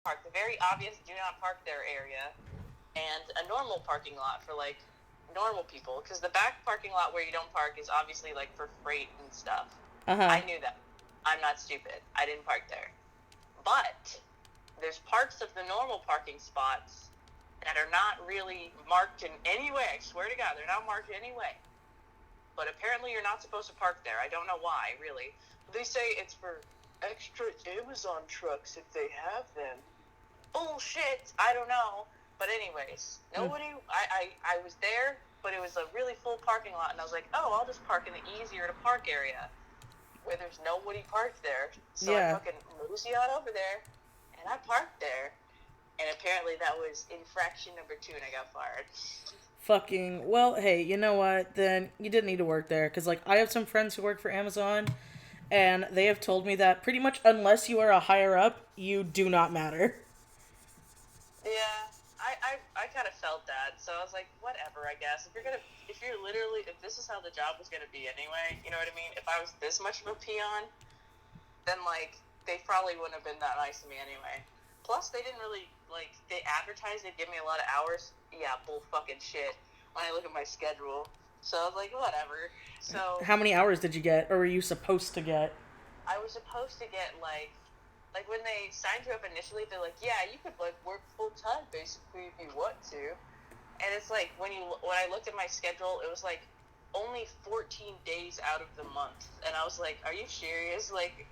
park, the very obvious do not park there area, and a normal parking lot for, like, normal people. Because the back parking lot where you don't park is obviously, like, for freight and stuff. I knew that. I'm not stupid. I didn't park there. But there's parts of the normal parking spots that are not really marked in any way. I swear to God, they're not marked in any way. But apparently you're not supposed to park there. I don't know why, really. They say it's for extra Amazon trucks if they have them. Bullshit! I don't know. But anyways, nobody... I was there, but it was a really full parking lot, and I was like, oh, I'll just park in the easier to park area where there's nobody parked there. So I fucking mosey on over there, and I parked there. And apparently that was infraction number 2, and I got fired. Fucking, well, hey, you know what? Then you didn't need to work there. Because, like, I have some friends who work for Amazon, and they have told me that pretty much unless you are a higher up, you do not matter. Yeah, I kind of felt that. So I was like, whatever, I guess. If this is how the job was gonna be anyway, you know what I mean? If I was this much of a peon, then, like, they probably wouldn't have been that nice to me anyway. Plus, they didn't really, like, they advertised they'd give me a lot of hours. Yeah, bull fucking shit. When I look at my schedule. So I was like, whatever. So How many hours did you get, or were you supposed to get? I was supposed to get, like when they signed you up initially, they're like, yeah, you could, like, work full time basically if you want to. And it's like, when I looked at my schedule, it was like only 14 days out of the month. And I was like, are you serious? Like,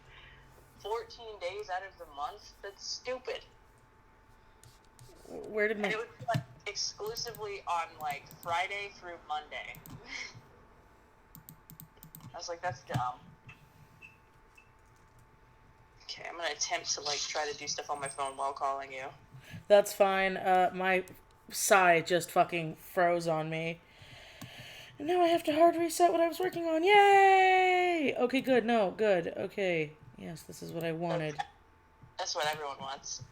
14 days out of the month? That's stupid. Where did my... And it was, like, exclusively on, like, Friday through Monday. I was like, that's dumb. Okay, I'm gonna attempt to, like, try to do stuff on my phone while calling you. That's fine. My SAI just fucking froze on me. And now I have to hard reset what I was working on. Yay! Okay, good. No, good. Okay. Yes, this is what I wanted. Okay. That's what everyone wants.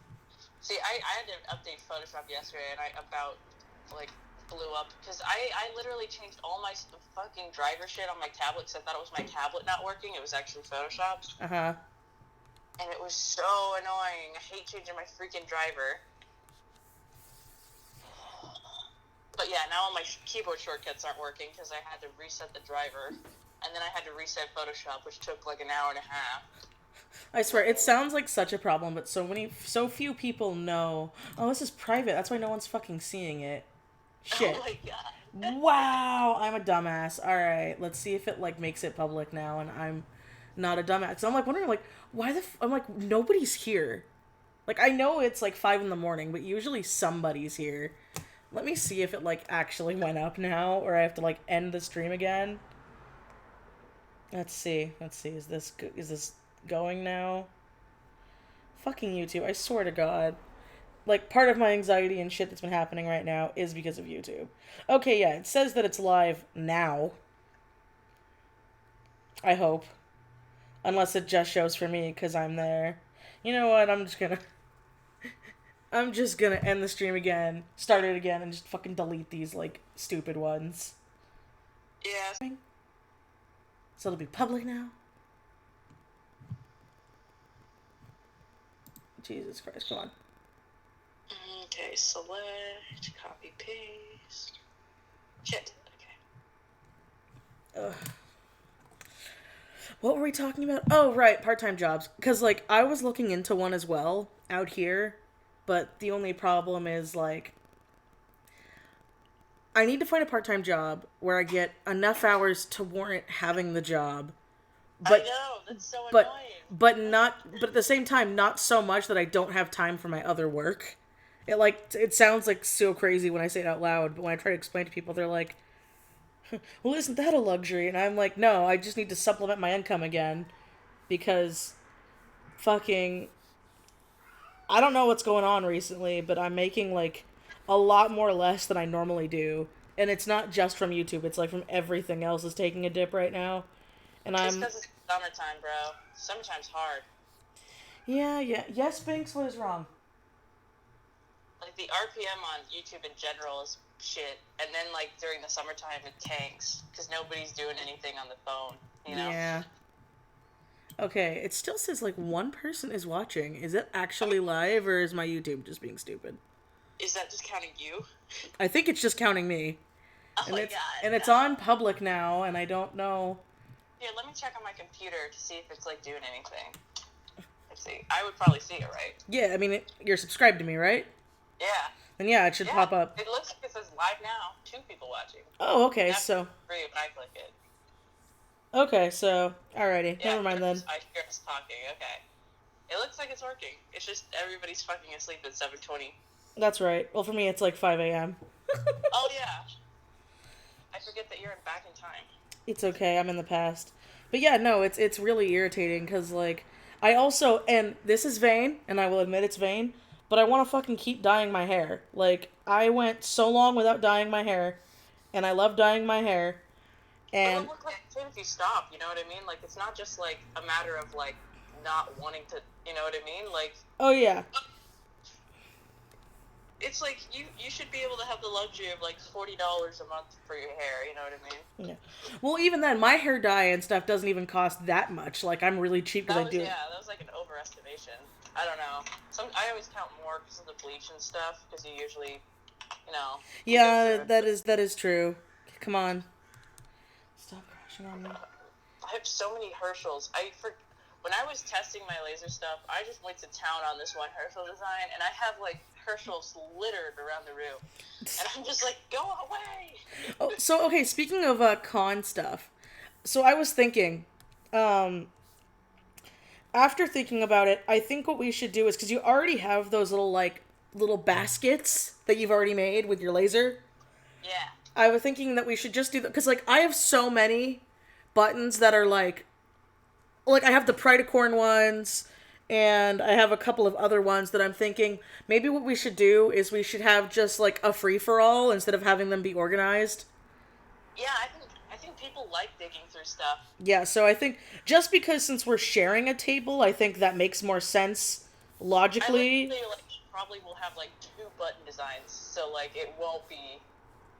See, I had to update Photoshop yesterday, and I about, like, blew up. Because I literally changed all my fucking driver shit on my tablet because I thought it was my tablet not working. It was actually Photoshop. Uh-huh. And it was so annoying. I hate changing my freaking driver. But yeah, now all my keyboard shortcuts aren't working because I had to reset the driver. And then I had to reset Photoshop, which took like an hour and a half. I swear, it sounds like such a problem, but so few people know. Oh, this is private. That's why no one's fucking seeing it. Shit. Oh my god. Wow, I'm a dumbass. All right, let's see if it, like, makes it public now, and I'm not a dumbass. So I'm, like, wondering, like, I'm like, nobody's here. Like, I know it's, like, 5 in the morning, but usually somebody's here. Let me see if it, like, actually went up now, or I have to, like, end the stream again. Let's see. Is this going now? Fucking YouTube, I swear to God. Like, part of my anxiety and shit that's been happening right now is because of YouTube. Okay, yeah, it says that it's live now. I hope. Unless it just shows for me because I'm there. You know what, I'm just gonna end the stream again, start it again, and just fucking delete these, like, stupid ones. Yeah. So it'll be public now. Jesus Christ, come on. Okay, select, copy, paste. Shit, okay. Ugh. What were we talking about? Oh, right, part-time jobs. Because, like, I was looking into one as well, out here, but the only problem is, like, I need to find a part-time job where I get enough hours to warrant having the job. But, I know, that's so annoying. But at the same time, not so much that I don't have time for my other work. It sounds, like, so crazy when I say it out loud, but when I try to explain to people, they're like, well, isn't that a luxury? And I'm like, no, I just need to supplement my income again. Because fucking... I don't know what's going on recently, but I'm making, like, a lot more less than I normally do. And it's not just from YouTube, it's, like, from everything else is taking a dip right now. And Just because it's summertime, bro. Summertime's hard. Yeah. Yes, Binks, what is wrong? Like, the RPM on YouTube in general is shit. And then, like, during the summertime, it tanks. Because nobody's doing anything on the phone, you know? Yeah. Okay, it still says like one person is watching. Is it actually live or is my YouTube just being stupid? Is that just counting you? I think it's just counting me. Oh And my it's god. and it's on public now, and I don't know. Here, let me check on my computer to see if it's like doing anything. Let's see. I would probably see it, right? Yeah, I mean, you're subscribed to me, right? Yeah. Then yeah, it should pop up. It looks like it says live now. 2 people watching. Oh, okay, That's so. free when I click it. Okay, so, alrighty. Yeah, Never mind then. I hear us talking, okay. It looks like it's working. It's just everybody's fucking asleep at 7:20. That's right. Well, for me, it's like 5 a.m. Oh, yeah. I forget that you're back in time. It's okay, I'm in the past. But yeah, no, it's really irritating, because, like, I also, and this is vain, and I will admit it's vain, but I want to fucking keep dyeing my hair. Like, I went so long without dyeing my hair, and I love dyeing my hair, and... It'll look like shit if you stop, you know what I mean? Like, it's not just, like, a matter of, like, not wanting to, you know what I mean? Like... Oh, yeah. It's like, you should be able to have the luxury of, like, $40 a month for your hair, you know what I mean? Yeah. Well, even then, my hair dye and stuff doesn't even cost that much. Like, I'm really cheap because I do... Yeah, that was, like, an overestimation. I don't know. I always count more because of the bleach and stuff, because you usually, you know... Yeah, that is true. Come on. Stop crashing on me. I have so many Herschels. When I was testing my laser stuff, I just went to town on this one Herschel design, and I have, like, Herschels littered around the room. And I'm just like, go away! Oh, so, okay, speaking of con stuff. So I was thinking, after thinking about it, I think what we should do is, because you already have those little baskets that you've already made with your laser. Yeah. I was thinking that we should just do that, because, like, I have so many buttons that are, like, I have the Pridacorn ones, and I have a couple of other ones that I'm thinking, maybe what we should do is we should have just, like, a free-for-all instead of having them be organized. Yeah, I think people like digging through stuff. Yeah, so I think, just because since we're sharing a table, I think that makes more sense logically. I probably will have, like, 2 button designs, so, like, it won't be...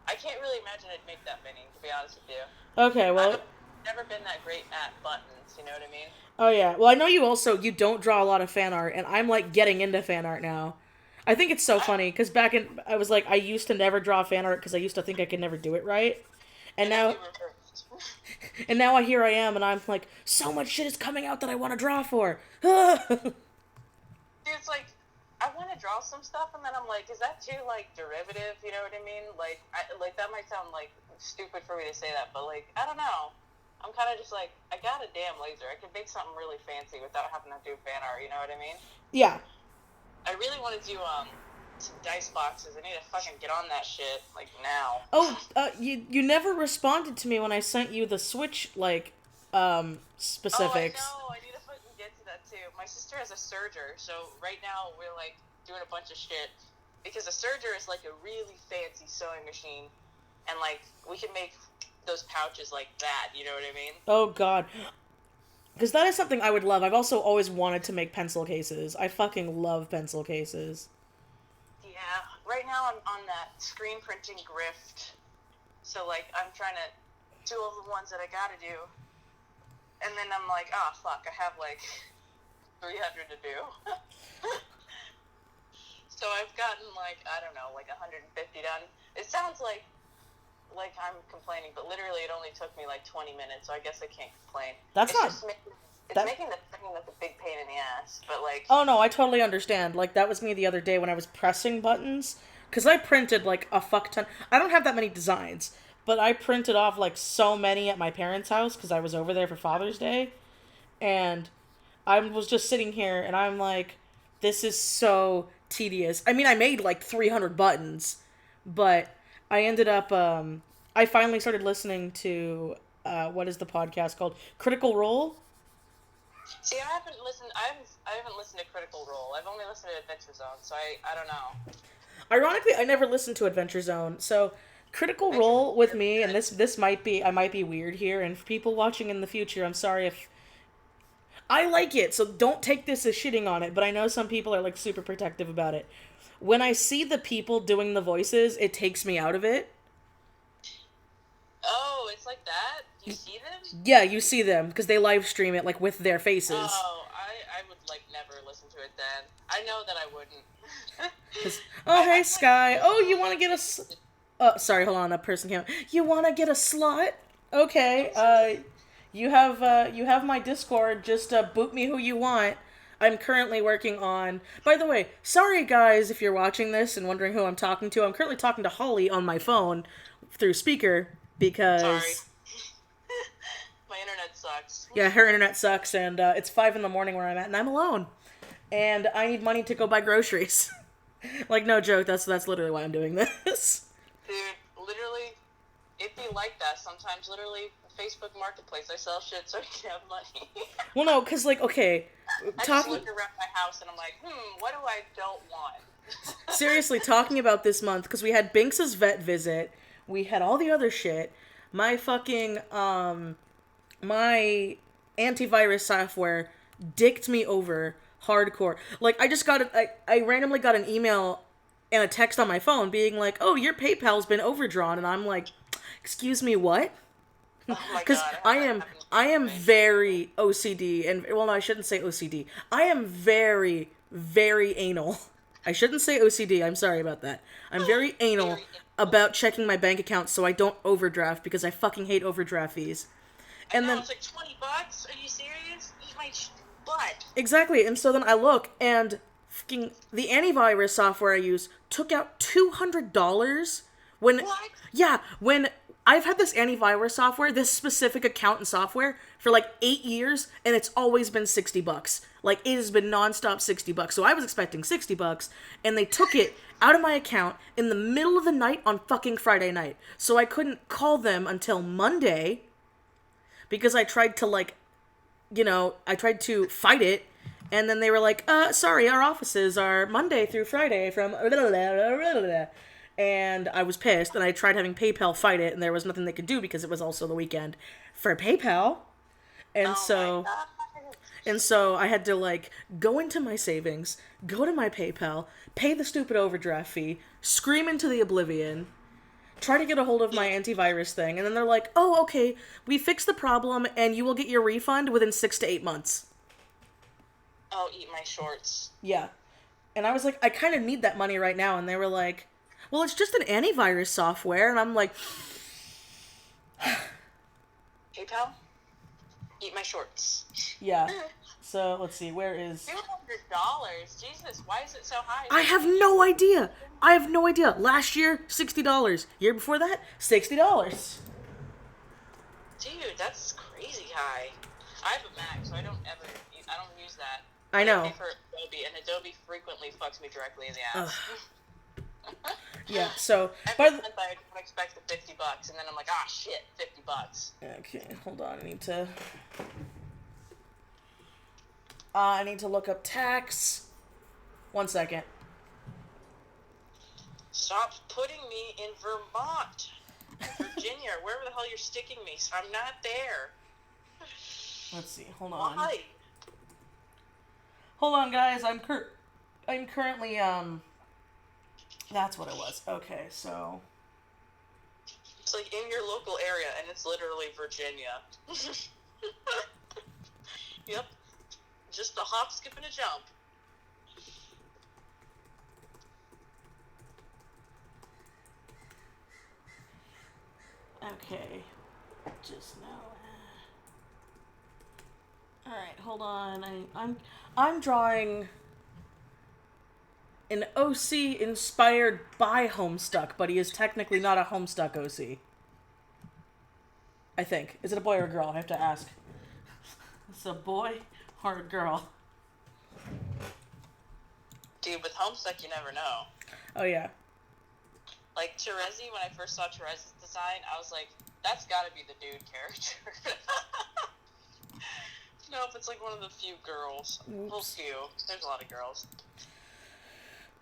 I can't really imagine it'd make that many, to be honest with you. Okay, well... I've never been that great at buttons, you know what I mean? Oh, yeah. Well, I know you don't draw a lot of fan art, and I'm, like, getting into fan art now. I think it's so funny, because I was like, I used to never draw fan art, because I used to think I could never do it right. And now... and now here I am, and I'm like, so much shit is coming out that I want to draw for. Dude, it's like, I want to draw some stuff, and then I'm like, is that too, like, derivative, you know what I mean? Like, that might sound, like, stupid for me to say that, but, like, I don't know. I'm kind of just like, I got a damn laser. I could make something really fancy without having to do fan art, you know what I mean? Yeah. I really want to do, some dice boxes. I need to fucking get on that shit, like, now. Oh, you never responded to me when I sent you the Switch, like, specifics. Oh, I know. I need to fucking get to that, too. My sister has a serger, so right now we're, like, doing a bunch of shit. Because a serger is, like, a really fancy sewing machine. And, like, we can make those pouches like that, you know what I mean? Oh, God. Because that is something I would love. I've also always wanted to make pencil cases. I fucking love pencil cases. Yeah. Right now I'm on that screen printing grift. So, like, I'm trying to do all the ones that I gotta do. And then I'm like, oh, fuck, I have, like, 300 to do. So I've gotten, like, I don't know, like 150 done. It sounds like I'm complaining, but literally it only took me like 20 minutes, so I guess I can't complain. It's making the thing that's a big pain in the ass, but like... Oh no, I totally understand. Like, that was me the other day when I was pressing buttons, because I printed like a fuck ton. I don't have that many designs, but I printed off like so many at my parents' house, because I was over there for Father's Day, and I was just sitting here, and I'm like, this is so tedious. I mean, I made like 300 buttons, but... I ended up, I finally started listening to, what is the podcast called? Critical Role? See, I haven't listened to Critical Role. I've only listened to Adventure Zone, so I don't know. Ironically, I never listened to Adventure Zone, so Critical Role with me, and I might be weird here, and for people watching in the future, I'm sorry if... I like it, so don't take this as shitting on it, but I know some people are, like, super protective about it. When I see the people doing the voices, it takes me out of it. Oh, it's like that? Do you see them? Yeah, you see them because they live stream it like with their faces. Oh, I would like never listen to it then. I know that I wouldn't. Oh, hey, I Sky. Oh, you want to get a... sorry, hold on. A person came. You want to get a slot? Okay. You have my Discord. Just boot me who you want. I'm currently working on... By the way, sorry guys if you're watching this and wondering who I'm talking to. I'm currently talking to Holly on my phone through speaker because... Sorry. My internet sucks. Yeah, her internet sucks, and it's 5 in the morning where I'm at, and I'm alone. And I need money to go buy groceries. Like, no joke, that's literally why I'm doing this. Dude, literally, it'd be like that sometimes. Literally, Facebook Marketplace, I sell shit so I can have money. Well, no, because, like, okay. I just look around my house and I'm like, what do I don't want? Seriously, talking about this month, because we had Binks's vet visit, we had all the other shit, my fucking, my antivirus software dicked me over hardcore. Like, I randomly got an email and a text on my phone being like, oh, your PayPal's been overdrawn, and I'm like, excuse me, what? Because I am very OCD, and, well, no, I shouldn't say OCD. I am very, very anal. I shouldn't say OCD, I'm sorry about that. I'm very anal about checking my bank account so I don't overdraft, because I fucking hate overdraft fees. And then it's like $20? Are you serious? Eat my butt. Exactly, and so then I look, and fucking the antivirus software I use took out $200 when... What? Yeah, when... I've had this antivirus software, this specific account and software, for like 8 years, and it's always been $60. Like, it has been nonstop $60. So I was expecting $60, and they took it out of my account in the middle of the night on fucking Friday night. So I couldn't call them until Monday, because I tried to, like, I tried to fight it, and then they were like, sorry, our offices are Monday through Friday from... And I was pissed, and I tried having PayPal fight it, and there was nothing they could do because it was also the weekend for PayPal. And so I had to, like, go into my savings, go to my PayPal, pay the stupid overdraft fee, scream into the oblivion, try to get a hold of my antivirus thing, and then they're like, oh, okay, we fixed the problem, and you will get your refund within 6 to 8 months. Oh, eat my shorts. Yeah. And I was like, I kind of need that money right now, and they were like... Well, it's just an antivirus software, and I'm like... PayPal? Eat my shorts. Yeah. So, let's see, where is... $200? Jesus, why is it so high? I have no idea! I have no idea. Last year, $60. Year before that, $60. Dude, that's crazy high. I have a Mac, so I don't use that. I know. I pay for Adobe, and Adobe frequently fucks me directly in the ass. Yeah, so... Every month I don't expect the $50, and then I'm like, shit, $50. Okay, hold on, I need to look up tax. 1 second. Stop putting me in Vermont. Virginia, wherever the hell you're sticking me. I'm not there. Let's see, hold on. Why? Hold on, guys, I'm currently, that's what it was. Okay, so... It's like in your local area, and it's literally Virginia. Yep. Just a hop, skip, and a jump. Okay. Just now. Alright, hold on. I'm drawing... an OC inspired by Homestuck, but he is technically not a Homestuck OC. I think. Is it a boy or a girl? I have to ask. It's a boy or a girl? Dude, with Homestuck, you never know. Oh, yeah. Like, Terezi, when I first saw Terezi's design, I was like, that's gotta be the dude character. Nope, it's like one of the few girls. Oops. Well, few. There's a lot of girls.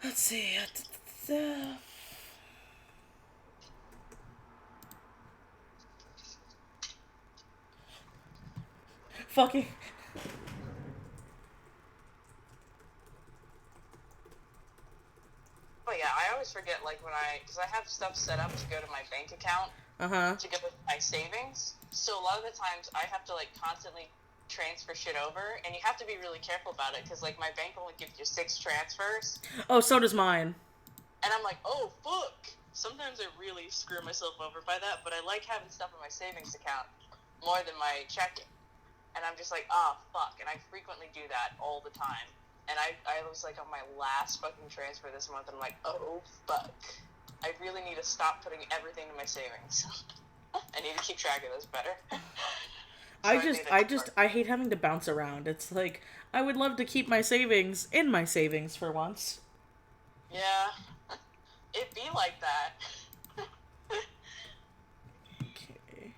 Let's see. Fucking... Oh yeah, I always forget, like, because I have stuff set up to go to my bank account, to go with my savings. So a lot of the times I have to, like, constantly transfer shit over, and you have to be really careful about it, because, like, my bank only gives you 6 transfers. Oh, so does mine. And I'm like, oh, fuck. Sometimes I really screw myself over by that, but I like having stuff in my savings account more than my checking. And I'm just like, oh, fuck. And I frequently do that all the time. And I was, like, on my last fucking transfer this month, and I'm like, oh, fuck. I really need to stop putting everything in my savings. I need to keep track of this better. I hate having to bounce around. It's like, I would love to keep my savings in my savings for once. Yeah. It'd be like that. Okay.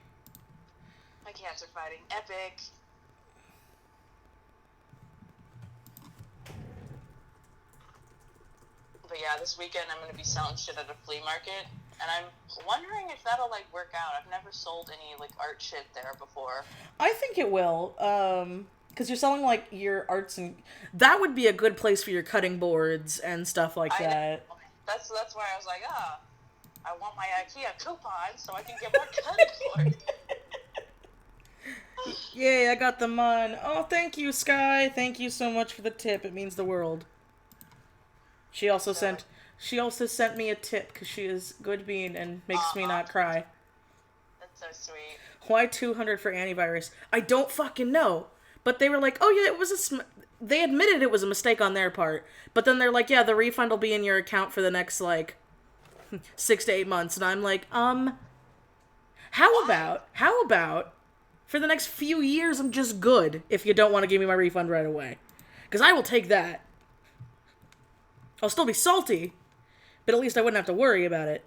My cats are fighting. Epic. But yeah, this weekend I'm going to be selling shit at a flea market. And I'm wondering if that'll, like, work out. I've never sold any, like, art shit there before. I think it will. Because you're selling, like, your arts and... That would be a good place for your cutting boards and stuff like that. That's why I was like, I want my IKEA coupon so I can get more cutting boards. Yay, I got the mon. Oh, thank you, Sky. Thank you so much for the tip. It means the world. She also sent me a tip because she is good bean and makes me not cry. That's so sweet. Why 200 for antivirus? I don't fucking know. But they were like, oh yeah, it was they admitted it was a mistake on their part. But then they're like, yeah, the refund will be in your account for the next, like, 6 to 8 months. And I'm like, how about for the next few years I'm just good if you don't want to give me my refund right away? Because I will take that. I'll still be salty, but at least I wouldn't have to worry about it.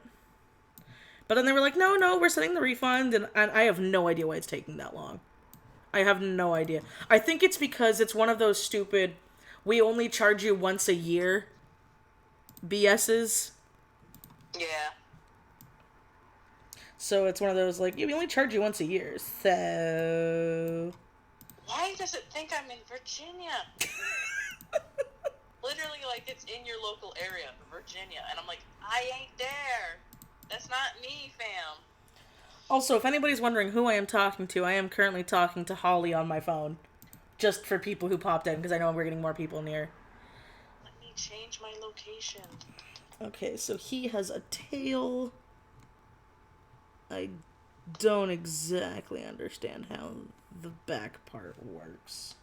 But then they were like, no, we're sending the refund, and I have no idea why it's taking that long. I have no idea. I think it's because it's one of those stupid, we only charge you once a year BS's. Yeah. So it's one of those, like, we only charge you once a year, so... Why does it think I'm in Virginia? Literally, like, it's in your local area, Virginia. And I'm like, I ain't there. That's not me, fam. Also, if anybody's wondering who I am talking to, I am currently talking to Holly on my phone. Just for people who popped in, because I know we're getting more people near. Let me change my location. Okay, so he has a tail. I don't exactly understand how the back part works.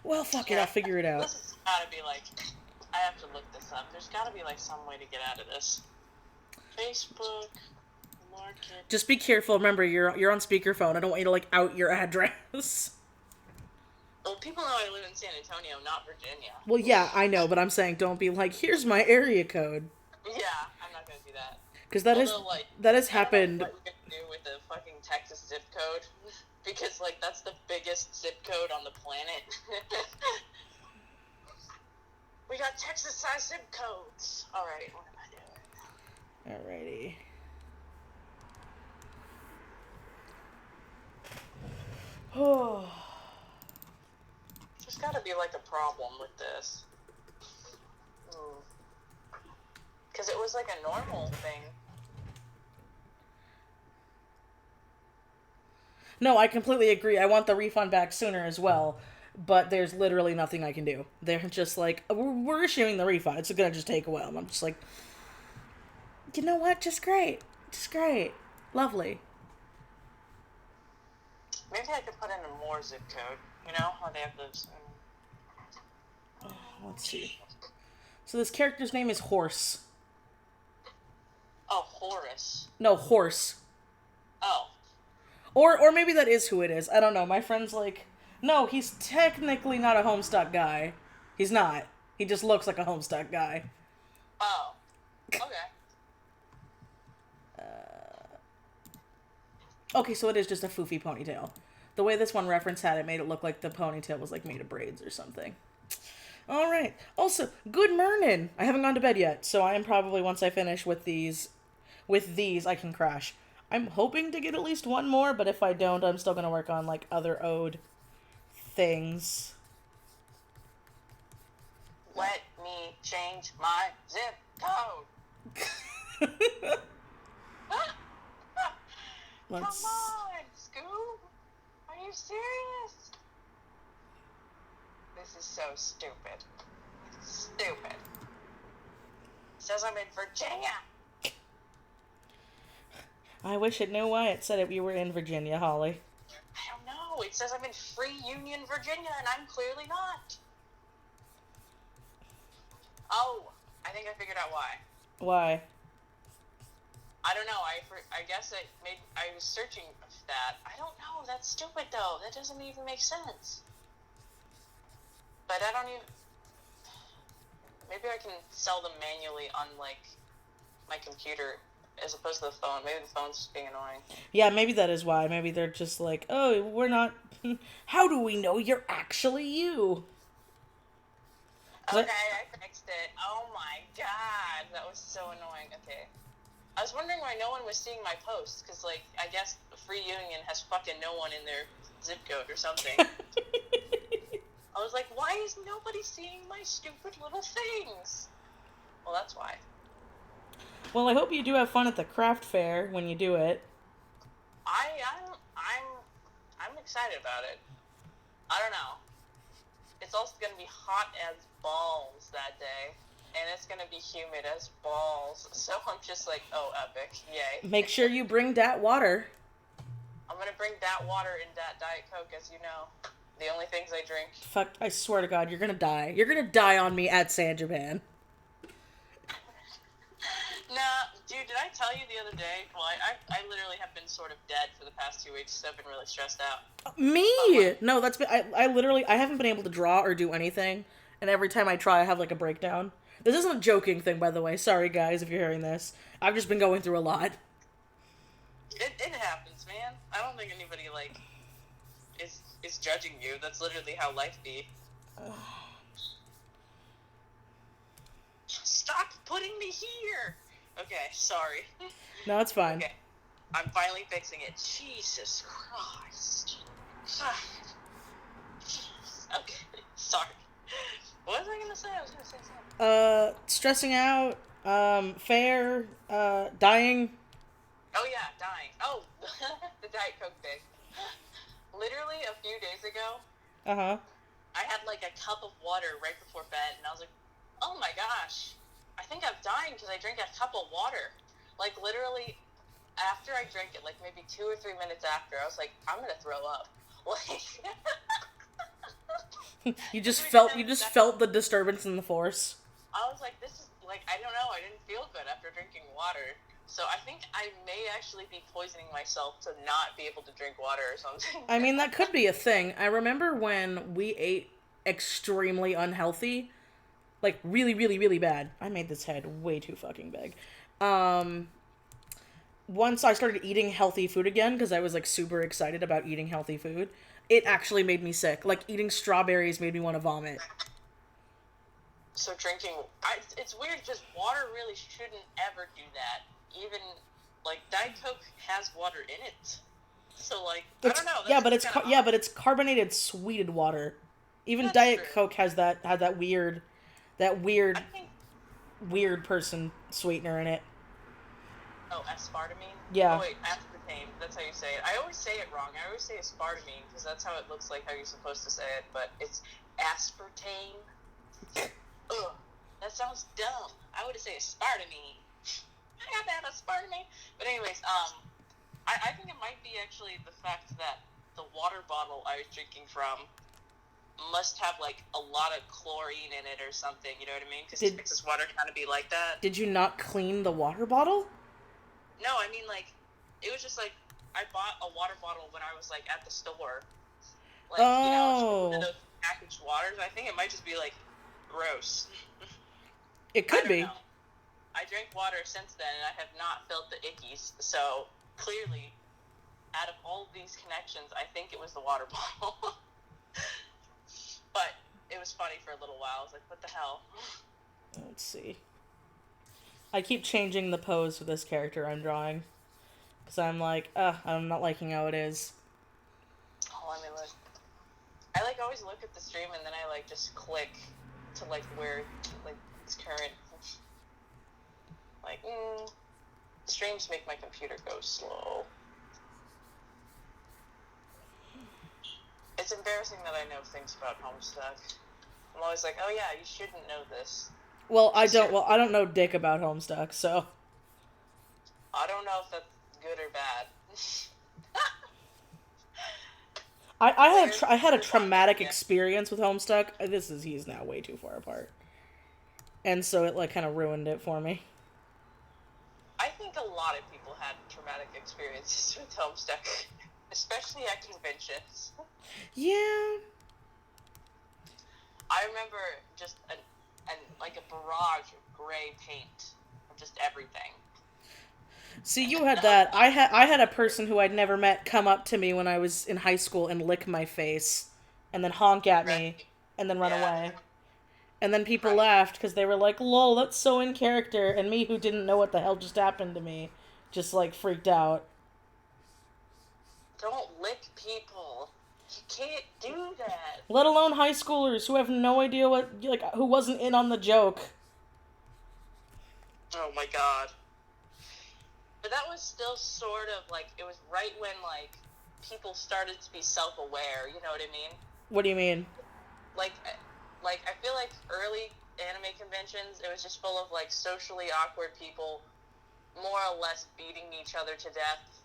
Well, fuck it, I'll figure it out. This has gotta be, like, I have to look this up. There's gotta be, like, some way to get out of this. Facebook, market. Just be careful. Remember, you're on speakerphone. I don't want you to, like, out your address. Well, people know I live in San Antonio, not Virginia. Well, yeah, I know, but I'm saying don't be like, here's my area code. Yeah, I'm not gonna do that. Because that has happened. I don't know what you're gonna do with the fucking Texas zip code. Because, like, that's the biggest zip code on the planet. We got Texas-sized zip codes. Alright, what am I doing? Alrighty. Oh. There's gotta be, like, a problem with this. Because it was, like, a normal thing. No, I completely agree. I want the refund back sooner as well. But there's literally nothing I can do. They're just like, we're issuing the refund. It's going to just take a while. And I'm just like, you know what? Just great. Just great. Lovely. Maybe I could put in a more zip code. You know how they have those... Let's see. So this character's name is Horse. Oh, Horace. No, Horse. Oh. Or maybe that is who it is. I don't know. My friend's like, no, he's technically not a Homestuck guy. He's not. He just looks like a Homestuck guy. Oh. Okay. Okay, so it is just a foofy ponytail. The way this one reference had it made it look like the ponytail was like made of braids or something. Alright. Also, good morning. I haven't gone to bed yet, so I am probably, once I finish with these, I can crash. I'm hoping to get at least one more, but if I don't, I'm still going to work on, like, other ode things. Let me change my zip code. Come on, Scoob! Are you serious? This is so stupid. Stupid. It says I'm in Virginia. I wish it knew why it said it. You were in Virginia, Holly. I don't know. It says I'm in Free Union, Virginia, and I'm clearly not. Oh, I think I figured out why. Why? I don't know. I guess I was searching that. I don't know. That's stupid, though. That doesn't even make sense. But I don't even... Maybe I can sell them manually on, like, my computer as opposed to the phone. Maybe the phone's just being annoying. Yeah, maybe that is why. Maybe they're just like, oh, we're not... How do we know you're actually you? Okay, I fixed it. Oh my god. That was so annoying. Okay. I was wondering why no one was seeing my posts, because, like, I guess Free Union has fucking no one in their zip code or something. I was like, why is nobody seeing my stupid little things? Well, that's why. Well, I hope you do have fun at the craft fair when you do it. I'm excited about it. I don't know. It's also gonna be hot as balls that day, and it's gonna be humid as balls. So I'm just like, oh, epic, yay! Make sure you bring that water. I'm gonna bring that water and that Diet Coke, as you know. The only things I drink. Fuck, I swear to God, you're gonna die. You're gonna die on me at San Japan. Nah, dude, did I tell you the other day? Well, I literally have been sort of dead for the past 2 weeks, so I've been really stressed out. Me? No, that's been... I literally... I haven't been able to draw or do anything, and every time I try, I have, like, a breakdown. This isn't a joking thing, by the way. Sorry, guys, if you're hearing this. I've just been going through a lot. It happens, man. I don't think anybody, like, is judging you. That's literally how life be. Stop putting me here! Okay, sorry. No, it's fine. Okay, I'm finally fixing it. Jesus Christ. Okay, sorry. What was I gonna say? I was gonna say something. Stressing out, fair, dying. Oh yeah, dying. Oh, the Diet Coke thing. Literally a few days ago, Uh-huh. I had like a cup of water right before bed, and I was like, oh my gosh, I think I'm dying because I drank a cup of water. Like, literally, after I drank it, like, maybe 2 or 3 minutes after, I was like, I'm gonna throw up. Like... You just felt the disturbance in the force. I was like, this is, like, I don't know, I didn't feel good after drinking water. So I think I may actually be poisoning myself to not be able to drink water or something. I mean, that could be a thing. I remember when we ate extremely unhealthy, like, really, really, really bad. I made this head way too fucking big. Once I started eating healthy food again, because I was, like, super excited about eating healthy food, it actually made me sick. Like, eating strawberries made me want to vomit. So drinking... it's weird, just water really shouldn't ever do that. Even, like, Diet Coke has water in it. So, like, I don't know. But it's carbonated, sweeted water. Even That's Diet true. Coke has that weird person sweetener in it. Oh, aspartame? Yeah. Oh, wait, aspartame. That's how you say it. I always say it wrong. I always say aspartame, because that's how it looks like how you're supposed to say it, but it's aspartame. Ugh, that sounds dumb. I would say aspartame. I got that aspartame. But anyways, I think it might be actually the fact that the water bottle I was drinking from must have, like, a lot of chlorine in it or something, you know what I mean? Because Texas water kind of be like that. Did you not clean the water bottle? No, I mean, like, it was just, like, I bought a water bottle when I was, like, at the store. Like, you know, one of those packaged waters. I think it might just be, like, gross. It could be. Know. I drank water since then, and I have not felt the ickies. So, clearly, out of all of these connections, I think it was the water bottle. But it was funny for a little while. I was like, what the hell? Let's see. I keep changing the pose for this character I'm drawing. Because I'm like, I'm not liking how it is. Oh, let me look. I, like, always look at the stream and then I, like, just click to, like, where, like, it's current. Like, streams make my computer go slow. it's embarrassing that I know things about Homestuck. I'm always like, oh yeah, you shouldn't know this. Well, I don't know dick about Homestuck, so. I don't know if that's good or bad. I had a traumatic experience with Homestuck. He's now way too far apart. And so it, like, kind of ruined it for me. I think a lot of people had traumatic experiences with Homestuck, especially at conventions. Yeah. I remember just like a barrage of gray paint of just everything. See, you had that. I had a person who I'd never met come up to me when I was in high school and lick my face, and then honk at me, and then run away. And then people laughed because they were like, "Lol, that's so in character." And me, who didn't know what the hell just happened to me, just like freaked out. Don't lick people. You can't do that. Let alone high schoolers who have no idea who wasn't in on the joke. Oh my god. But that was still sort of, like, it was right when, like, people started to be self-aware, you know what I mean? What do you mean? Like, I feel like early anime conventions, it was just full of, like, socially awkward people, more or less beating each other to death.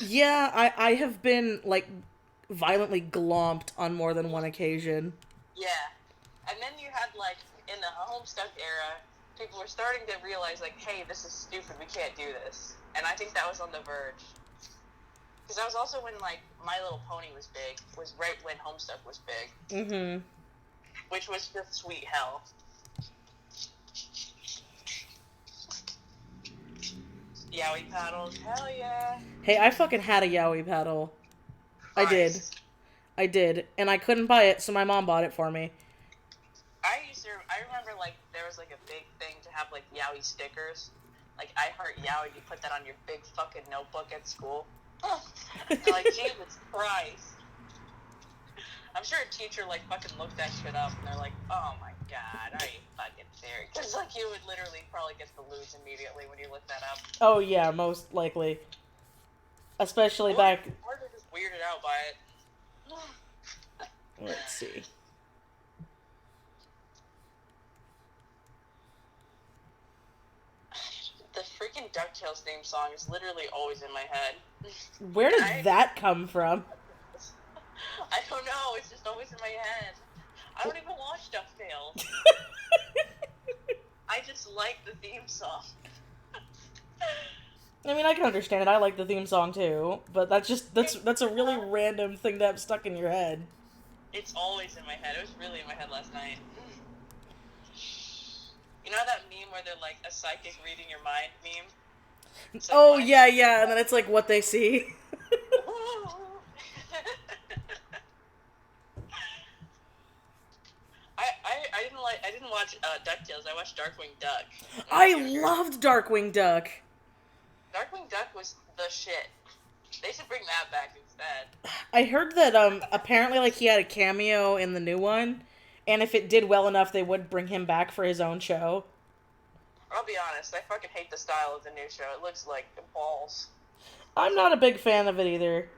Yeah, I have been, like, violently glomped on more than one occasion. Yeah. And then you had, like, in the Homestuck era, people were starting to realize, like, hey, this is stupid, we can't do this. And I think that was on the verge. Because that was also when, like, My Little Pony was big. Was right when Homestuck was big. Mm-hmm. Which was just sweet hell. Yaoi paddles, hell yeah. Hey, I fucking had a yaoi paddle. Christ. I did. And I couldn't buy it, so my mom bought it for me. I remember, like, there was, like, a big thing to have, like, yaoi stickers. Like, I heart yaoi, you put that on your big fucking notebook at school. Like, Jesus Christ. I'm sure a teacher, like, fucking looked that shit up, and they're like, oh my god, are you fucking serious? Because, like, you would literally probably get the lose immediately when you look that up. Oh, yeah, most likely. Especially back... Or they're just weirded out by it. Let's see. The freaking DuckTales theme song is literally always in my head. Where did that come from? I don't know, it's just always in my head. I don't even watch DuckTales. I just like the theme song. I mean, I can understand it. I like the theme song too, but that's a really random thing to have stuck in your head. It's always in my head. It was really in my head last night. You know that meme where they're like a psychic reading your mind meme? Like, oh, yeah, and then it's like what they see. I didn't watch DuckTales. I watched Darkwing Duck. I loved Darkwing Duck. Darkwing Duck was the shit. They should bring that back instead. I heard that apparently like he had a cameo in the new one, and if it did well enough, they would bring him back for his own show. I'll be honest, I fucking hate the style of the new show. It looks like balls. I'm not a big fan of it either.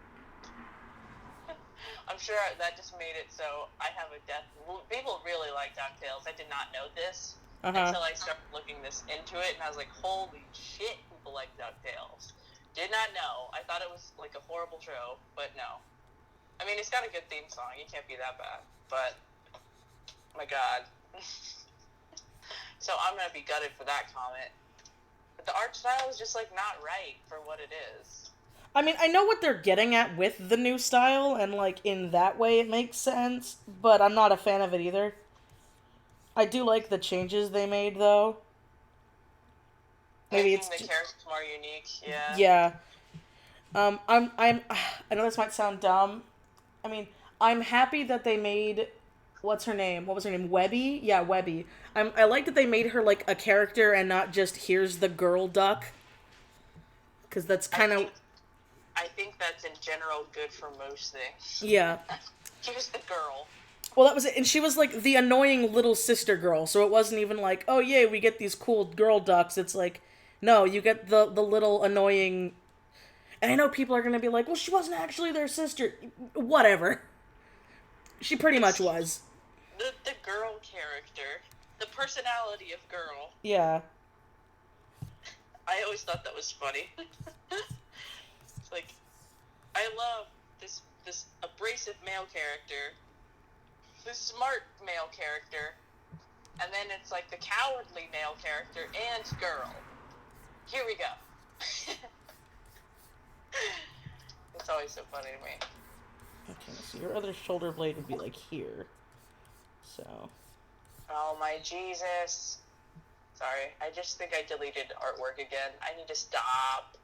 I'm sure that just made it so I have a death... People really like DuckTales. I did not know this until I started looking into it, and I was like, holy shit, people like DuckTales. Did not know. I thought it was like a horrible show, but no. I mean, it's got a good theme song. It can't be that bad. But, my god. So I'm gonna be gutted for that comment. But the art style is just, like, not right for what it is. I mean, I know what they're getting at with the new style, and, like, in that way it makes sense, but I'm not a fan of it either. I do like the changes they made, though. Maybe it's the characters more unique, yeah. Yeah. I know this might sound dumb. I mean, I'm happy that they made, what's her name? What was her name? Webby? Yeah, Webby. I like that they made her, like, a character and not just, here's the girl duck. Because that's kind of... I think that's in general good for most things. Yeah. Here's the girl. Well, that was it. And she was, like, the annoying little sister girl. So it wasn't even like, oh, yay, we get these cool girl ducks. It's like, no, you get the little annoying... And I know people are going to be like, well, she wasn't actually their sister. Whatever. She pretty much was. The girl character. The personality of girl. Yeah. I always thought that was funny. It's like, I love this abrasive male character, this smart male character, and then it's like the cowardly male character and girl. Here we go. It's always so funny to me. Okay, so your other shoulder blade would be like here. So. Oh my Jesus. Sorry, I just think I deleted artwork again. I need to stop.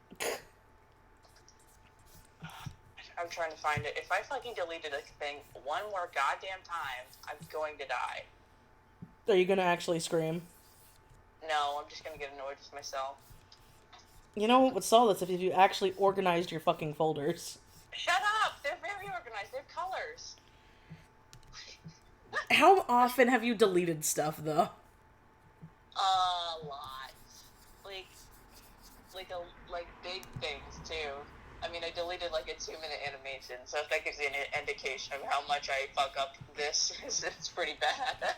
I'm trying to find it. If I fucking deleted a thing one more goddamn time, I'm going to die. Are you gonna actually scream? No, I'm just gonna get annoyed with myself. You know what would solve this if you actually organized your fucking folders? Shut up! They're very organized. They have colors. How often have you deleted stuff, though? A lot. Like big things, too. I mean, I deleted like a 2-minute animation, so if that gives you an indication of how much I fuck up this, it's pretty bad.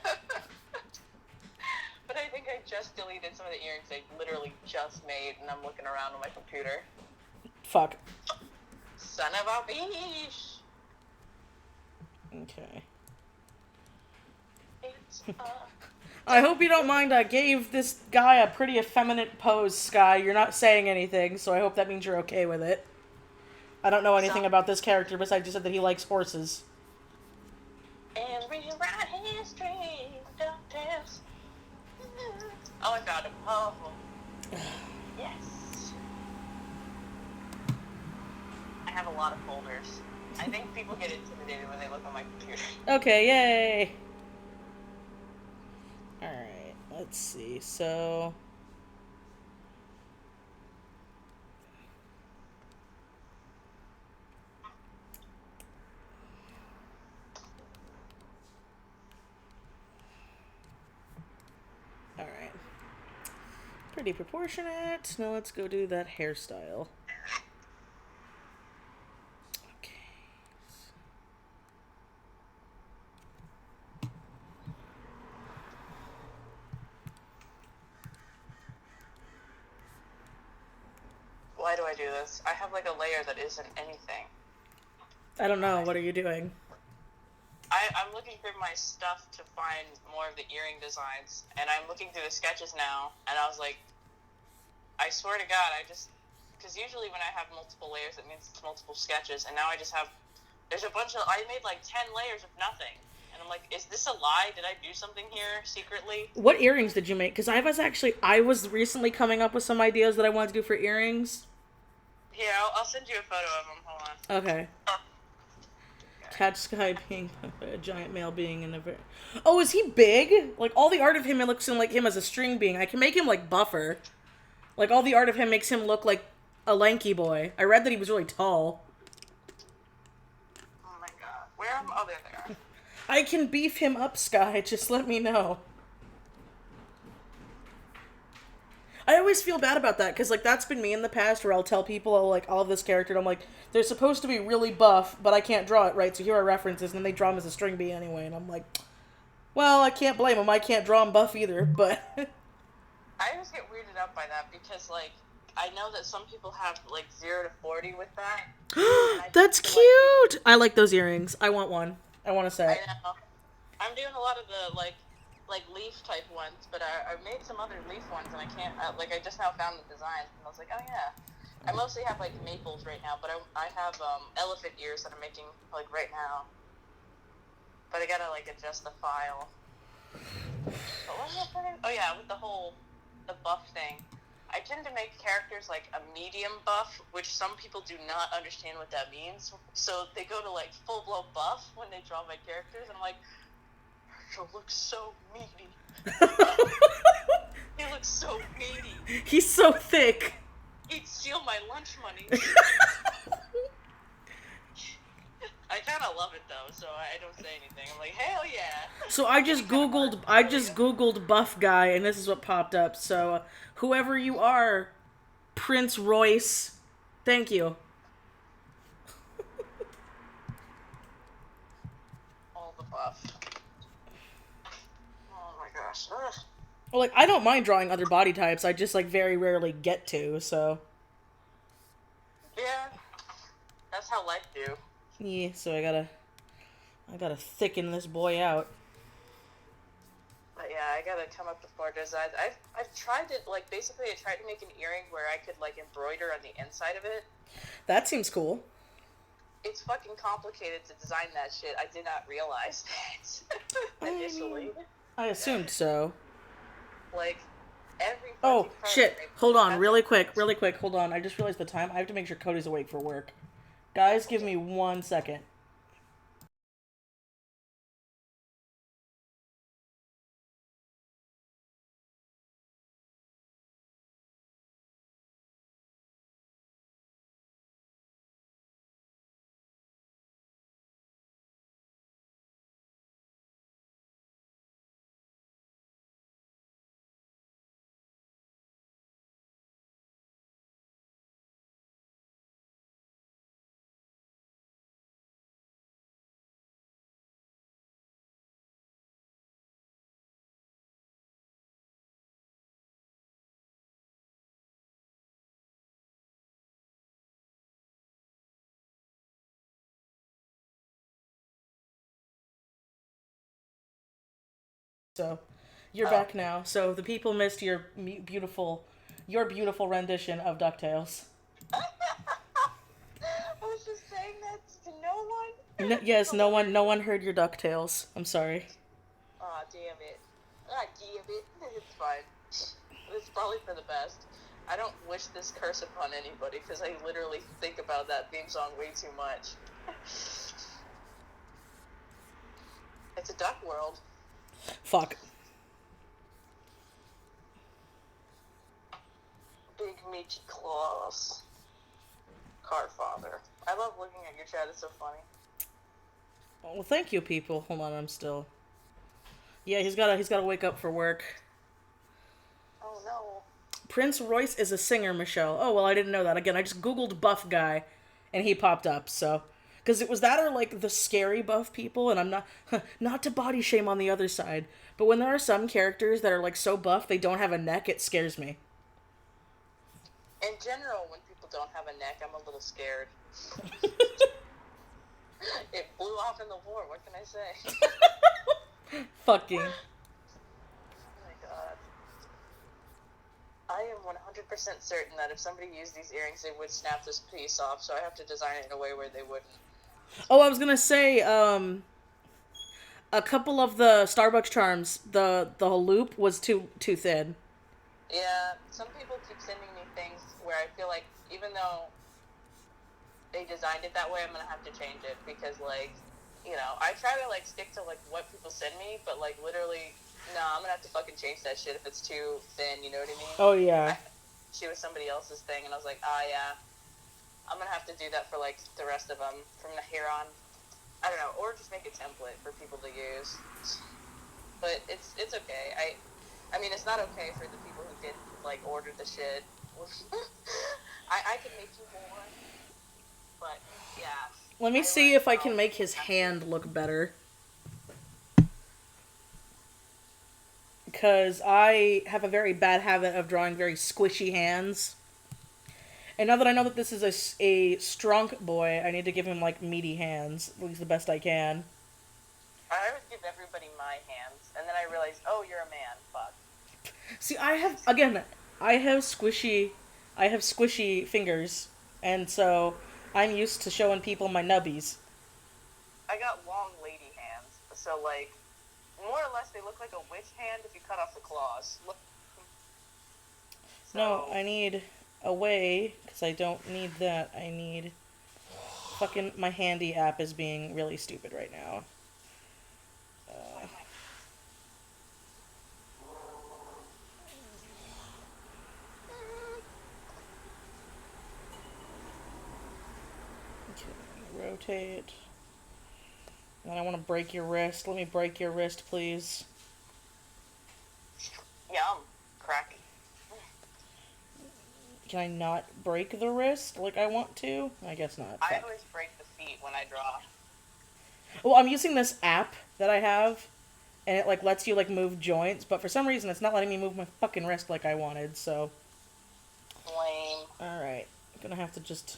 But I think I just deleted some of the earrings I literally just made, and I'm looking around on my computer. Fuck. Son of a bitch! Okay. It's I hope you don't mind I gave this guy a pretty effeminate pose, Sky. You're not saying anything, so I hope that means you're okay with it. I don't know anything about this character besides you said that he likes horses. And rewrite history, don't test. Oh, I found him. Oh. Yes. I have a lot of folders. I think people get intimidated when they look on my computer. Okay, yay! Alright, let's see, so... Alright. Pretty proportionate. Now let's go do that hairstyle. Why do I do this? I have like a layer that isn't anything. I don't know. What are you doing? I'm looking through my stuff to find more of the earring designs, and I'm looking through the sketches now, and I was like, I swear to God, because usually when I have multiple layers, it means it's multiple sketches, and now I just have, there's a bunch of, I made like 10 layers of nothing, and I'm like, is this a lie? Did I do something here secretly? What earrings did you make? Because I was recently coming up with some ideas that I wanted to do for earrings. Here, I'll send you a photo of them. Hold on. Okay. Catch Sky being a giant male being in a very... Oh, is he big? Like, all the art of him, it looks like him as a string being. I can make him, like, buffer. Like, all the art of him makes him look like a lanky boy. I read that he was really tall. Oh my god. Where am I? Oh, there they are. I can beef him up, Sky. Just let me know. I always feel bad about that, because, like, that's been me in the past, where I'll tell people, like, I'll have this character, and I'm like, they're supposed to be really buff, but I can't draw it right, so here are references, and then they draw him as a string bee anyway, and I'm like, well, I can't blame him, I can't draw him buff either, but... I always get weirded out by that, because, like, I know that some people have, like, 0 to 40 with that. That's cute! I like those earrings. I want one. I want a set. I know. I'm doing a lot of the, like leaf type ones, but I made some other leaf ones, and I can't, I just now found the designs, and I was like, oh yeah. I mostly have, like, maples right now, but I have, elephant ears that I'm making, like, right now. But I gotta, like, adjust the file. But what was I saying? Oh yeah, with the buff thing. I tend to make characters, like, a medium buff, which some people do not understand what that means. So they go to, like, full-blown buff when they draw my characters, and I'm like, Herschel looks so meaty. He looks so meaty. He's so thick. He'd steal my lunch money. I kind of love it, though, so I don't say anything. I'm like, hell yeah. So I just googled buff guy, and this is what popped up. So whoever you are, Prince Royce, thank you. Oh buff. Oh my gosh. Ugh. Well, like, I don't mind drawing other body types. I just, like, very rarely get to, so. Yeah. That's how life do. Yeah, so I gotta thicken this boy out. But yeah, I gotta come up with more designs. I've tried it, like, basically I tried to make an earring where I could, like, embroider on the inside of it. That seems cool. It's fucking complicated to design that shit. I did not realize that initially. I assumed so. Like, every Oh, fucking part shit. Hold on, really quick. Hold on. I just realized the time. I have to make sure Cody's awake for work. Guys, give me 1 second. So, you're back now. So the people missed your beautiful rendition of DuckTales. I was just saying that to no one. No, yes, no one heard your DuckTales. I'm sorry. Aw, damn it. It's fine. It's probably for the best. I don't wish this curse upon anybody because I literally think about that theme song way too much. It's a duck world. Fuck. Big meaty claws. Carfather. I love looking at your chat, it's so funny. Well, thank you, people. Hold on, I'm still. Yeah, he's gotta wake up for work. Oh no. Prince Royce is a singer, Michelle. Oh well, I didn't know that. Again, I just googled buff guy, and he popped up. So, because it was that or like the scary buff people, and I'm not to body shame on the other side, but when there are some characters that are like so buff they don't have a neck, it scares me. In general, when people don't have a neck, I'm a little scared. It blew off in the war, what can I say? Fucking. Oh my god. I am 100% certain that if somebody used these earrings, they would snap this piece off, so I have to design it in a way where they wouldn't. Oh, I was gonna say, a couple of the Starbucks charms, the loop was too thin. Yeah, some people keep sending me things where I feel like, even though they designed it that way, I'm gonna have to change it, because, like, you know, I try to, like, stick to, like, what people send me, but, like, literally, no, I'm gonna have to fucking change that shit if it's too thin, you know what I mean? Oh, yeah. She was somebody else's thing, and I was like, yeah, I'm gonna have to do that for, like, the rest of them from here on. I don't know, or just make a template for people to use. But it's okay. I mean, it's not okay for the people who did, like, order the shit. I can make you more, but, yeah. Let me see if I can make his hand look better. Because I have a very bad habit of drawing very squishy hands. And now that I know that this is a strong boy, I need to give him, like, meaty hands. At least the best I can. I would give everybody my hands, and then I realized, oh, you're a man. Fuck. See, I have squishy fingers. And so I'm used to showing people my nubbies. I got long lady hands, so, like, more or less they look like a witch hand if you cut off the claws. No, I need a way, because I don't need that. I need... Fucking my handy app is being really stupid right now. Okay, rotate. And I want to break your wrist. Let me break your wrist, please. Yum. Crack. Can I not break the wrist like I want to? I guess not. I always break the feet when I draw. Well, I'm using this app that I have, and it like lets you like move joints, but for some reason it's not letting me move my fucking wrist like I wanted. So. Lame. All right, I'm gonna have to just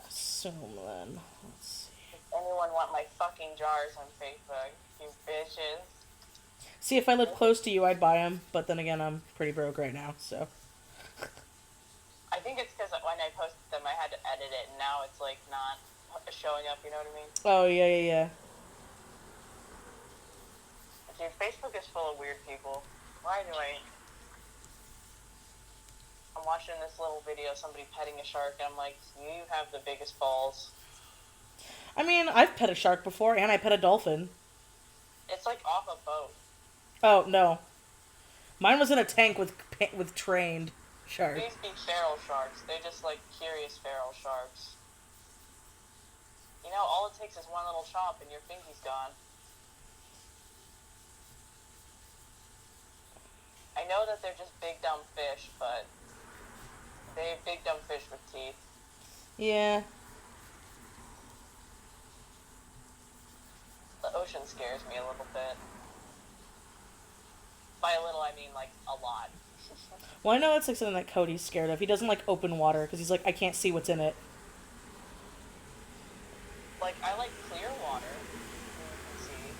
assume then. Let's see. Does anyone want my fucking jars on Facebook? You bitches. See, if I lived close to you, I'd buy them, but then again, I'm pretty broke right now, so. I think it's because when I posted them, I had to edit it, and now it's like not showing up. You know what I mean? Oh yeah. Dude, Facebook is full of weird people. Why do I? I'm watching this little video of somebody petting a shark, and I'm like, you have the biggest balls. I mean, I've pet a shark before, and I pet a dolphin. It's like off a boat. Oh no, mine was in a tank with trained sharks. These be feral sharks. They're just like curious feral sharks. You know, all it takes is one little chomp, and your fingy's gone. I know that they're just big dumb fish, but they're big dumb fish with teeth. Yeah. The ocean scares me a little bit. By a little, I mean like a lot. Well, I know it's like something that Cody's scared of. He doesn't like open water because he's like, I can't see what's in it. Like, I like clear water. You can see.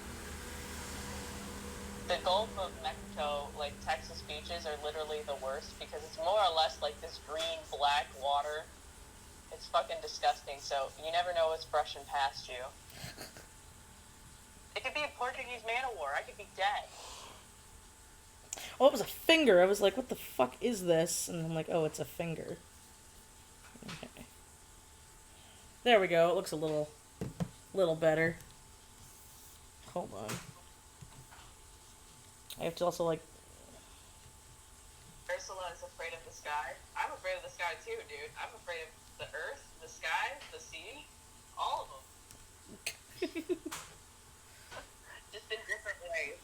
The Gulf of Mexico, like Texas beaches, are literally the worst because it's more or less like this green, black water. It's fucking disgusting, so you never know what's brushing past you. It could be a Portuguese man of war. I could be dead. Oh, it was a finger. I was like, what the fuck is this? And I'm like, oh, it's a finger. Okay. There we go. It looks a little better. Hold on. I have to also, like... Ursula is afraid of the sky. I'm afraid of the sky too, dude. I'm afraid of the earth, the sky, the sea, all of them. Just in different ways.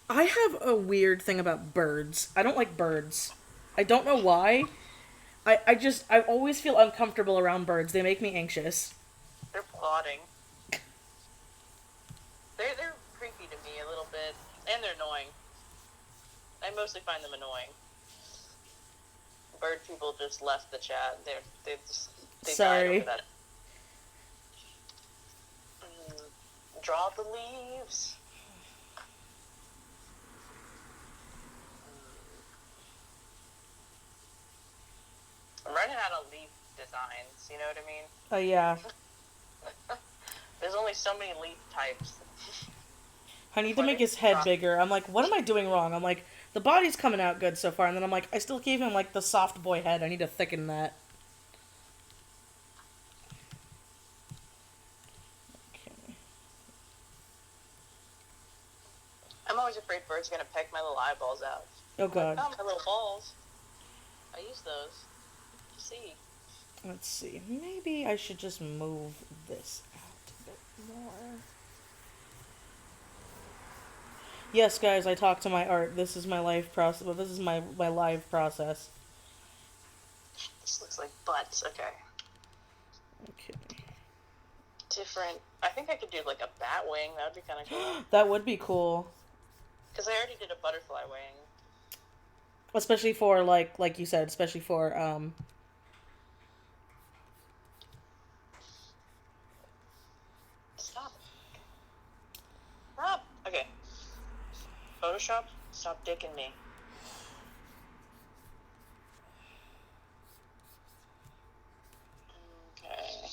I have a weird thing about birds. I don't like birds. I don't know why. I always feel uncomfortable around birds. They make me anxious. They're plotting. They're creepy to me a little bit, and they're annoying. I mostly find them annoying. Bird people just left the chat. They Sorry. died over that. Draw the leaves. I'm running out of leaf designs, you know what I mean? Oh, yeah. There's only so many leaf types. I need to make his head bigger. I'm like, what am I doing wrong? I'm like, the body's coming out good so far, and then I'm like, I still gave him, like, the soft boy head. I need to thicken that. Okay. I'm always afraid birds are gonna peck my little eyeballs out. Oh, God. Like, oh, my little balls. I use those to see. Let's see. Maybe I should just move this out a bit more. Yes, guys, I talk to my art. This is my life process. Well, this is my live process. This looks like butts. Okay. Okay. Different. I think I could do like a bat wing. That would be kind of cool. That would be cool. Because I already did a butterfly wing. Especially for, like you said, especially for, Stop. Stop. Okay. Photoshop, stop dicking me. Okay.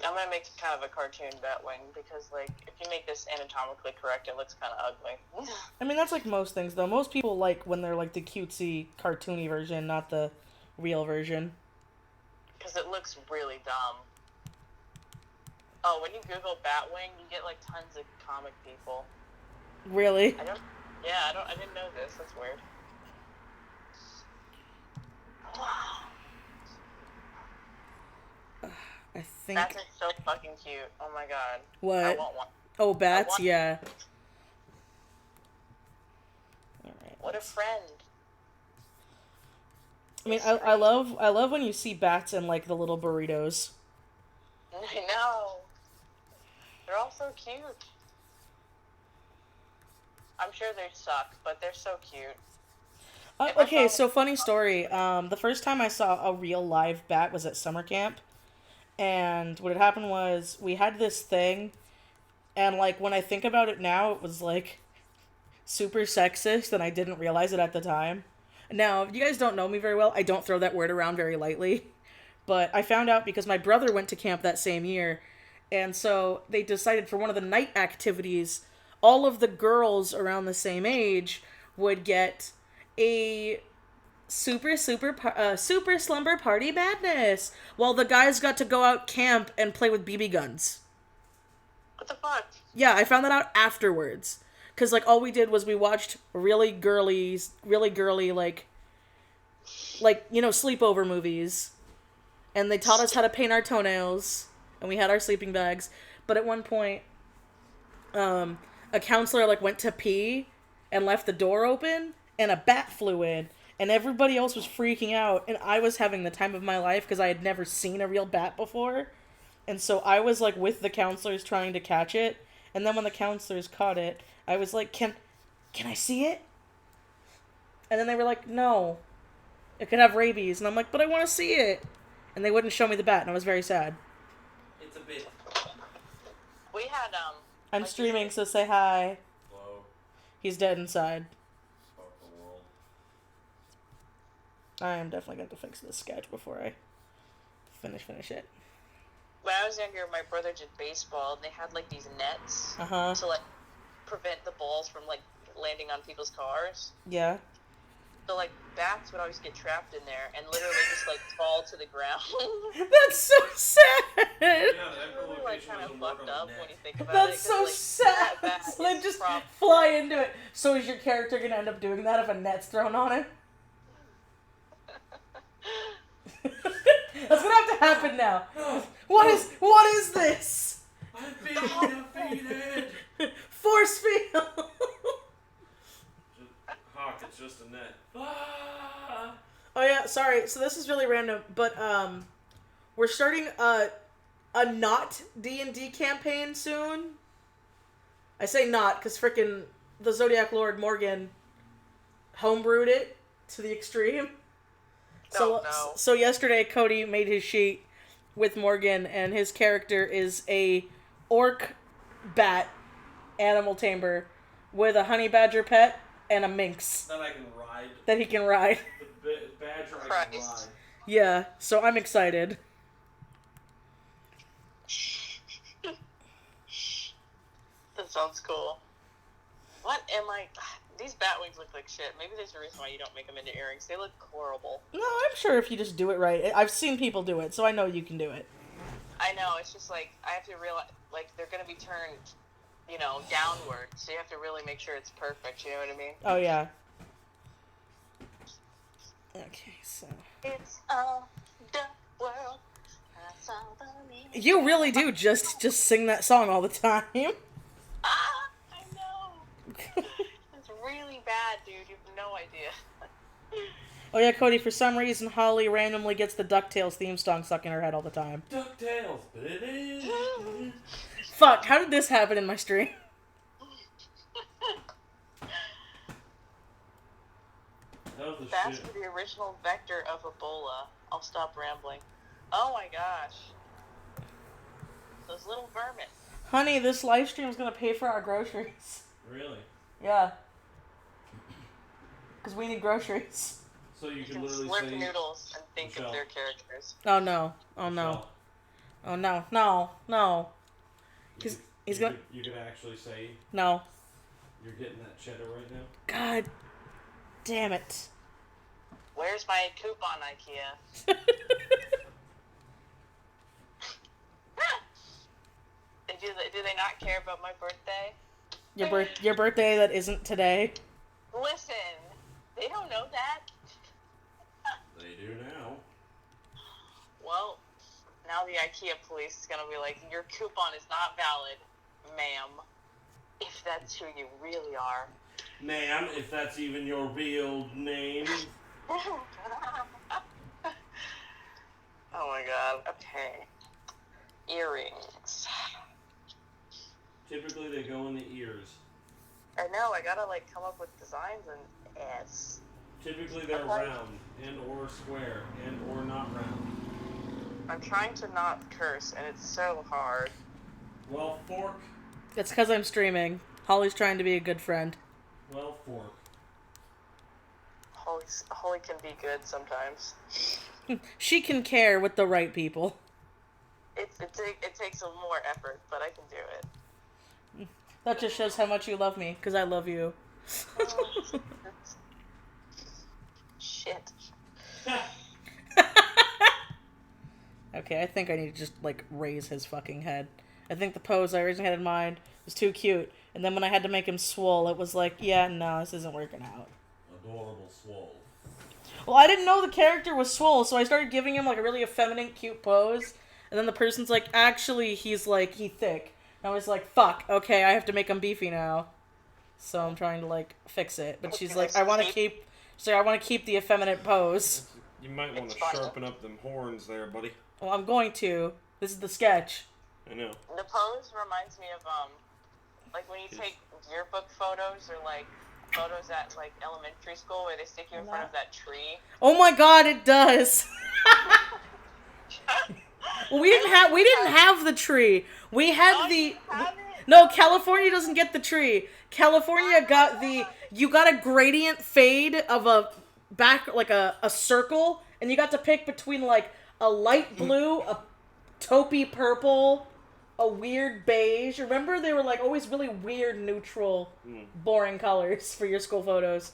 I'm gonna make kind of a cartoon bat wing because, like, if you make this anatomically correct, it looks kind of ugly. I mean, that's like most things, though. Most people like when they're like the cutesy, cartoony version, not the real version. Because it looks really dumb. Oh, when you Google Batwing, you get like tons of comic people. Really? I didn't know this. That's weird. I think. Bats are so fucking cute. Oh my god. What? I want one. Oh, bats? Yeah. Alright. What a friend. I mean, I love when you see bats in like the little burritos. I know. They're all so cute. I'm sure they suck, but they're so cute. Okay, so funny story. The first time I saw a real live bat was at summer camp, and what had happened was we had this thing, and like when I think about it now, it was like super sexist, and I didn't realize it at the time. Now, if you guys don't know me very well, I don't throw that word around very lightly, but I found out because my brother went to camp that same year, and so they decided for one of the night activities, all of the girls around the same age would get a super slumber party madness, while the guys got to go out camp and play with BB guns. What the fuck? Yeah, I found that out afterwards. Because, like, all we did was we watched really girly, like, sleepover movies. And they taught us how to paint our toenails. And we had our sleeping bags. But at one point, a counselor, like, went to pee and left the door open. And a bat flew in. And everybody else was freaking out. And I was having the time of my life because I had never seen a real bat before. And so I was, like, with the counselors trying to catch it. And then when the counselors caught it, I was like, can I see it? And then they were like, no. It could have rabies. And I'm like, but I want to see it. And they wouldn't show me the bat, and I was very sad. It's a bit. We had, I'm streaming, so say hi. Hello. He's dead inside. Fuck the world. I am definitely going to fix this sketch before I finish it. When I was younger, my brother did baseball, and they had, like, these nets Uh-huh. to, like, prevent the balls from, like, landing on people's cars. Yeah. So, like, bats would always get trapped in there and literally just, like, fall to the ground. That's so sad! Yeah, It's really, like, kind of fucked up when you think about That's it. so like, sad! that So they is just fly into it. So is your character going to end up doing that if a net's thrown on it? That's gonna have to happen now. What is this? I'm being defeated! Force field! Hawk, it's just a net. Ah! Oh yeah, sorry. So this is really random, but we're starting a not D&D campaign soon. I say not because frickin' the Zodiac Lord Morgan homebrewed it to the extreme. So yesterday Cody made his sheet with Morgan, and his character is a orc bat animal tamer with a honey badger pet and a minx That I can ride. that he can ride. The badger I can ride. Yeah, so I'm excited. That sounds cool. What am I... These bat wings look like shit. Maybe there's a reason why you don't make them into earrings. They look horrible. No, I'm sure if you just do it right. I've seen people do it, so I know you can do it. I know, it's just like, I have to realize, like, they're gonna be turned, downward, so you have to really make sure it's perfect, you know what I mean? Oh, yeah. Okay, so... It's all the world, that's all the need. You really do just sing that song all the time. Ah, I know! It's really bad, dude, you have no idea. Oh yeah, Cody, for some reason, Holly randomly gets the DuckTales theme song stuck in her head all the time. DuckTales, baby! Fuck, how did this happen in my stream? That's the original vector of Ebola. I'll stop rambling. Oh my gosh. Those little vermin. Honey, this live stream is gonna pay for our groceries. Really? Yeah. Because we need groceries. So you can can literally slurp say... noodles and think Michelle. of their characters. Oh no. Oh no. Michelle, Oh no. No. No. He's gonna... You could actually say No. you're getting that cheddar right now? God damn it. Where's my coupon, IKEA? Do they not care about my birthday? Your birthday that isn't today. Listen, they don't know that. They do now. Well, now the IKEA police is gonna be like, your coupon is not valid, ma'am. If that's who you really are. Ma'am, if that's even your real name. Okay. Earrings. Typically, they go in the ears. I know, I gotta, like, come up with designs and ass. Typically, they're round and or square and or not round. I'm trying to not curse, and it's so hard. Well, fork. It's because I'm streaming. Holly's trying to be a good friend. Well, fork. Holly can be good sometimes. She can care with the right people. It takes a more effort, but I can do it. That just shows how much you love me, because I love you. Shit. Okay, I think I need to just, like, raise his fucking head. I think the pose I originally had in mind was too cute. And then when I had to make him swole, it was like, yeah, no, this isn't working out. Adorable swole. Well, I didn't know the character was swole, so I started giving him, like, a really effeminate, cute pose. And then the person's like, actually, he's thick. And I was like, fuck, okay, I have to make him beefy now. So I'm trying to, like, fix it. But she's like, I want to keep the effeminate pose. You might want to sharpen up them horns there, buddy. Well, I'm going to. This is the sketch. I know. The pose reminds me of, like, when you take yearbook photos or, like, photos at, like, elementary school where they stick you in front of that tree. Oh my god, it does! Well, we didn't have the tree. We had the... No, California doesn't get the tree. California got the... You got a gradient fade of a back, like a circle, and you got to pick between, like, a light blue, a taupey purple, a weird beige. Remember, they were, like, always really weird, neutral, boring colors for your school photos.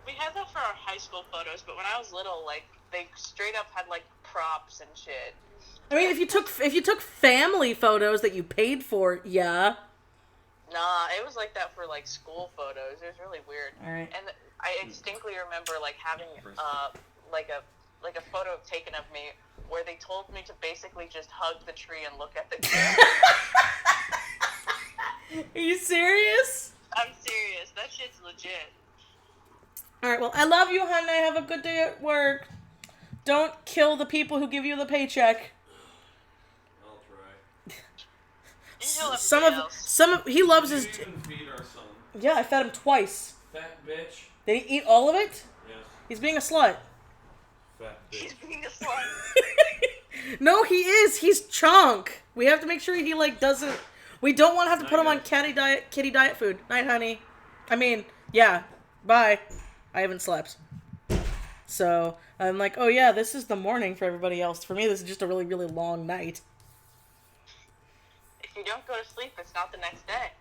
We had that for our high school photos, but when I was little, like, they straight up had, like, props and shit. I mean, if you took family photos that you paid for, yeah. Nah, it was like that for, like, school photos. It was really weird. All right. And I distinctly remember, like, having, like a photo taken of me where they told me to basically just hug the tree and look at the camera. Are you serious? I'm serious. That shit's legit. Alright, well, I love you, honey. Have a good day at work. Don't kill the people who give you the paycheck. I'll try. He loves his... Did you even feed our son? Yeah, I fed him twice. Fat bitch. Did he eat all of it? Yes. He's being a slut. Fat bitch. He's being a slut. No, he is. He's chunk. We have to make sure he, like, doesn't... We don't want to have to put him on kitty diet food. Night, honey. I mean, yeah. Bye. I haven't slept. So, I'm like, oh yeah, this is the morning for everybody else. For me, this is just a really, really long night. If you don't go to sleep, it's not the next day.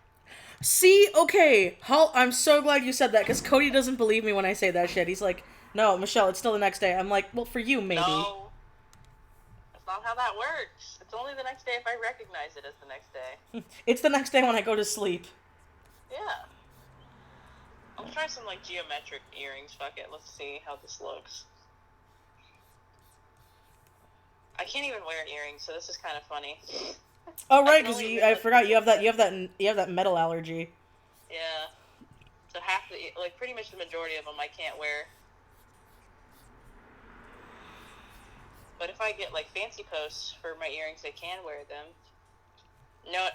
See, okay. I'm so glad you said that, because Cody doesn't believe me when I say that shit. He's like, no, Michelle, it's still the next day. I'm like, well, for you, maybe. No. That's not how that works. It's only the next day if I recognize it as the next day. It's the next day when I go to sleep. Yeah. I'll try some, like, geometric earrings. Fuck it. Let's see how this looks. I can't even wear earrings, so this is kind of funny. Oh right, because I forgot you have that metal allergy. Yeah. So pretty much the majority of them I can't wear. But if I get, like, fancy posts for my earrings, I can wear them.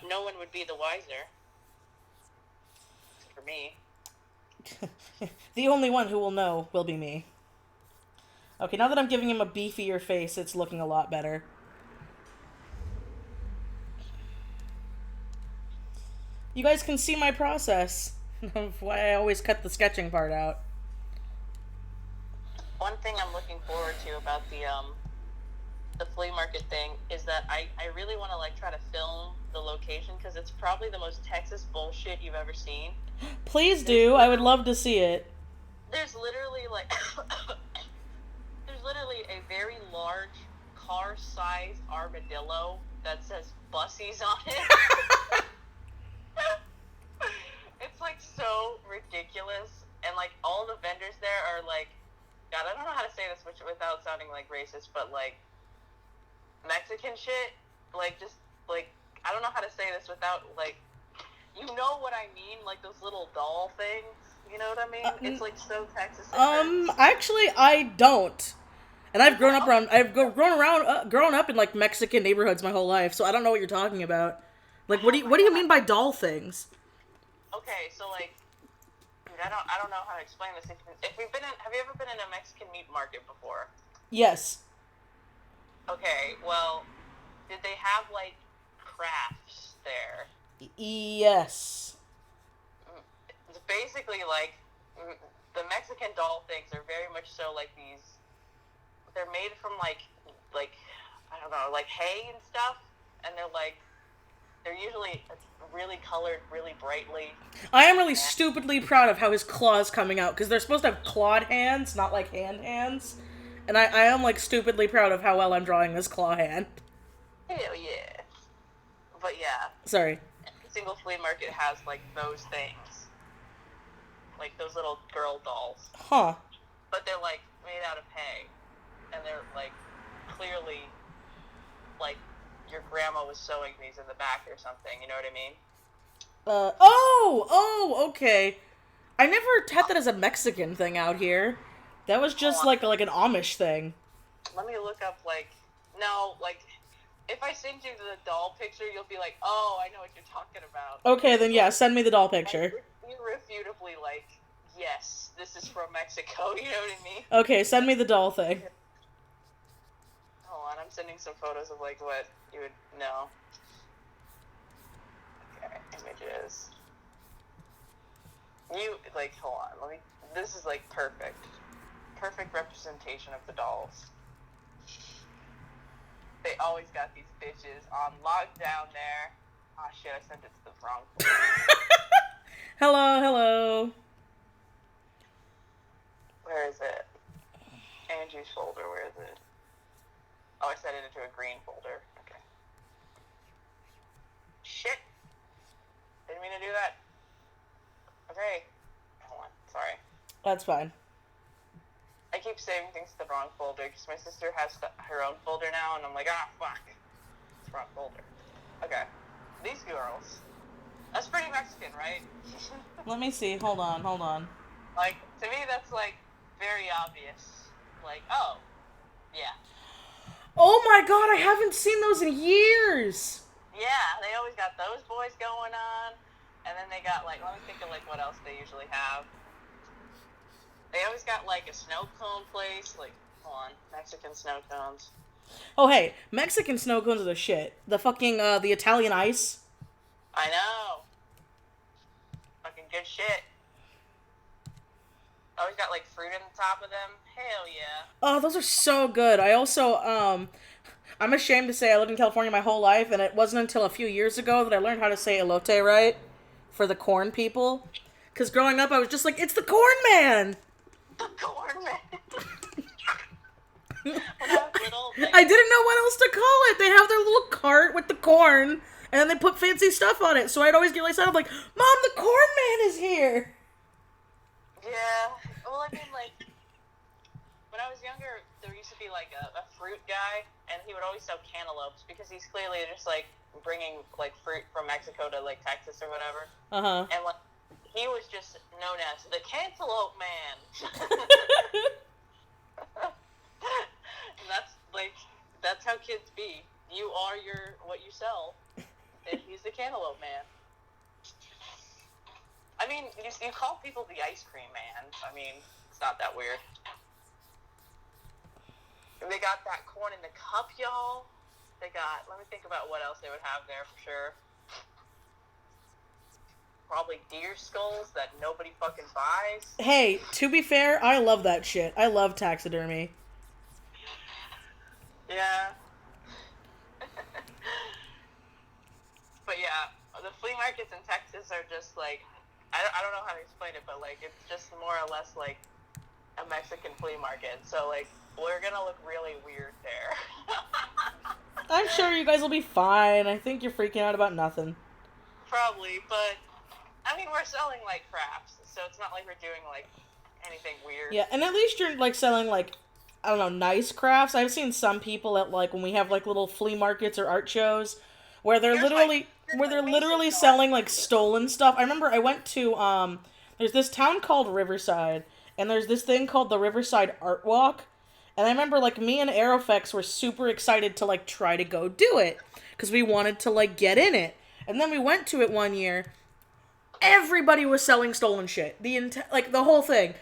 No one would be the wiser. For me. The only one who will know will be me. Okay, now that I'm giving him a beefier face, it's looking a lot better. You guys can see my process of why I always cut the sketching part out. One thing I'm looking forward to about the flea market thing is that I really want to, like, try to film the location, because it's probably the most Texas bullshit you've ever seen. Please do. I would love to see it. There's literally, like, a very large car-sized armadillo that says Bussies on it. It's, like, so ridiculous. And, like, all the vendors there are, like, God, I don't know how to say this without sounding, like, racist, but, like, Mexican shit. Like, just, like, I don't know how to say this without, like, you know what I mean? Like, those little doll things. You know what I mean? It's, like, so Texas. Actually, I don't. And I've grown up in like Mexican neighborhoods my whole life, so I don't know what you're talking about. Like, what do you mean by doll things? Okay, so like, I don't know how to explain this. If we've been have you ever been in a Mexican meat market before? Yes. Okay, well, did they have like crafts there? Yes. It's basically like the Mexican doll things are very much so like these. They're made from like I don't know, like hay and stuff, and they're usually really colored, really brightly. I am really stupidly proud of how his claw's coming out, because they're supposed to have clawed hands, not like hands. And I am like stupidly proud of how well I'm drawing this claw hand. Hell yeah. But yeah. Sorry. Every single flea market has like those things. Like those little girl dolls. Huh. But they're like made out of hay. And they're like clearly like your grandma was sewing these in the back or something, you know what I mean? Okay. I never had that as a Mexican thing out here. That was just like an Amish thing. Let me look up if I send you the doll picture, you'll be like, oh, I know what you're talking about. Okay, then yeah, send me the doll picture. Irrefutably like, yes, this is from Mexico, you know what I mean? Okay, send me the doll thing. Hold on, I'm sending some photos of like what you would know. Okay, images. Hold on, this is like perfect. Perfect representation of the dolls. They always got these bitches on lockdown there. Oh shit, I sent it to the wrong folder. Hello. Where is it? Angie's folder, where is it? Oh, I sent it into a green folder. Okay. Shit. Didn't mean to do that. Okay. Hold on, sorry. That's fine. I keep saving things to the wrong folder because my sister has her own folder now, and I'm like, fuck. It's the wrong folder. Okay. These girls. That's pretty Mexican, right? Let me see. Hold on. Like, to me, that's, like, very obvious. Like, oh, yeah. Oh my god, I haven't seen those in years! Yeah, they always got those boys going on, and then they got, like, let me think of, like, what else they usually have. They always got, like, a snow cone place, like, hold on, Mexican snow cones. Oh, hey, Mexican snow cones are the shit. The fucking, the Italian ice. I know. Fucking good shit. Always got, like, fruit on the top of them. Hell yeah. Oh, those are so good. I also, I'm ashamed to say I lived in California my whole life, and it wasn't until a few years ago that I learned how to say elote right for the corn people. Because growing up, I was just like, it's the corn man! The corn man. When I was little, I didn't know what else to call it. They have their little cart with the corn, and then they put fancy stuff on it. So I'd always get really excited. I'm like, Mom, the corn man is here! Yeah. Well, I mean, like, when I was younger, there used to be, like, a fruit guy, and he would always sell cantaloupes, because he's clearly just, like, bringing, like, fruit from Mexico to, like, Texas or whatever. Uh-huh. And, like, he was just known as the Cantaloupe Man. And that's how kids be. You are what you sell. And he's the Cantaloupe Man. I mean, you call people the ice cream man. I mean, it's not that weird. They got that corn in the cup, y'all. Let me think about what else they would have there for sure. Probably deer skulls that nobody fucking buys. Hey, to be fair, I love that shit. I love taxidermy. Yeah. But yeah, the flea markets in Texas are just like, I don't know how to explain it, but like, it's just more or less like a Mexican flea market. So like, we're gonna look really weird there. I'm sure you guys will be fine. I think you're freaking out about nothing. Probably, but I mean, we're selling like crafts, so it's not like we're doing like anything weird. Yeah, and at least you're like selling like, I don't know, nice crafts. I've seen some people at like when we have like little flea markets or art shows where they're literally selling like stolen stuff. I remember I went to there's this town called Riverside, and there's this thing called the Riverside Art Walk, And I remember, like, me and Aerofex were super excited to, like, try to go do it. Because we wanted to, like, get in it. And then we went to it one year. Everybody was selling stolen shit. The whole thing.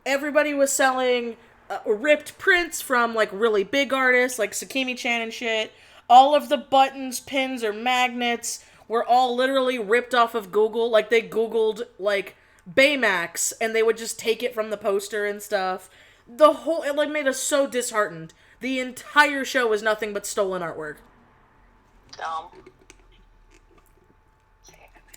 Everybody was selling ripped prints from, like, really big artists, like Sakimi-chan and shit. All of the buttons, pins, or magnets were all literally ripped off of Google. Like, they Googled, like, Baymax, and they would just take it from the poster and stuff. It, like, made us so disheartened. The entire show was nothing but stolen artwork.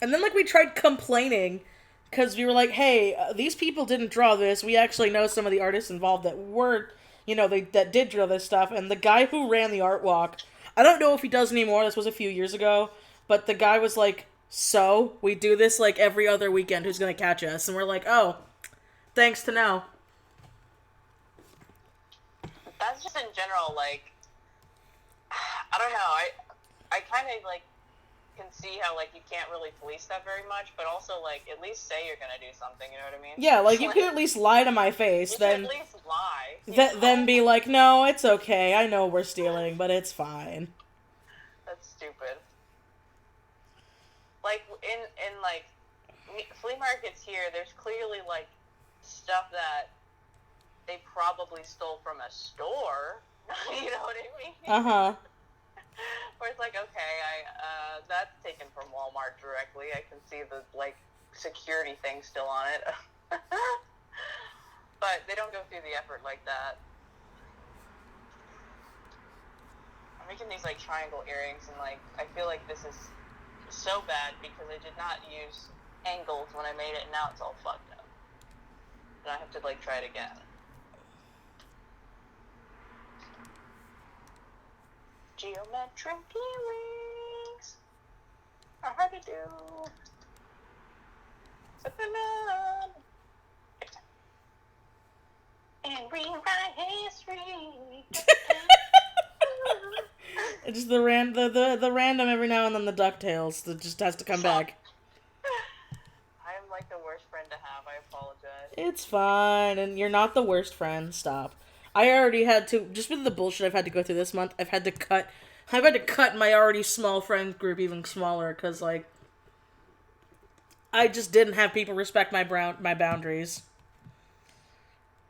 And then, like, we tried complaining, because we were like, hey, these people didn't draw this. We actually know some of the artists involved that were, that did draw this stuff. And the guy who ran the art walk, I don't know if he does anymore, this was a few years ago, but the guy was like, so, we do this, like, every other weekend, who's gonna catch us? And we're like, oh, thanks to know. That's just in general, like, I don't know, I kind of, like, can see how, like, you can't really police that very much, but also, like, at least say you're gonna do something, you know what I mean? Yeah, like, you can at least lie to my face, you then... can at least lie. Then be like, no, it's okay, I know we're stealing, but it's fine. That's stupid. Like, in like, flea markets here, there's clearly, like, stuff that they probably stole from a store, you know what I mean? Uh-huh. Where it's like, okay, that's taken from Walmart directly. I can see the, like, security thing still on it. But they don't go through the effort like that. I'm making these, like, triangle earrings, and, like, I feel like this is so bad because I did not use angles when I made it, and now it's all fucked up. And I have to, like, try it again. Geometric earrings are hard to do. And rewrite history. It's just the random every now and then the DuckTales that just has to come back. I am like the worst friend to have. I apologize. It's fine, and you're not the worst friend. Stop. I already had to, just with the bullshit I've had to go through this month, I've had to cut my already small friend group even smaller, because, like, I just didn't have people respect my boundaries.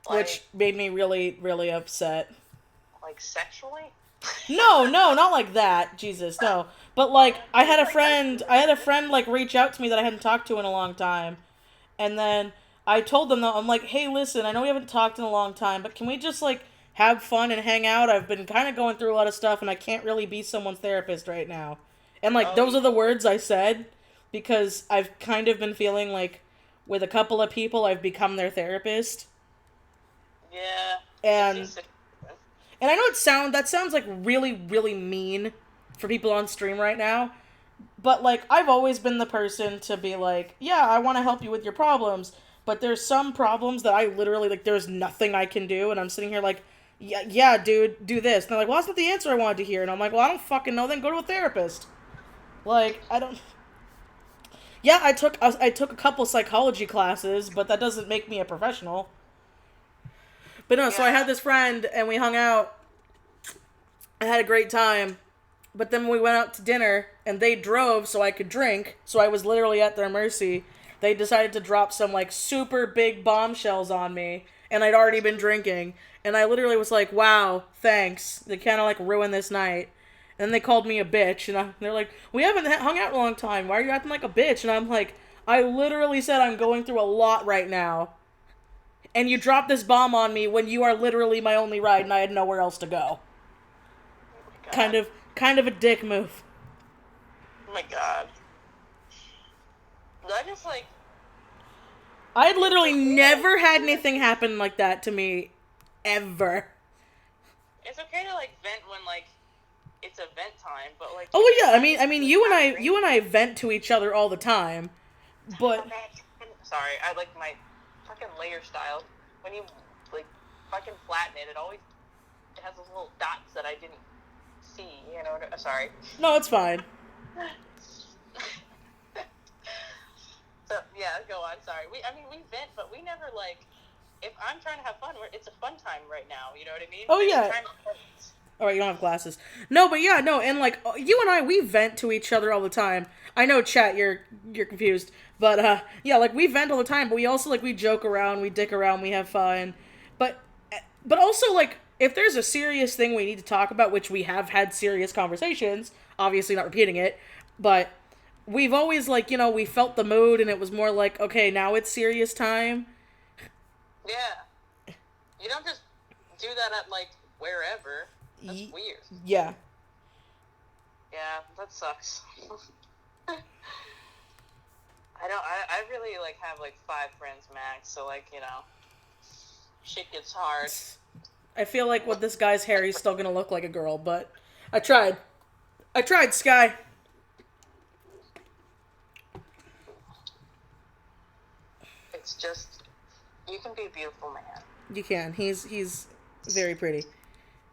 Like, which made me really, really upset. Like, sexually? No, not like that. Jesus, no. But, like, I had a friend, like, reach out to me that I hadn't talked to in a long time, and then I told them, though, I'm like, hey, listen, I know we haven't talked in a long time, but can we just, like, have fun and hang out? I've been kind of going through a lot of stuff, and I can't really be someone's therapist right now. And, like, those are the words I said, because I've kind of been feeling like, with a couple of people, I've become their therapist. Yeah. And I know that sounds, like, really, really mean for people on stream right now, but, like, I've always been the person to be like, yeah, I want to help you with your problems, but there's some problems that I literally, like, there's nothing I can do, and I'm sitting here like, yeah, dude, do this. And they're like, well, that's not the answer I wanted to hear. And I'm like, well, I don't fucking know, then go to a therapist. Like, I don't... Yeah, I took a couple psychology classes, but that doesn't make me a professional. But no, so I had this friend, and we hung out. I had a great time. But then we went out to dinner, and they drove so I could drink, so I was literally at their mercy. They decided to drop some, like, super big bombshells on me, and I'd already been drinking, and I literally was like, wow, thanks. They kind of, like, ruined this night. And then they called me a bitch, and they're like, we haven't hung out in a long time. Why are you acting like a bitch? And I'm like, I literally said I'm going through a lot right now. And you dropped this bomb on me when you are literally my only ride, and I had nowhere else to go. Oh Kind of a dick move. Oh my god. I just, like... I had literally never had anything happen like that to me, ever. It's okay to, like, vent when, like, it's a vent time, but, like... Oh, yeah, I mean, you and I vent to each other all the time, but... Sorry, I like my fucking layer style. When you, like, fucking flatten it, it has those little dots that I didn't see, you know, sorry. No, it's fine. So, yeah, go on, sorry. We vent, but we never, like, if I'm trying to have fun, it's a fun time right now. You know what I mean? Oh, yeah. All right, you don't have glasses. No, but yeah, no, and like you and I, we vent to each other all the time. I know, chat, you're confused, but yeah, like we vent all the time, but we also like we joke around, we dick around, we have fun, but also like if there's a serious thing we need to talk about, which we have had serious conversations, obviously not repeating it, but we've always like we felt the mood, and it was more like okay, now it's serious time. Yeah, you don't just do that at like wherever. That's weird. Yeah. Yeah, that sucks. I really like have like 5 friends max, so like shit gets hard. I feel like with this guy's hair, he's still gonna look like a girl, but I tried, Sky. It's just you can be a beautiful man. You can. He's very pretty.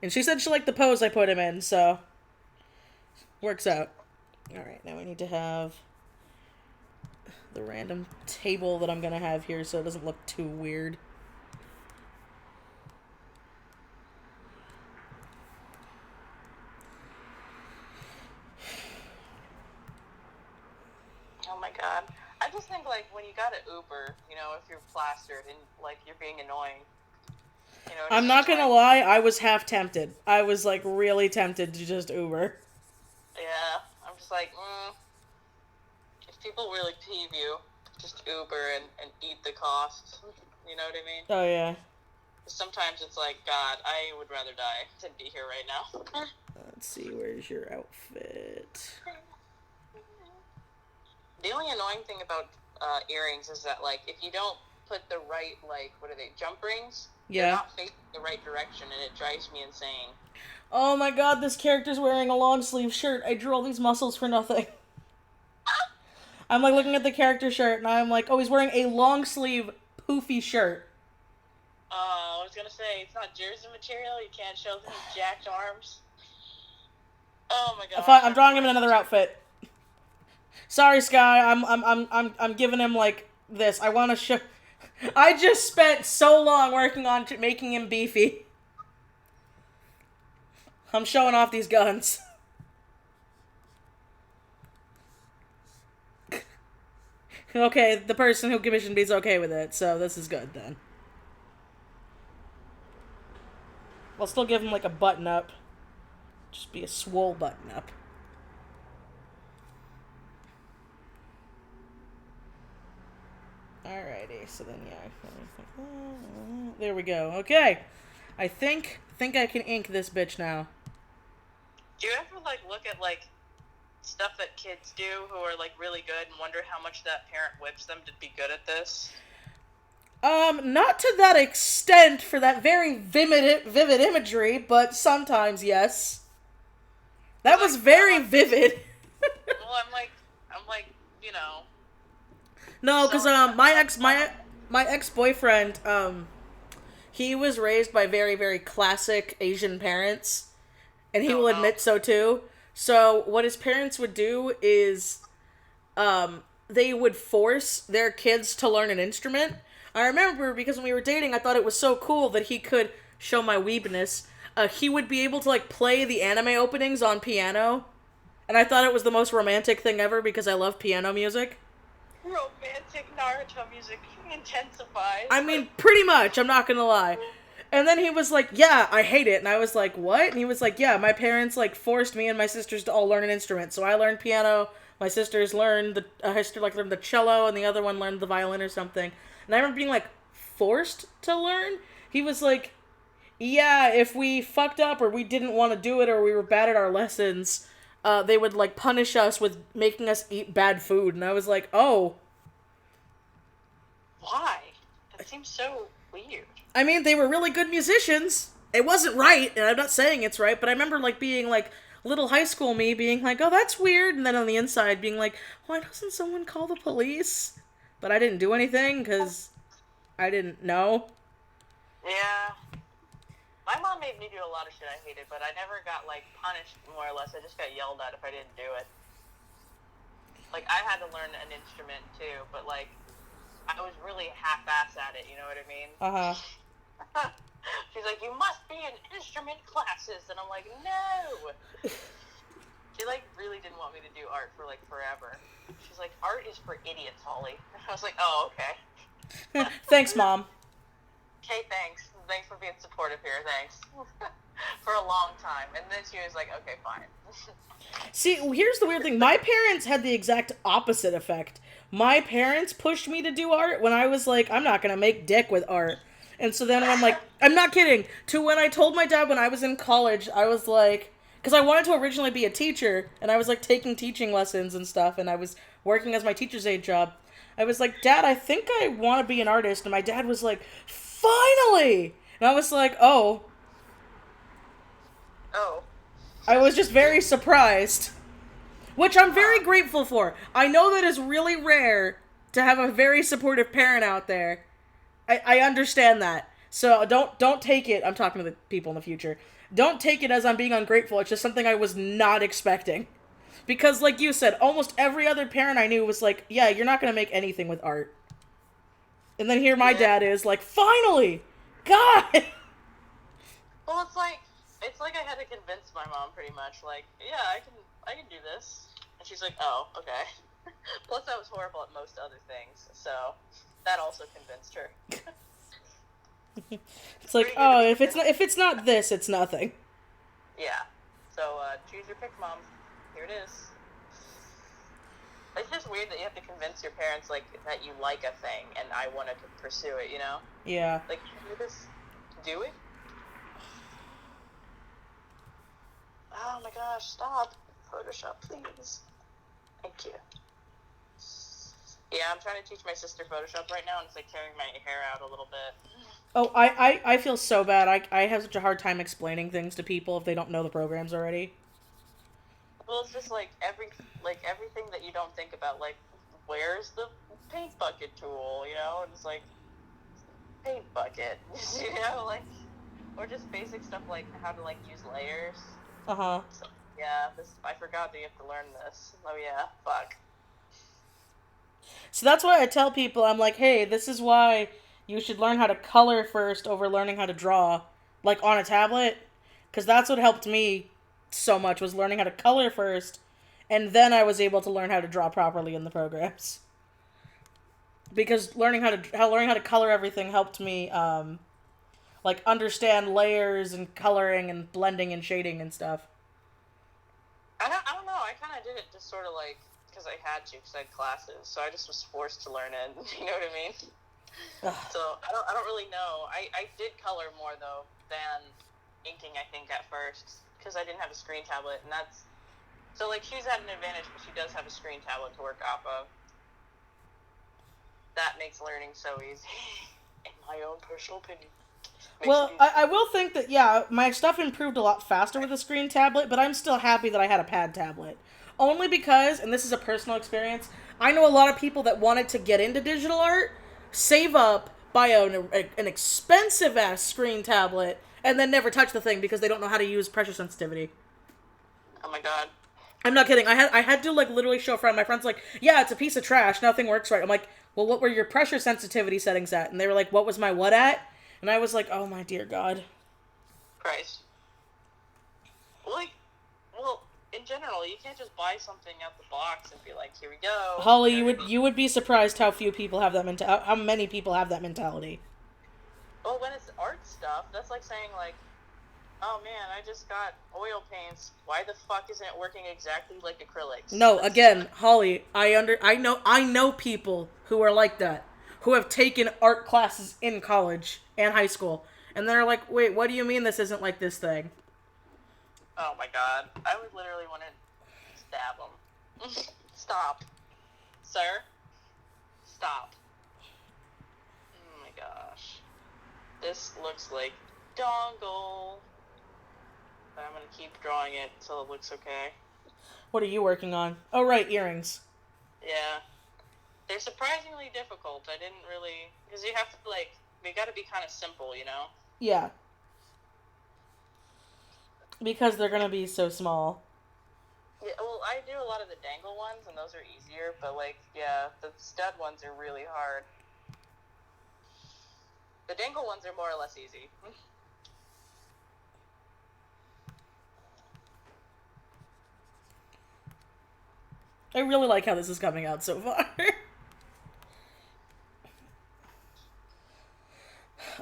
And she said she liked the pose I put him in, so works out. Alright, now we need to have the random table that I'm gonna have here so it doesn't look too weird. Oh my god. I just think like when you got an Uber, if you're plastered and like you're being annoying. I'm not gonna lie, I was half tempted. I was like really tempted to just Uber. Yeah, I'm just like, if people really peeve you, just Uber and eat the cost. You know what I mean? Oh yeah. Sometimes it's like, God, I would rather die than be here right now. Let's see, where's your outfit? The only annoying thing about earrings is that like if you don't put the right like what are they, jump rings? Yeah. They're not facing the right direction, and it drives me insane. Oh my god, this character's wearing a long sleeve shirt. I drew all these muscles for nothing. I'm like looking at the character shirt, and I'm like, oh, he's wearing a long sleeve poofy shirt. I was gonna say it's not jersey material. You can't show them jacked arms. Oh my god. I'm drawing him in another outfit. Sorry, Sky. I'm giving him like this. I want to show. I just spent so long working on making him beefy. I'm showing off these guns. Okay, the person who commissioned me is okay with it, so this is good then. I'll still give him like a button up. Just be a swole button up. Alrighty, so then yeah, there we go. Okay, I think I can ink this bitch now. Do you ever like look at like stuff that kids do who are like really good and wonder how much that parent whips them to be good at this? Not to that extent for that very vivid imagery, but sometimes yes. That was very vivid. Well, I'm like, No, because my ex-boyfriend, he was raised by very, very classic Asian parents, and he will admit so too. So what his parents would do is, they would force their kids to learn an instrument. I remember because when we were dating, I thought it was so cool that he could show my weebness. He would be able to like play the anime openings on piano, and I thought it was the most romantic thing ever because I love piano music. Romantic Naruto music intensifies. I mean, pretty much, I'm not gonna lie. And then he was like, yeah, I hate it. And I was like, what? And he was like, yeah, my parents like forced me and my sisters to all learn an instrument. So I learned piano, my sisters learned learned the cello, and the other one learned the violin or something. And I remember being like, forced to learn? He was like, yeah, if we fucked up or we didn't want to do it or we were bad at our lessons, they would like punish us with making us eat bad food. And I was like, oh. Why? That seems so weird. I mean, they were really good musicians. It wasn't right, and I'm not saying it's right, but I remember like being like little high school me being like, oh, that's weird, and then on the inside being like, why doesn't someone call the police? But I didn't do anything because I didn't know. Yeah. My mom made me do a lot of shit I hated, but I never got like punished more or less. I just got yelled at if I didn't do it. Like I had to learn an instrument too, but like I was really half-ass at it, you know what I mean? Uh-huh. She's like, you must be in instrument classes. And I'm like, no. She, like, really didn't want me to do art for, like, forever. She's like, art is for idiots, Holly. I was like, oh, okay. Thanks, Mom. Okay, thanks. Thanks for being supportive here. Thanks. For a long time. And then she was like, okay, fine. See, here's the weird thing. My parents had the exact opposite effect. My parents pushed me to do art when I was like, I'm not going to make dick with art. And so then I'm like, I'm not kidding. To when I told my dad when I was in college, I was like, because I wanted to originally be a teacher, and I was like taking teaching lessons and stuff, and I was working as my teacher's aide job. I was like, Dad, I think I want to be an artist. And my dad was like, finally! And I was like, oh. Oh. I was just very surprised. Which I'm very grateful for. I know that is really rare to have a very supportive parent out there. I understand that. So don't take it. I'm talking to the people in the future. Don't take it as I'm being ungrateful. It's just something I was not expecting. Because like you said, almost every other parent I knew was like, yeah, you're not going to make anything with art. And then here my dad is like, finally! God! Well, it's like I had to convince my mom pretty much, like, yeah, I can do this. And she's like, oh, okay. Plus I was horrible at most other things, so that also convinced her. It's like, oh, if it's not this, it's nothing. Yeah. So choose your pick, Mom. Here it is. It's just weird that you have to convince your parents, like, that you like a thing and I want to pursue it, you know? Yeah. Like, can you just do it? Oh my gosh, stop. Photoshop, please. Thank you. Yeah, I'm trying to teach my sister Photoshop right now, and it's like tearing my hair out a little bit. Oh, I feel so bad. I have such a hard time explaining things to people if they don't know the programs already. Well, it's just like everything that you don't think about, like, where's the paint bucket tool, you know? And it's like, paint bucket, you know, like, or just basic stuff like how to, like, use layers. Uh-huh. So, yeah, I forgot that you have to learn this. Oh yeah, fuck. So that's why I tell people, I'm like, hey, this is why you should learn how to color first over learning how to draw, like, on a tablet. Because that's what helped me so much, was learning how to color first, and then I was able to learn how to draw properly in the programs. Because learning how to color everything helped me, like, understand layers and coloring and blending and shading and stuff. I don't know. I kind of did it just sort of like because I had to, because I had classes, so I just was forced to learn it. You know what I mean? So I don't really know. I did color more though than inking, I think, at first, because I didn't have a screen tablet, and that's so like she's had an advantage because she does have a screen tablet to work off of. That makes learning so easy, in my own personal opinion. Well, I will think that, yeah, my stuff improved a lot faster with a screen tablet, but I'm still happy that I had a pad tablet. Only because, and this is a personal experience, I know a lot of people that wanted to get into digital art, save up, buy an expensive-ass screen tablet, and then never touch the thing because they don't know how to use pressure sensitivity. Oh my god. I'm not kidding. I had to, like, literally show a friend. My friend's like, yeah, it's a piece of trash. Nothing works right. I'm like, well, what were your pressure sensitivity settings at? And they were like, what was my what at? And I was like, oh my dear God. Christ. Well, in general, you can't just buy something out the box and be like, here we go. Holly, you would be surprised how few people have that how many people have that mentality. Well, when it's art stuff, that's like saying, like, oh man, I just got oil paints. Why the fuck isn't it working exactly like acrylics? No, again, Holly, I know people who are like that, who have taken art classes in college and high school, and they're like, wait, what do you mean this isn't like this thing? Oh my god, I would literally want to stab them. Stop, sir. Stop. Oh my gosh, this looks like dongle. But I'm gonna keep drawing it until it looks okay. What are you working on? Oh, right, earrings. Yeah. They're surprisingly difficult. I didn't really... Because you have to, like... They gotta be kind of simple, you know? Yeah. Because they're gonna be so small. Yeah, well, I do a lot of the dangle ones, and those are easier, but, like, yeah, the stud ones are really hard. The dangle ones are more or less easy. I really like how this is coming out so far.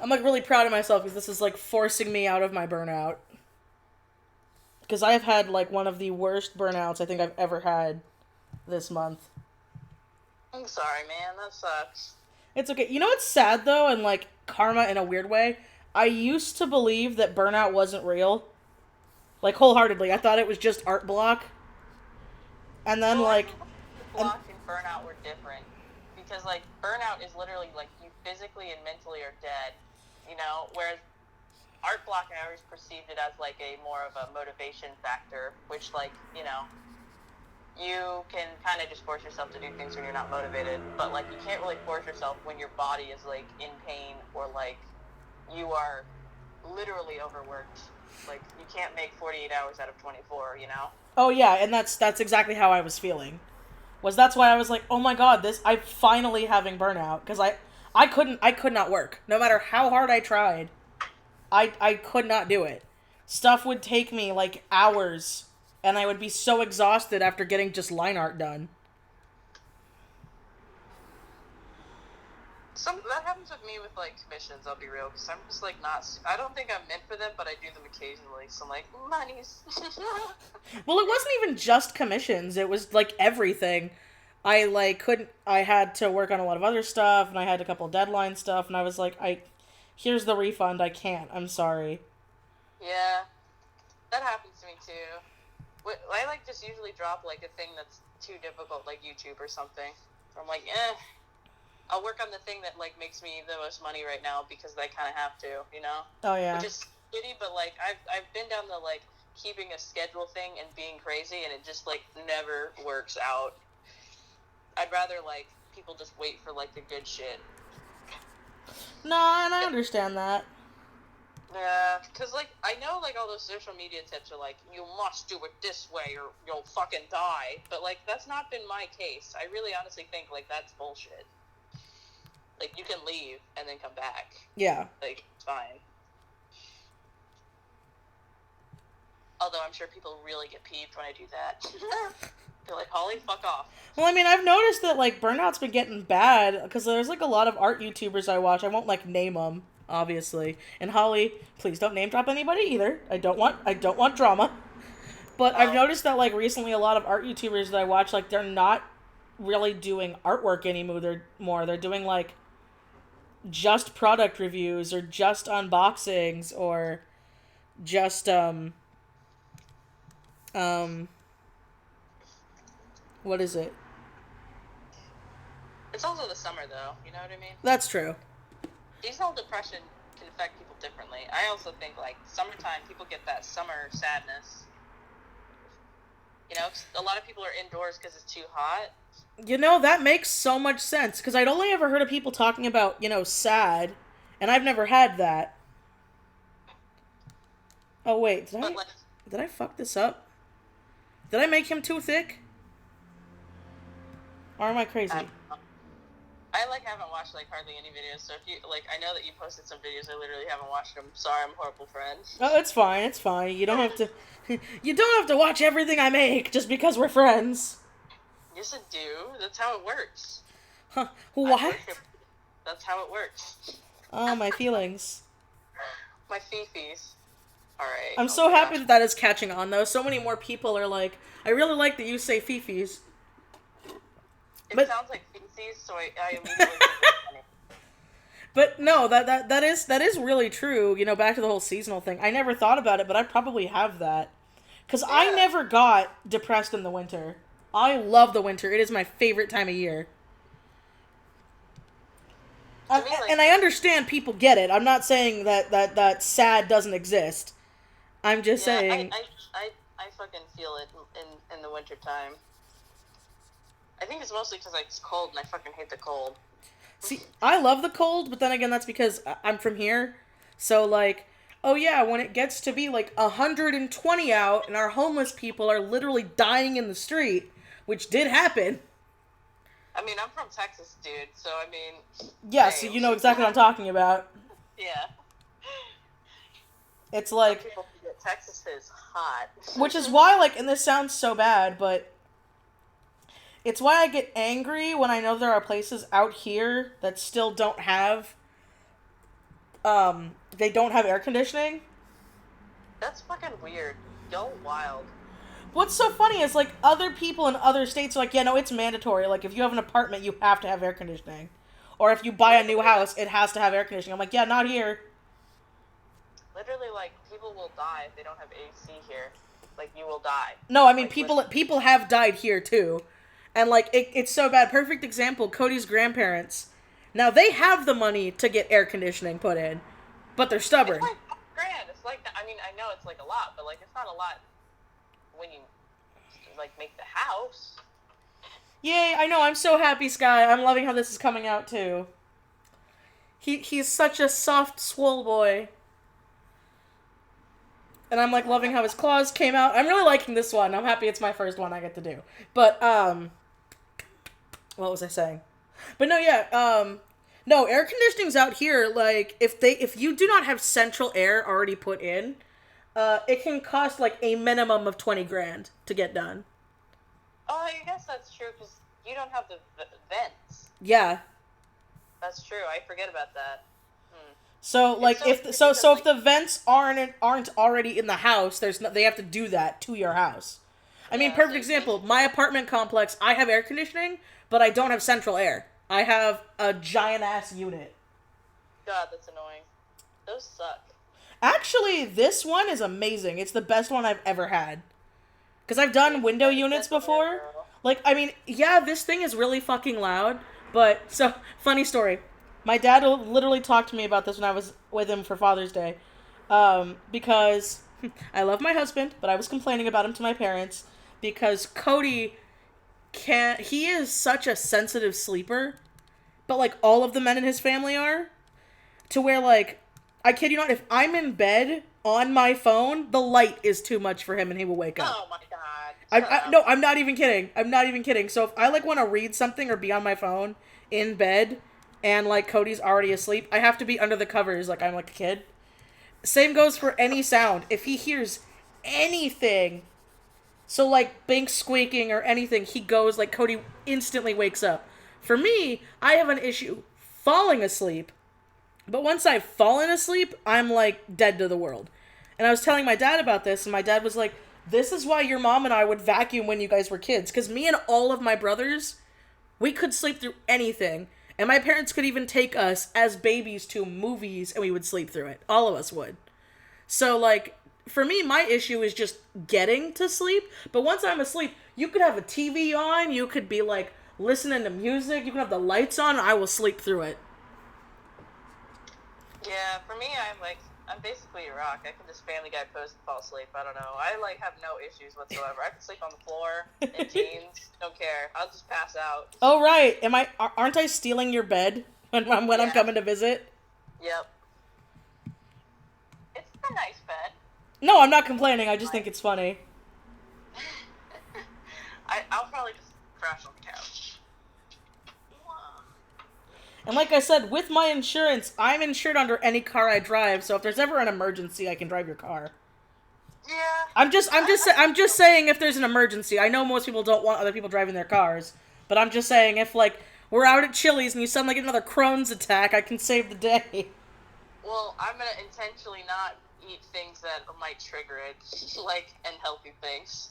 I'm like really proud of myself because this is like forcing me out of my burnout. Because I have had like one of the worst burnouts I think I've ever had this month. I'm sorry, man. That sucks. It's okay. You know what's sad though, and like karma in a weird way? I used to believe that burnout wasn't real. Like wholeheartedly. I thought it was just art block. And then like... block and burnout were different. Because like burnout is literally like you physically and mentally are dead. You know? Whereas art block, I always perceived it as like a more of a motivation factor. Which like, you know... You can kind of just force yourself to do things when you're not motivated, but like you can't really force yourself when your body is like in pain or like you are literally overworked. Like you can't make 48 hours out of 24, you know? Oh yeah, and that's exactly how I was feeling. That's why I was like, oh my god, I'm finally having burnout because I could not work no matter how hard I tried. I could not do it. Stuff would take me like hours. And I would be so exhausted after getting just line art done. That happens with me with, like, commissions, I'll be real. Because I'm just, like, I don't think I'm meant for them, but I do them occasionally. So I'm like, monies. Well, it wasn't even just commissions. It was, like, everything. I had to work on a lot of other stuff, and I had a couple of deadline stuff, and I was like, here's the refund, I can't, I'm sorry. Yeah, that happens to me, too. I like just usually drop like a thing that's too difficult, like YouTube or something. I'm like, I'll work on the thing that like makes me the most money right now because I kind of have to, you know. Oh yeah. Which is shitty, but like I've been down the like keeping a schedule thing and being crazy, and it just like never works out. I'd rather like people just wait for like the good shit. No, and I understand that. Yeah, because, like, I know, like, all those social media tips are, like, you must do it this way or you'll fucking die. But, like, that's not been my case. I really honestly think, like, that's bullshit. Like, you can leave and then come back. Yeah. Like, it's fine. Although I'm sure people really get peeved when I do that. They're like, Holly, fuck off. Well, I mean, I've noticed that, like, burnout's been getting bad because there's, like, a lot of art YouTubers I watch. I won't, like, name them. Obviously. And Holly, please don't name drop anybody either. I don't want drama. But I've noticed that like recently a lot of art YouTubers that I watch, like they're not really doing artwork anymore. They're doing like just product reviews or just unboxings or just what is it? It's also the summer though, you know what I mean? That's true. Seasonal depression can affect people differently. I also think, like, summertime, people get that summer sadness. You know, a lot of people are indoors because it's too hot. You know, that makes so much sense, because I'd only ever heard of people talking about, you know, sad, and I've never had that. Oh, wait, did I fuck this up? Did I make him too thick? Or am I crazy? I like haven't watched like hardly any videos, so if you like, I know that you posted some videos. I literally haven't watched them. Sorry, I'm a horrible friend. Oh, it's fine. It's fine. You don't have to. You don't have to watch everything I make just because we're friends. Yes, I do. That's how it works. Huh? What? That's how it works. Oh, my feelings. My fifis. All right. I'm so happy that is catching on, though. So many more people are like, I really like that you say fifis. It sounds like feces, so I immediately think it's funny. But no, that is really true. You know, back to the whole seasonal thing. I never thought about it, but I probably have that. Because I never got depressed in the winter. I love the winter. It is my favorite time of year. And I understand people get it. I'm not saying that sad doesn't exist. I'm just saying... I fucking feel it in the winter time. I think it's mostly because it's cold and I fucking hate the cold. See, I love the cold, but then again, that's because I'm from here. So, like, oh yeah, when it gets to be like 120 out and our homeless people are literally dying in the street, which did happen. I mean, I'm from Texas, dude, so I mean... Yeah, so you know exactly what I'm talking about. Yeah. It's like... Some people think that Texas is hot. Which is why, like, and this sounds so bad, but... It's why I get angry when I know there are places out here that still don't have... they don't have air conditioning. That's fucking weird. Go wild. What's so funny is, like, other people in other states are like, yeah, no, it's mandatory. Like, if you have an apartment, you have to have air conditioning. Or if you buy a new house, it has to have air conditioning. I'm like, yeah, not here. Literally, like, people will die if they don't have AC here. Like, you will die. No, I mean, like, people have died here, too. And, like, it's so bad. Perfect example, Cody's grandparents. Now, they have the money to get air conditioning put in, but they're stubborn. It's like $1,000. It's like, I mean, I know it's, like, a lot, but, like, it's not a lot when you, like, make the house. Yay, I know, I'm so happy, Sky. I'm loving how this is coming out, too. He's such a soft, swole boy. And I'm, like, loving how his claws came out. I'm really liking this one. I'm happy it's my first one I get to do. But, what was I saying? But no, yeah, no, air conditioning's out here, like, if you do not have central air already put in, it can cost, like, a minimum of $20,000 to get done. Oh, I guess that's true, because you don't have the vents. Yeah. That's true, I forget about that. So, like, if the vents aren't already in the house, they have to do that to your house. I mean, perfect example, my apartment complex, I have air conditioning, but I don't have central air. I have a giant-ass unit. God, that's annoying. Those suck. Actually, this one is amazing. It's the best one I've ever had. Because I've done window units before. Like, I mean, yeah, this thing is really fucking loud. But, so, funny story. My dad literally talked to me about this when I was with him for Father's Day. Because I love my husband, but I was complaining about him to my parents. Because Cody he is such a sensitive sleeper. But, like, all of the men in his family are. To where, like, I kid you not, if I'm in bed on my phone, the light is too much for him and he will wake up. Oh my god. No, I'm not even kidding. So if I, like, want to read something or be on my phone in bed and, like, Cody's already asleep, I have to be under the covers like I'm, like, a kid. Same goes for any sound. If he hears anything, so, like, Binks squeaking or anything, he goes, like, Cody instantly wakes up. For me, I have an issue falling asleep. But once I've fallen asleep, I'm, like, dead to the world. And I was telling my dad about this, and my dad was like, this is why your mom and I would vacuum when you guys were kids. Because me and all of my brothers, we could sleep through anything. And my parents could even take us as babies to movies, and we would sleep through it. All of us would. So, like, for me, my issue is just getting to sleep. But once I'm asleep, you could have a TV on, you could be, like, listening to music, you can have the lights on, and I will sleep through it. Yeah, for me, I'm basically a rock. I can just Family Guy pose and fall asleep. I don't know. I, like, have no issues whatsoever. I can sleep on the floor, in jeans, don't care. I'll just pass out. Oh, right. Aren't I stealing your bed when I'm coming to visit? Yep. It's a nice bed. No, I'm not complaining. I just think it's funny. I'll probably just crash on the couch. And like I said, with my insurance, I'm insured under any car I drive, so if there's ever an emergency, I can drive your car. Yeah. I'm just saying if there's an emergency. I know most people don't want other people driving their cars, but I'm just saying if, like, we're out at Chili's and you suddenly get another Crohn's attack, I can save the day. Well, I'm gonna intentionally not eat things that might trigger it, like unhealthy things.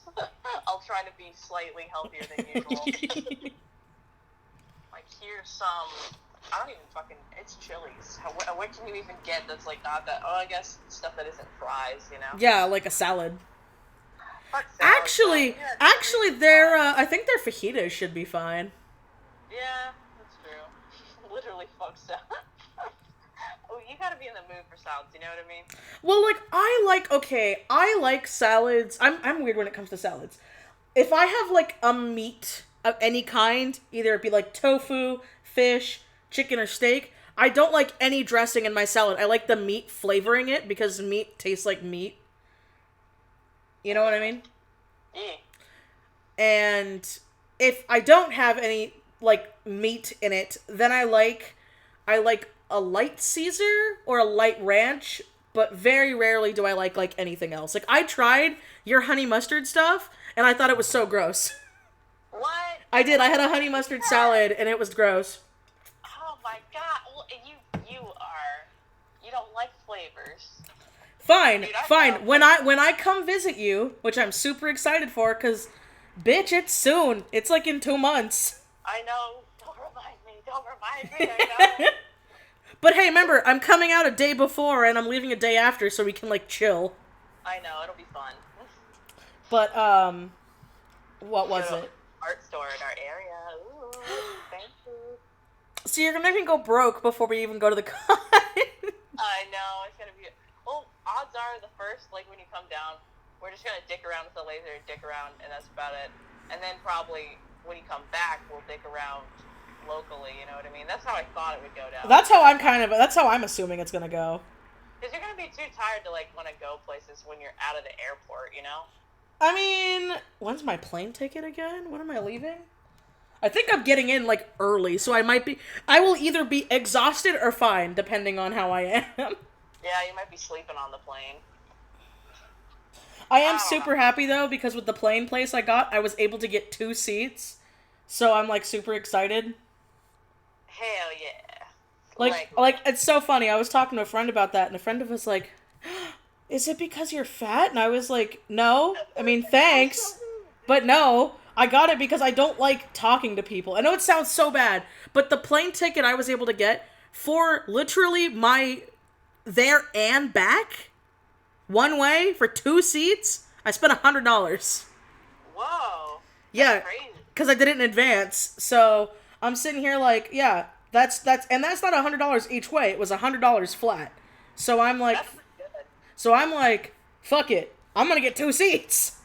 I'll try to be slightly healthier than usual. Like, here's some... I don't even fucking... It's Chili's. What can you even get that's, like, not that... Oh, I guess stuff that isn't fries, you know? Yeah, like a salad. Fuck salad. Actually, their, I think their fajitas should be fine. Yeah, that's true. Literally, fuck salad. Oh, you gotta be in the mood for salads, you know what I mean? Well, like, I like salads. I'm weird when it comes to salads. If I have, like, a meat of any kind, either it be, like, tofu, fish, chicken, or steak, I don't like any dressing in my salad. I like the meat flavoring it because meat tastes like meat. You know what I mean? Yeah. And if I don't have any, like, meat in it, then I like a light Caesar or a light ranch, but very rarely do I like anything else. Like, I tried your honey mustard stuff, and I thought it was so gross. What? I did. I had a honey mustard salad, and it was gross. Oh my god. Well, you don't like flavors. Fine, Dude, fine. When I come visit you, which I'm super excited for, because, bitch, it's soon. It's like in 2 months. I know. Don't remind me. I know. But hey, remember, I'm coming out a day before, and I'm leaving a day after, so we can, like, chill. I know. It'll be fun. But, what was it? Art store in our area. Ooh, thank you. So you're gonna make me go broke before we even go to the con. I know, it's gonna be... Well, odds are the first, like, when you come down, we're just gonna dick around with the laser, dick around, and that's about it. And then probably, when you come back, we'll dick around locally, you know what I mean? That's how I thought it would go down. That's how I'm assuming it's gonna go. Because you're gonna be too tired to, like, want to go places when you're out of the airport, you know? I mean, when's my plane ticket again? When am I leaving? I think I'm getting in, like, early, so I will either be exhausted or fine, depending on how I am. Yeah, you might be sleeping on the plane. I am super happy, though, because with the plane place I got, I was able to get 2 seats, so I'm, like, super excited. Hell yeah. Like, it's so funny, I was talking to a friend about that, and a friend was like, is it because you're fat? And I was like, no, I mean, thanks, but no. I got it because I don't like talking to people. I know it sounds so bad, but the plane ticket I was able to get for literally my there and back, one way for 2 seats, I spent $100. Whoa. Yeah, because I did it in advance. So I'm sitting here like, yeah, that's not $100 each way. It was $100 flat. So I'm like, fuck it. I'm gonna get 2 seats.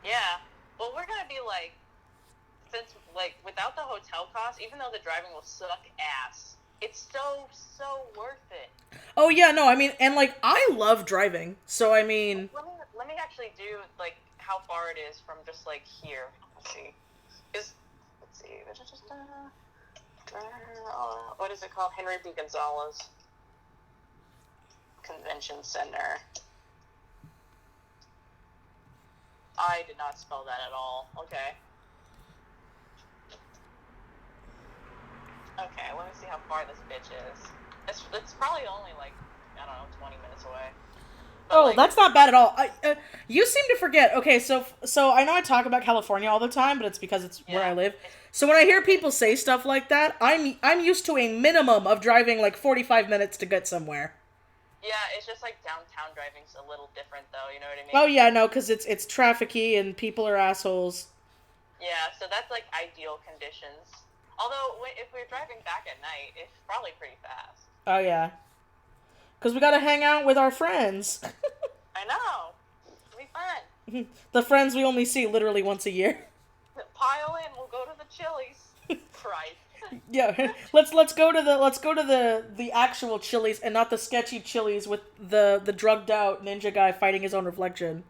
Yeah. Well, we're gonna be like, since, like, without the hotel cost, even though the driving will suck ass, it's so worth it. Oh, yeah, no, I mean, and, like, I love driving, so, I mean... Let me actually do, like, how far it is from just, like, here. Let's see. Let's see. What is it called? Henry B. Gonzalez Convention Center. I did not spell that at all. Okay. Okay, let me see how far this bitch is. It's probably only, like, I don't know, 20 minutes away. But, like, that's not bad at all. You seem to forget. Okay, so I know I talk about California all the time, but it's because it's where I live. So when I hear people say stuff like that, I'm used to a minimum of driving, like, 45 minutes to get somewhere. Yeah, it's just like downtown driving's a little different, though. You know what I mean? Oh yeah, no, because it's trafficy and people are assholes. Yeah, so that's like ideal conditions. Although if we're driving back at night, it's probably pretty fast. Oh yeah, because we gotta hang out with our friends. I know. It'll be fun. The friends we only see literally once a year. Pile in. We'll go to the Chili's. Christ. Yeah, let's go to the actual Chili's and not the sketchy Chili's with the drugged out ninja guy fighting his own reflection.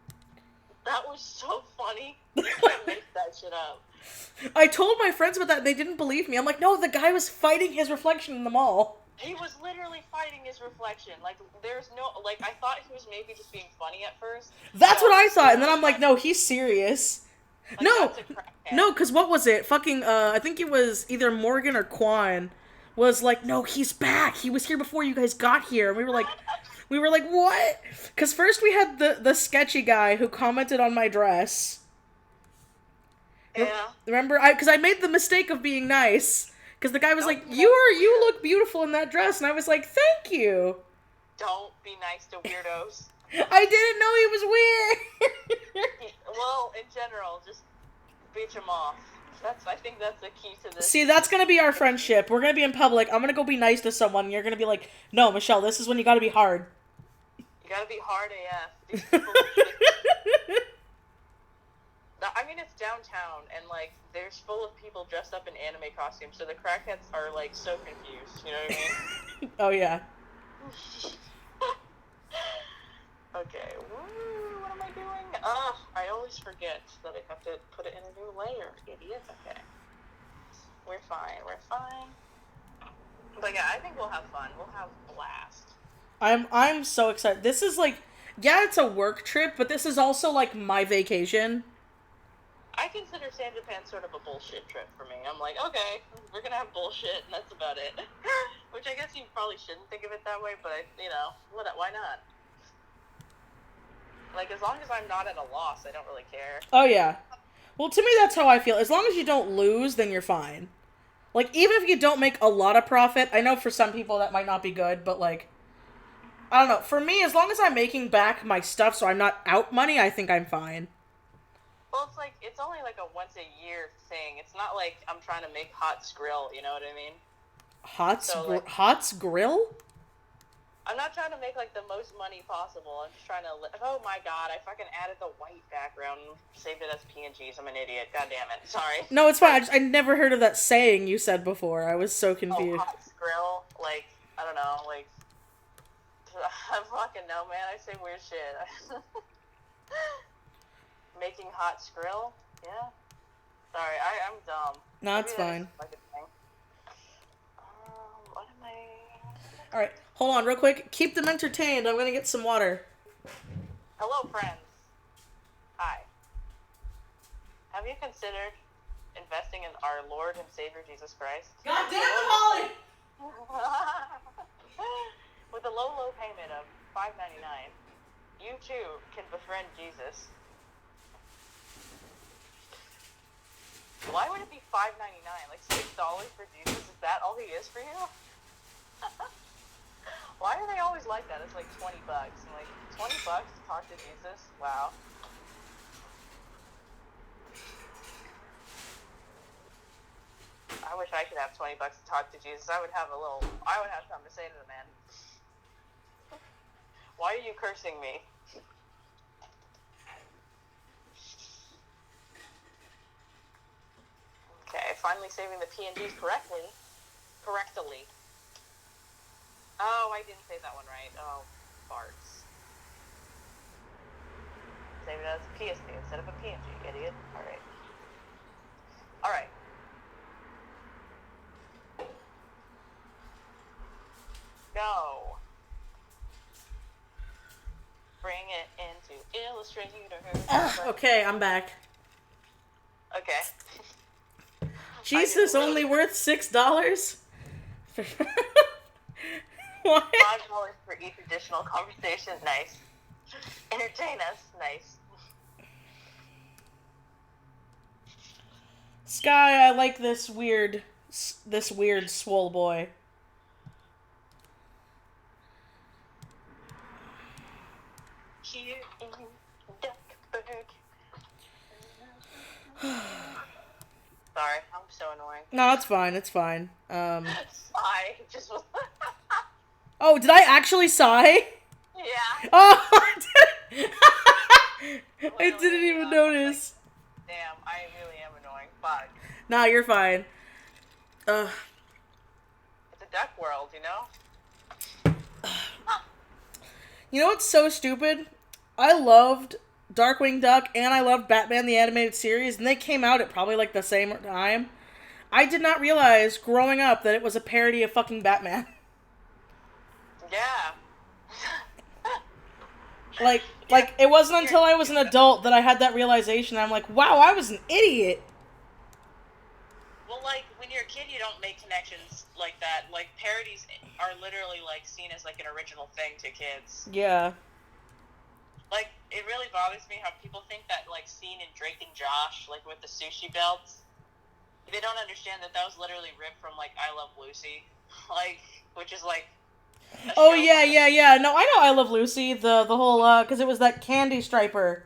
That was so funny. I can't make that shit up. I told my friends about that and they didn't believe me. I'm like, no, the guy was fighting his reflection in the mall. He was literally fighting his reflection. Like, there's no, like, I thought he was maybe just being funny at first. That's what I thought, and then I'm like, no, he's serious. Like, no, because what was it? Fucking, I think it was either Morgan or Quan was like, no, he's back. He was here before you guys got here. And we were like, what? Because first we had the sketchy guy who commented on my dress. Yeah. Remember? Because I made the mistake of being nice. Because the guy was like, you look beautiful in that dress. And I was like, thank you. Don't be nice to weirdos. I didn't know he was weird. Well, in general, just bitch him off. I think that's the key to this. See, that's gonna be our friendship. We're gonna be in public. I'm gonna go be nice to someone. And you're gonna be like, no, Michelle, this is when you gotta be hard. You gotta be hard AF. These people I mean, it's downtown, and, like, there's full of people dressed up in anime costumes, so the crackheads are, like, so confused. You know what I mean? Oh, yeah. Okay, what am I doing? I always forget that I have to put it in a new layer, idiot. Okay. We're fine. But yeah, I think we'll have fun. We'll have a blast. I'm so excited. This is like, yeah, it's a work trip, but this is also like my vacation. I consider San Japan sort of a bullshit trip for me. I'm like, okay, we're gonna have bullshit, and that's about it. Which I guess you probably shouldn't think of it that way, but why not? Like, as long as I'm not at a loss, I don't really care. Oh yeah. Well, to me, that's how I feel. As long as you don't lose, then you're fine. Like, even if you don't make a lot of profit, I know for some people that might not be good, but like, I don't know. For me, as long as I'm making back my stuff so I'm not out money, I think I'm fine. Well, it's only like a once a year thing. It's not like I'm trying to make Hot's Grill, you know what I mean? Hot's Grill? I'm not trying to make like the most money possible. I'm just trying to oh my god, I fucking added the white background and saved it as PNGs. I'm an idiot. God damn it. Sorry. No, it's fine. I never heard of that saying you said before. I was so confused. Oh, Hot's Grill? Like, I don't know, like, I fucking know, man. I say weird shit. Making Hot's Grill? Yeah. Sorry, I'm dumb. No, it's fine. What am I... Alright, hold on real quick. Keep them entertained. I'm gonna get some water. Hello, friends. Hi. Have you considered investing in our Lord and Savior Jesus Christ? God damn it, Holly! With a low payment of $5.99, you too can befriend Jesus. Why would it be $5.99? Like $6 for Jesus? Is that all he is for you? Why are they always like that? It's like $20. I'm like, $20 to talk to Jesus? Wow. I wish I could have $20 to talk to Jesus. I would have something to say to the man. Why are you cursing me? Okay, finally saving the PNGs correctly. Oh, I didn't say that one right. Oh, farts. Save it as a PSD instead of a PNG, idiot. Alright. Go. Bring it into Illustrator. Okay, I'm back. Okay. Jesus, only worth $6? What? $5 for each additional conversation. Nice. Entertain us. Nice. Sky, I like this weird swole boy. Here in Duckburg. Sorry, I'm so annoying. No, it's fine. I just was... Oh, did I actually sigh? Yeah. Oh, I didn't even notice. Like, damn, I really am annoying. Fuck. Nah, you're fine. It's a duck world, you know? You know what's so stupid? I loved Darkwing Duck and I loved Batman the Animated Series, and they came out at probably like the same time. I did not realize growing up that it was a parody of fucking Batman. Yeah. Like it wasn't until I was an adult that I had that realization. I'm like, wow, I was an idiot. Well, like, when you're a kid, you don't make connections like that. Like, parodies are literally, like, seen as, like, an original thing to kids. Yeah. Like, it really bothers me how people think that, like, scene in Drake and Josh, like, with the sushi belts, they don't understand that was literally ripped from, like, I Love Lucy. Like, which is, like... Oh, yeah. No, I know I Love Lucy, the whole, because it was that candy striper.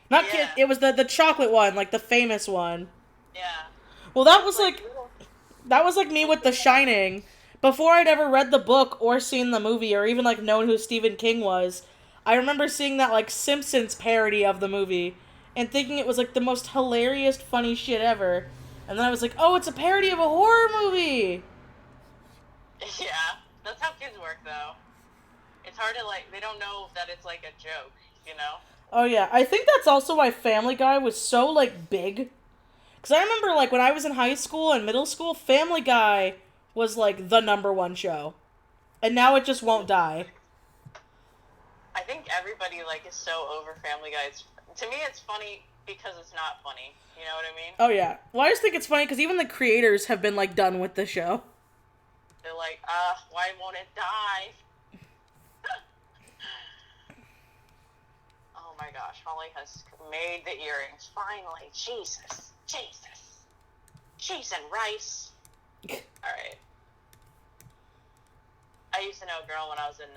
Not yeah. It was the chocolate one, like, the famous one. Yeah. Well, that was like me with The Shining. Before I'd ever read the book or seen the movie or even, like, known who Stephen King was, I remember seeing that, like, Simpsons parody of the movie and thinking it was, like, the most hilarious, funny shit ever. And then I was like, oh, it's a parody of a horror movie! Yeah, that's how kids work, though. It's hard to, like, they don't know that it's, like, a joke, you know? Oh, yeah. I think that's also why Family Guy was so, like, big. Because I remember, like, when I was in high school and middle school, Family Guy was like the #1 show. And now it just won't die. I think everybody like is so over Family Guy. To me, it's funny because it's not funny. You know what I mean? Oh yeah. Well, I just think it's funny because even the creators have been like done with the show. They're like, why won't it die? Oh my gosh, Holly has made the earrings. Finally. Jesus. Cheese and rice. Alright. I used to know a girl when I was in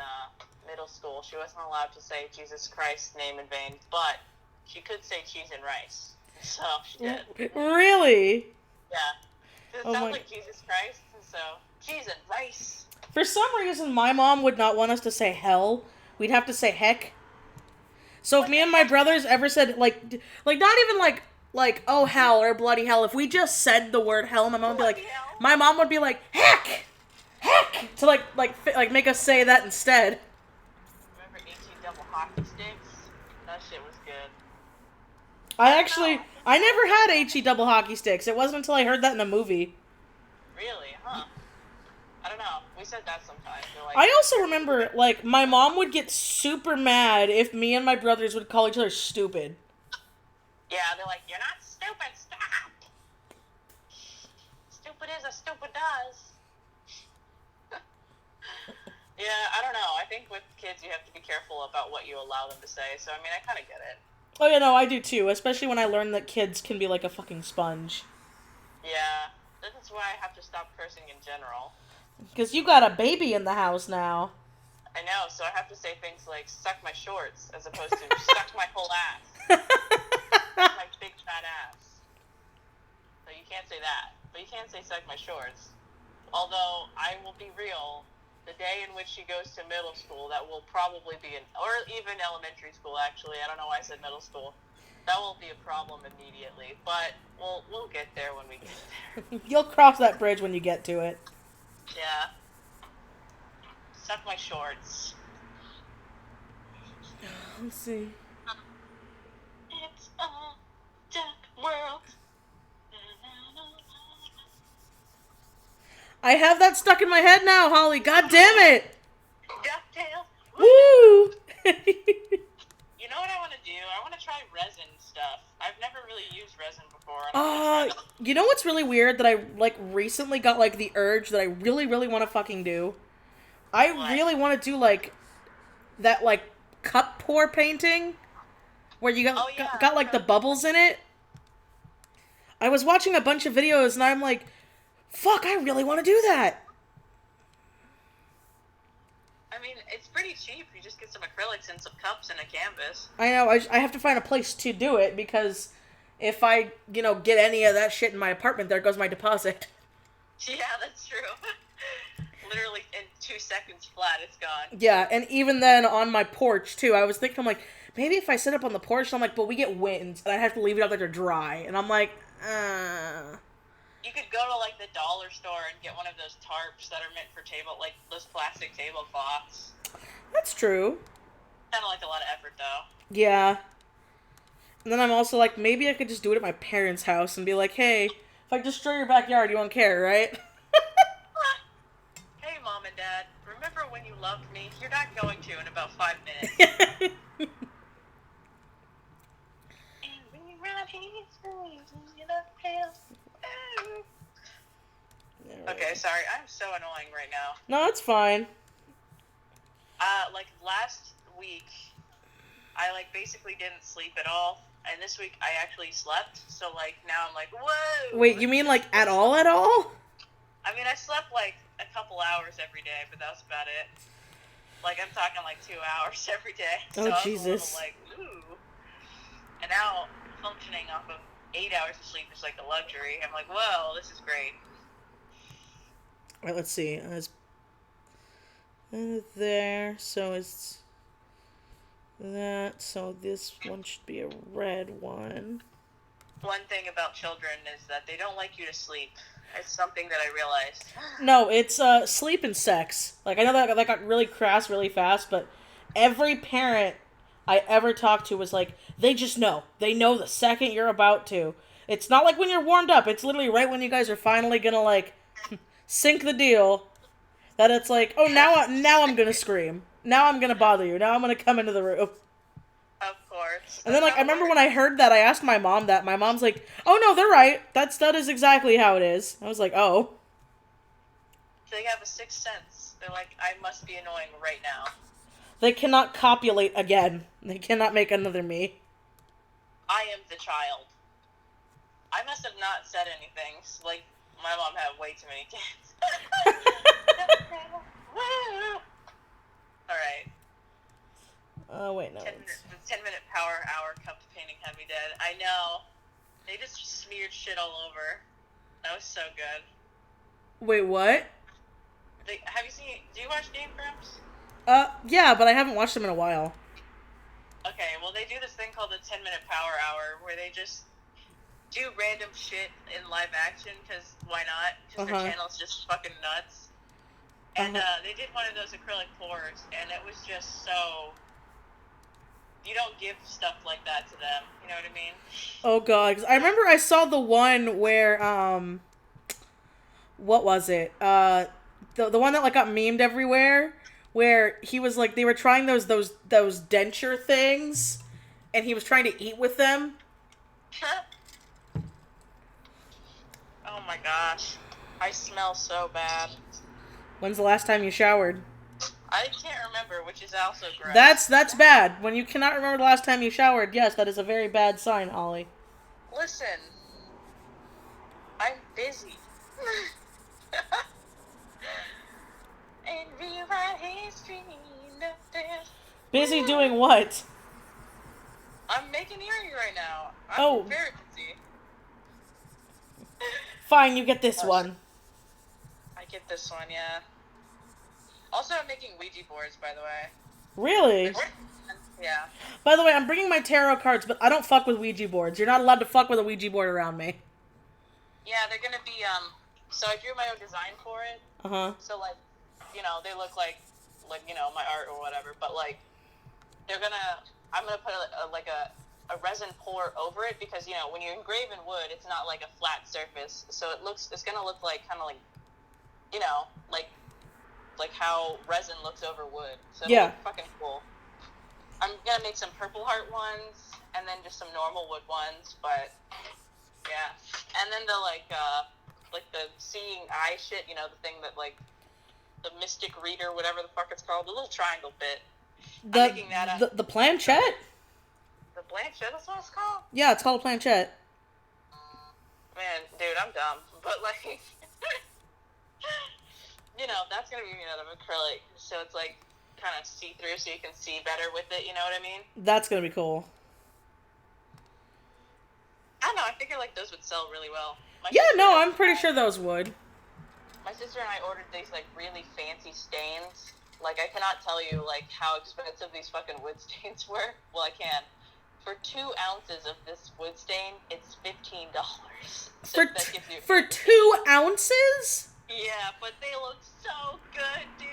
middle school. She wasn't allowed to say Jesus Christ's name in vain, but she could say cheese and rice. So she did. Really? Yeah. It sounds like Jesus Christ, and so cheese and rice. For some reason, my mom would not want us to say hell. We'd have to say heck. So if me and my brothers ever said, like not even like, oh, hell, or bloody hell, if we just said the word hell, my mom would be like, heck! To like make us say that instead. Remember ET double hockey sticks? That shit was good. I never had HE double hockey sticks. It wasn't until I heard that in a movie. Really? Huh. I don't know. We said that sometimes. Like, I also remember, like, my mom would get super mad if me and my brothers would call each other stupid. Yeah, they're like, you're not stupid, stop! Stupid is as stupid does. Yeah, I don't know. I think with kids you have to be careful about what you allow them to say, so I mean, I kind of get it. Oh yeah, no, I do too, especially when I learned that kids can be like a fucking sponge. Yeah, that's why I have to stop cursing in general. Because you got a baby in the house now. I know, so I have to say things like, suck my shorts, as opposed to, suck my whole ass. My big fat ass. So you can't say that. But you can say, suck my shorts. Although, I will be real, the day in which she goes to middle school, that will probably be, or even elementary school, actually. I don't know why I said middle school. That will be a problem immediately. But we'll get there when we get there. You'll cross that bridge when you get to it. Yeah. Suck my shorts. Let's see. It's a dark world. I have that stuck in my head now, Holly. God damn it! DuckTales. Woo! You know what I want to do? I want to try resin stuff. I've never really used resin before. You know what's really weird that I, like, recently got, like, the urge that I really, really want to fucking do? I really want to do, like, that, like, cup pour painting where you got like, the bubbles in it. I was watching a bunch of videos and I'm like, fuck, I really want to do that. I mean, it's pretty cheap. You just get some acrylics and some cups and a canvas. I know. I have to find a place to do it because if I, get any of that shit in my apartment, there goes my deposit. Yeah, that's true. Literally in 2 seconds flat, it's gone. Yeah, and even then on my porch, too, I was thinking, I'm like, maybe if I sit up on the porch, I'm like, but we get winds, and I have to leave it out there to dry. And I'm like, You could go to, like, the dollar store and get one of those tarps that are meant for like, those plastic tablecloths. That's true. Kind of like a lot of effort, though. Yeah. And then I'm also like, maybe I could just do it at my parents' house and be like, hey, if I destroy your backyard, you won't care, right? Hey, Mom and Dad, remember when you loved me? You're not going to in about 5 minutes. Okay, sorry, I'm so annoying right now. No, it's fine. Like, last week, I, like, basically didn't sleep at all, and this week I actually slept, so, like, now I'm like, whoa! Wait, you mean, like, at all? I mean, I slept, like, a couple hours every day, but that was about it. Like, I'm talking, like, 2 hours every day. So Jesus. I was a little, like, ooh. And now, functioning off of 8 hours of sleep is, like, a luxury. I'm like, whoa, this is great. Alright, let's see. There, so it's that, so this one should be a red one. One thing about children is that they don't like you to sleep. It's something that I realized. No, it's sleep and sex. Like, I know that got really crass really fast, but every parent I ever talked to was like, they just know. They know the second you're about to. It's not like when you're warmed up. It's literally right when you guys are finally gonna, like, sink the deal that it's like, oh, now I'm gonna scream. Now I'm gonna bother you. Now I'm gonna come into the room. Of course. And then, like, I remember when I heard that, I asked my mom that. My mom's like, oh, no, they're right. That is exactly how it is. I was like, oh. They have a sixth sense. They're like, I must be annoying right now. They cannot copulate again. They cannot make another me. I am the child. I must have not said anything. Like, my mom had way too many kids. Alright. Oh, wait, no. 10-minute power hour comes painting Heavy Dead. I know. They just smeared shit all over. That was so good. Wait, what? Have you seen... Do you watch Game Grumps? Yeah, but I haven't watched them in a while. Okay, well, they do this thing called the 10-minute power hour, where they just do random shit in live action, because why not? Because their channel's just fucking nuts. And they did one of those acrylic pours, and it was just so... You don't give stuff like that to them, you know what I mean? Oh, God. 'Cause I remember I saw the one where, what was it? The one that, like, got memed everywhere, where he was, like, they were trying those denture things, and he was trying to eat with them. Oh, my gosh. I smell so bad. When's the last time you showered? I can't remember, which is also gross. That's bad. When you cannot remember the last time you showered, yes, that is a very bad sign, Holly. Listen. I'm busy. And rewrite history. Busy doing what? I'm making earring right now. I'm very busy. Fine, you get this one. I get this one, yeah. Also, I'm making Ouija boards, by the way. Really? Yeah. By the way, I'm bringing my tarot cards, but I don't fuck with Ouija boards. You're not allowed to fuck with a Ouija board around me. Yeah, they're gonna be, so I drew my own design for it. So, like, you know, they look like, you know, my art or whatever, but, like, I'm gonna put, a resin pour over it, because, you know, when you engrave in wood, it's not, like, a flat surface, so it's gonna look like, kind of like, you know, like how resin looks over wood. So it'll look fucking cool. I'm gonna make some purple heart ones, and then just some normal wood ones, but, yeah. And then the, like the seeing eye shit, you know, the thing that, like, the mystic reader, whatever the fuck it's called, the little triangle bit. I'm making that up. The planchette? The planchette, that's what it's called? Yeah, it's called a planchette. Man, dude, I'm dumb. But, like, you know, that's going to be made out of acrylic. So it's, like, kind of see-through so you can see better with it, you know what I mean? That's going to be cool. I don't know, I figure, like, those would sell really well. I'm pretty sure those would. My sister and I ordered these, like, really fancy stains. Like, I cannot tell you, like, how expensive these fucking wood stains were. Well, I can. For 2 ounces of this wood stain, it's $15. So for 2 ounces? Yeah, but they look so good, dude.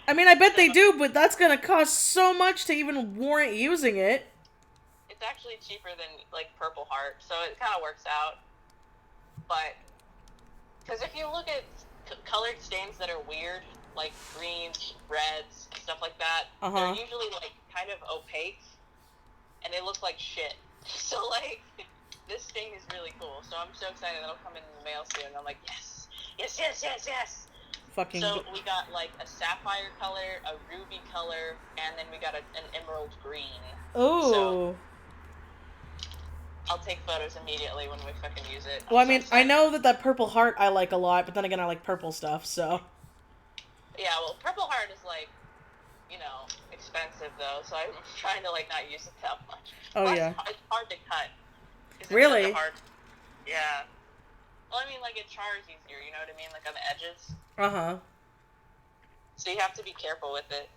I mean, I bet they do, but that's gonna cost so much to even warrant using it. It's actually cheaper than, like, Purple Heart, so it kind of works out. But, because if you look at colored stains that are weird, like greens, reds, stuff like that, they're usually, like, kind of opaque, and they look like shit. So, like, this stain is really cool, so I'm so excited that'll come in the mail soon. I'm like, yes! Yes, yes, yes, yes! So we got, like, a sapphire color, a ruby color, and then we got an emerald green. Ooh. So I'll take photos immediately when we fucking use it. Well, I mean, I know that Purple Heart I like a lot, but then again, I like purple stuff, so. Yeah, well, Purple Heart is, like, you know, expensive, though, so I'm trying to, like, not use it that much. Oh, plus, yeah. It's hard to cut. Really? Yeah. Well, I mean, like, it chars easier, you know what I mean? Like, on the edges. Uh-huh. So you have to be careful with it.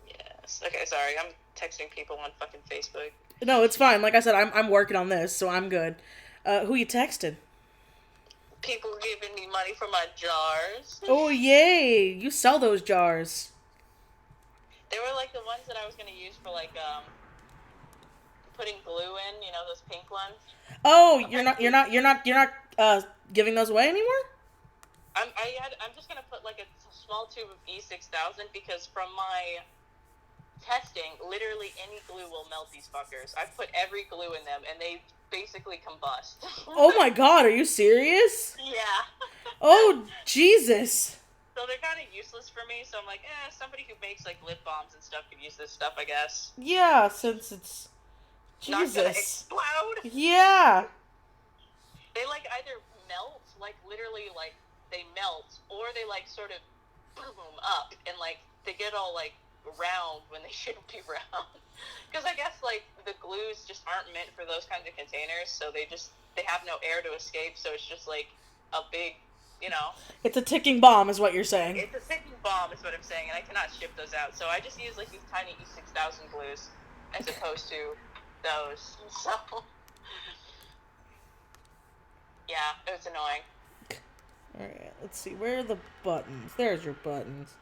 Yes. Okay, sorry. I'm texting people on fucking Facebook. No, it's fine. Like I said, I'm working on this, so I'm good. Who you texting? People giving me money for my jars. Oh, yay! You sell those jars. They were, like, the ones that I was going to use for, like, putting glue in, you know, those pink ones. Oh, you're not giving those away anymore? I'm just gonna put like a small tube of E6000 because from my testing, literally any glue will melt these fuckers. I've put every glue in them and they basically combust. Oh my god, are you serious? Yeah. Oh, Jesus. So they're kind of useless for me, so I'm like, somebody who makes like lip balms and stuff could use this stuff, I guess. Yeah, since it's... Jesus. Not gonna explode. Yeah. They like either melt, like literally like they melt, or they like sort of boom up and like they get all like round when they shouldn't be round. Because I guess like the glues just aren't meant for those kinds of containers, so they have no air to escape, so it's just like a big, you know. It's a ticking bomb is what you're saying. It's a ticking bomb is what I'm saying, and I cannot ship those out. So I just use like these tiny E6000 glues as opposed to those. So yeah, it was annoying. Alright, let's see. Where are the buttons? There's your buttons.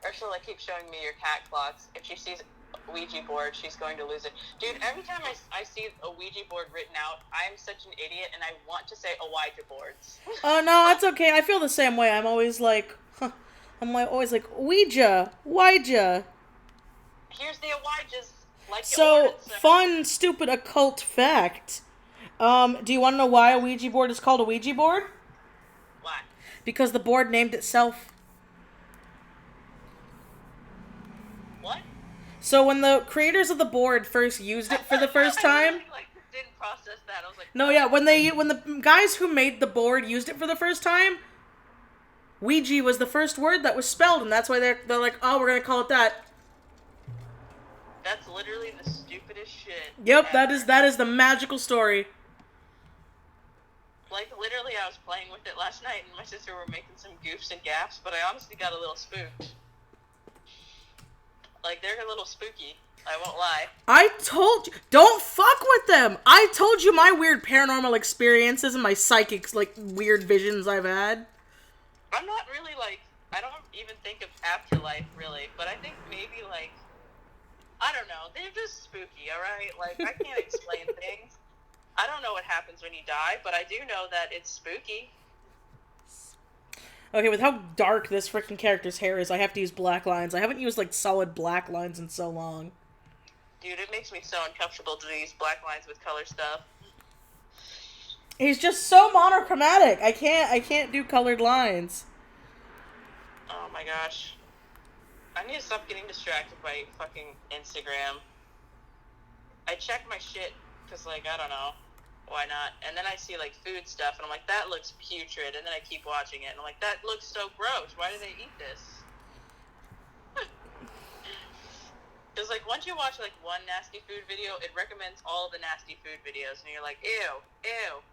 Ursula keeps showing me your cat clocks. If she sees a Ouija board, she's going to lose it. Dude, every time I see a Ouija board written out, I'm such an idiot, and I want to say Ouija boards. Oh, no, that's okay. I feel the same way. I'm always like, always like, Ouija. Here's the Ouijas. Like So, fun, stupid occult fact. Do you want to know why a Ouija board is called a Ouija board? Why? Because the board named itself. What? So when the creators of the board first used it for the first time... I like, didn't process that. I was like... No, yeah, when the guys who made the board used it for the first time, Ouija was the first word that was spelled, and that's why they're like, oh, we're gonna call it that. That's literally the stupidest shit. Yep, ever. that is the magical story. Like, literally, I was playing with it last night, and my sister were making some goofs and gaffs, but I honestly got a little spooked. Like, they're a little spooky. I won't lie. I told you, don't fuck with them. I told you my weird paranormal experiences and my psychic, like, weird visions I've had. I'm not really, like, I don't even think of afterlife, really, but I think maybe, like, I don't know, they're just spooky, alright? Like, I can't explain things. I don't know what happens when you die, but I do know that it's spooky. Okay, with how dark this freaking character's hair is, I have to use black lines. I haven't used, like, solid black lines in so long. Dude, it makes me so uncomfortable to use black lines with color stuff. He's just so monochromatic. I can't do colored lines. Oh my gosh. I need to stop getting distracted by fucking Instagram. I check my shit, because, like, I don't know. Why not? And then I see, like, food stuff, and I'm like, that looks putrid, and then I keep watching it, and I'm like, that looks so gross. Why do they eat this? Because, like, once you watch, like, one nasty food video, it recommends all the nasty food videos, and you're like, ew, ew,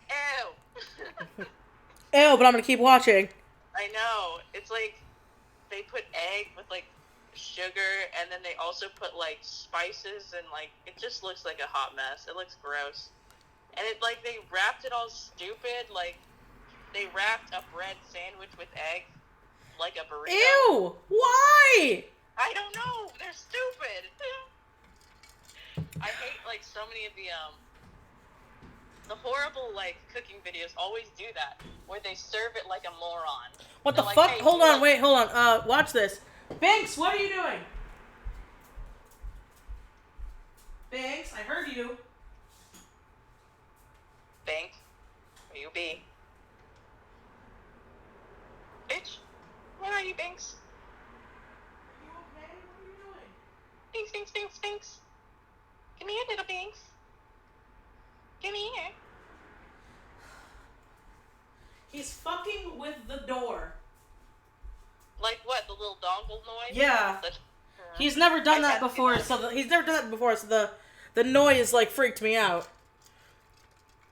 ew. Ew, but I'm gonna keep watching. I know. It's like, they put egg with, like, sugar, and then they also put, like, spices, and, like, it just looks like a hot mess. It looks gross. And it, like, they wrapped it all stupid, like, they wrapped a bread sandwich with egg, like a burrito. Ew! Why? I don't know! They're stupid! I hate, like, so many of the horrible, like, cooking videos always do that, where they serve it like a moron. What the like, fuck? hey, Hold on, wait, hold on. Watch this. Binks, what are you doing? Binks, I heard you. Bank, where you be? Bitch, where are you, Binks? Are you okay? What are you doing? Binks, Binks, Binks, Binks. Come here, little Binks. Come here. He's fucking with the door. Like what? The little dongle noise? Yeah. He's never done that before, so the noise, like, freaked me out.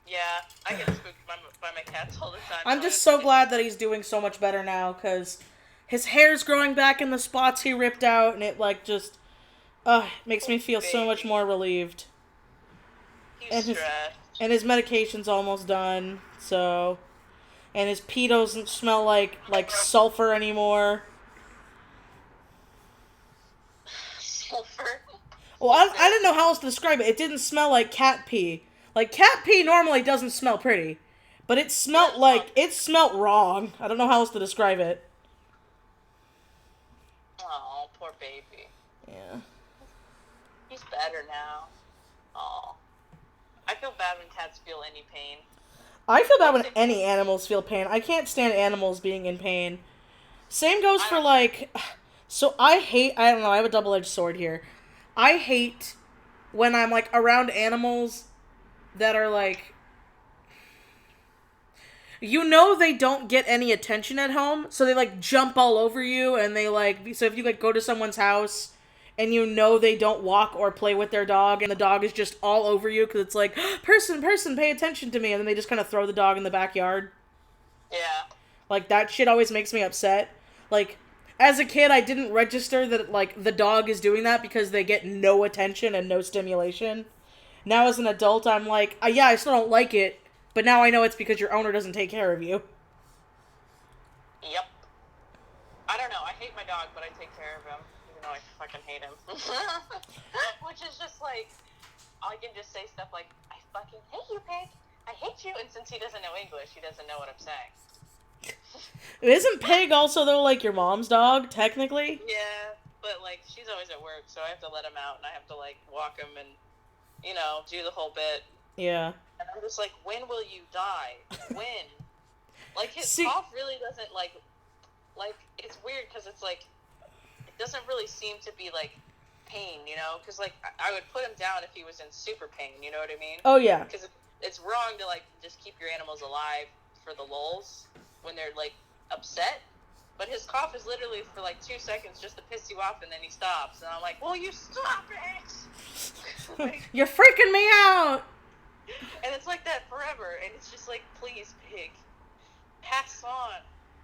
Yeah, I get spooked by my cats all the time. I'm just so glad that he's doing so much better now, because his hair's growing back in the spots he ripped out, and it, like, just, makes me feel so much more relieved. He's stressed. And his medication's almost done, so, and his pee doesn't smell like sulfur anymore. Sulfur? Well, I didn't know how else to describe it. It didn't smell like cat pee. Like, cat pee normally doesn't smell pretty. But it smelled like, it smelled wrong. I don't know how else to describe it. Oh, poor baby. Yeah. He's better now. Oh. I feel bad when cats feel any pain. I feel bad when any animals feel pain. I can't stand animals being in pain. Same goes for, like... So I don't know, I have a double-edged sword here. I hate when I'm, like, around animals that are, like... You know they don't get any attention at home, so they, like, jump all over you, and they, like... So if you, like, go to someone's house, and you know they don't walk or play with their dog, and the dog is just all over you, because it's like, person, pay attention to me, and then they just kind of throw the dog in the backyard. Yeah. Like, that shit always makes me upset. Like, as a kid, I didn't register that, like, the dog is doing that because they get no attention and no stimulation. Now, as an adult, I'm like, yeah, I still don't like it, but now I know it's because your owner doesn't take care of you. Yep. I don't know. I hate my dog, but I take care of him, even though I fucking hate him. Which is just like, I can just say stuff like, I fucking hate you, pig. I hate you. And since he doesn't know English, he doesn't know what I'm saying. Isn't Pig also, though, like, your mom's dog, technically? Yeah, but, like, she's always at work, so I have to let him out, and I have to, like, walk him and, you know, do the whole bit. Yeah. And I'm just like, when will you die? When? Like, his cough really doesn't, like, it's weird, because it's, like, it doesn't really seem to be, like, pain, you know? Because, like, I would put him down if he was in super pain, you know what I mean? Oh, yeah. Because it's wrong to, like, just keep your animals alive for the lulz when they're, like, upset, but his cough is literally for, like, 2 seconds just to piss you off, and then he stops, and I'm like, will you stop it? Like, you're freaking me out! And it's like that forever, and it's just like, please, Pig, pass on,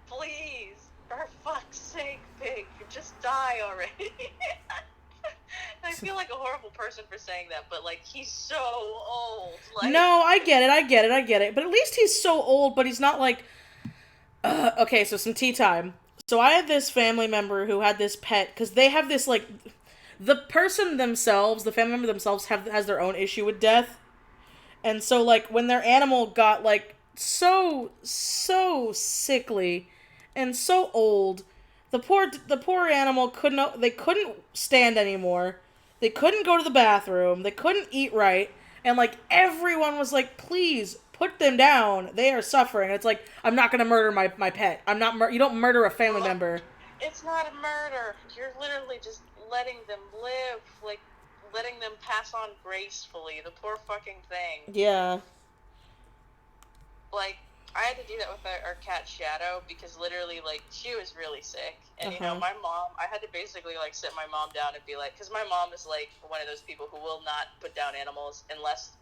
please, for fuck's sake, Pig, just die already. I feel like a horrible person for saying that, but, like, he's so old. Like... No, I get it. But at least he's so old, but he's not, like... okay, so some tea time. So I had this family member who had this pet, because they have this, like... The person themselves, the family member themselves, has their own issue with death. And so, like, when their animal got, like, so sickly and so old... The poor animal couldn't stand anymore. They couldn't go to the bathroom. They couldn't eat right. And, like, everyone was like, please, put them down. They are suffering. And it's like, I'm not going to murder my pet. You don't murder a family member. It's not a murder. You're literally just letting them live. Like, letting them pass on gracefully. The poor fucking thing. Yeah. Like, I had to do that with our cat Shadow, because literally, like, she was really sick. And, you know, my mom, I had to basically, like, sit my mom down and be like, because my mom is, like, one of those people who will not put down animals unless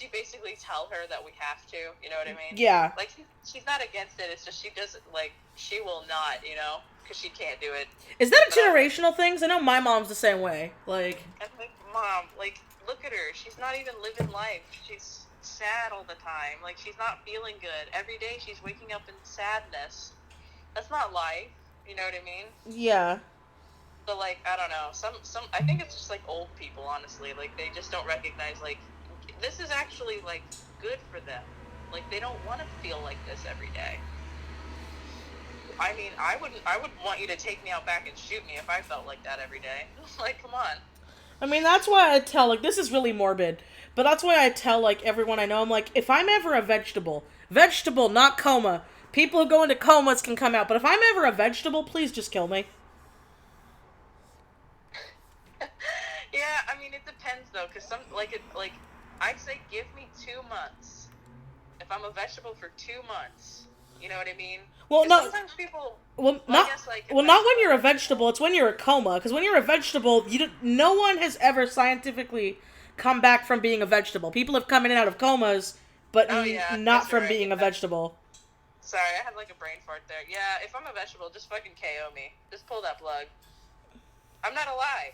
you basically tell her that we have to, you know what I mean? Yeah. Like, she's not against it, it's just she doesn't, like, she will not, you know, because she can't do it. Is that a generational thing? 'Cause I know my mom's the same way. Like, I'm like, Mom, like, look at her. She's not even living life. She's sad all the time. Like, she's not feeling good. Every day she's waking up in sadness. That's not life. You know what I mean? Yeah. So, like, I don't know. Some I think it's just, like, old people, honestly. Like, they just don't recognize, like, this is actually, like, good for them. Like, they don't want to feel like this every day. I mean, I would want you to take me out back and shoot me if I felt like that every day. Like, come on. I mean, that's why I tell, like, this is really morbid, but that's why I tell, like, everyone I know, I'm like, if I'm ever a vegetable, not coma. People who go into comas can come out, but if I'm ever a vegetable, please just kill me. Yeah, I mean, it depends, though, because I'd say give me 2 months. If I'm a vegetable for 2 months, you know what I mean? Well, no. Sometimes people. Not when you're a vegetable. It's when you're a coma. Because when you're a vegetable, no one has ever scientifically come back from being a vegetable. People have come in and out of comas, but not from being a vegetable. Sorry, I had like a brain fart there. Yeah, if I'm a vegetable, just fucking KO me. Just pull that plug. I'm not alive.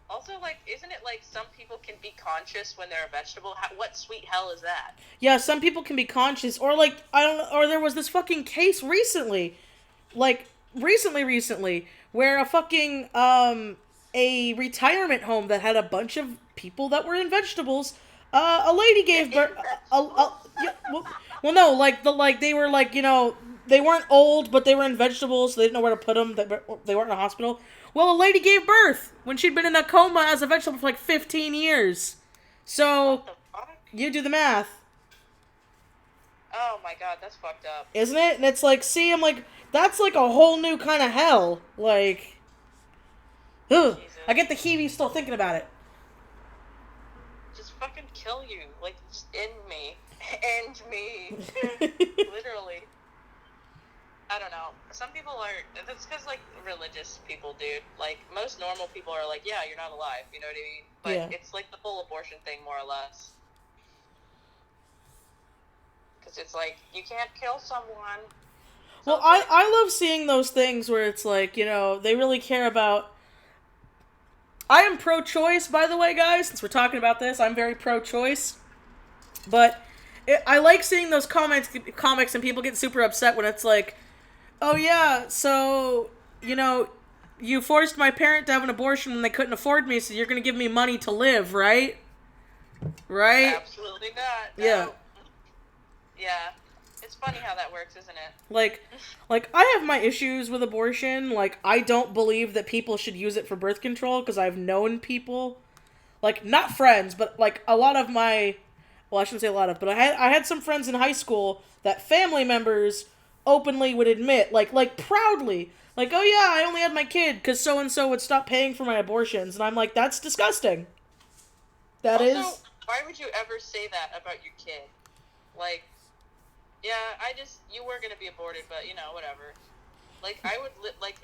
Also, like, isn't it like some people can be conscious when they're a vegetable? What sweet hell is that? Yeah, some people can be conscious, or like, I don't know, or there was this fucking case recently, where a fucking, a retirement home that had a bunch of people that were in vegetables. A lady gave birth. Yeah, well, no, like they were like, they weren't old, but they were in vegetables, so they didn't know where to put them. They weren't in a hospital. Well, a lady gave birth when she'd been in a coma as a vegetable for like 15 years. So What the fuck? you do the math. Oh my god, that's fucked up. Isn't it? And it's like, see, I'm like, that's like a whole new kind of hell. Like, ugh. Jesus. I get the heebie still thinking about it. Just fucking kill you. Like, just end me. End me. Literally. I don't know. Some people are, that's because, like, religious people, dude. Like, most normal people are like, yeah, you're not alive, you know what I mean? But Yeah. it's like the whole abortion thing, more or less. Because it's like, you can't kill someone. Well, I love seeing those things where it's like, they really care about... I am pro-choice, by the way, guys. Since we're talking about this, I'm very pro-choice. But I like seeing those comics and people get super upset when it's like, oh yeah, so, you forced my parent to have an abortion when they couldn't afford me, so you're going to give me money to live, right? Right? Absolutely not. No. Yeah. Yeah. It's funny how that works, isn't it? Like I have my issues with abortion. Like, I don't believe that people should use it for birth control, because I've known people, like, not friends, but, like, a lot of my, well, I shouldn't say a lot of, but I had some friends in high school that family members openly would admit, like proudly, like, oh yeah, I only had my kid because so-and-so would stop paying for my abortions, and I'm like, that's disgusting. That also, is... why would you ever say that about your kid? Like, yeah, you were gonna be aborted, but, whatever. Like, I would,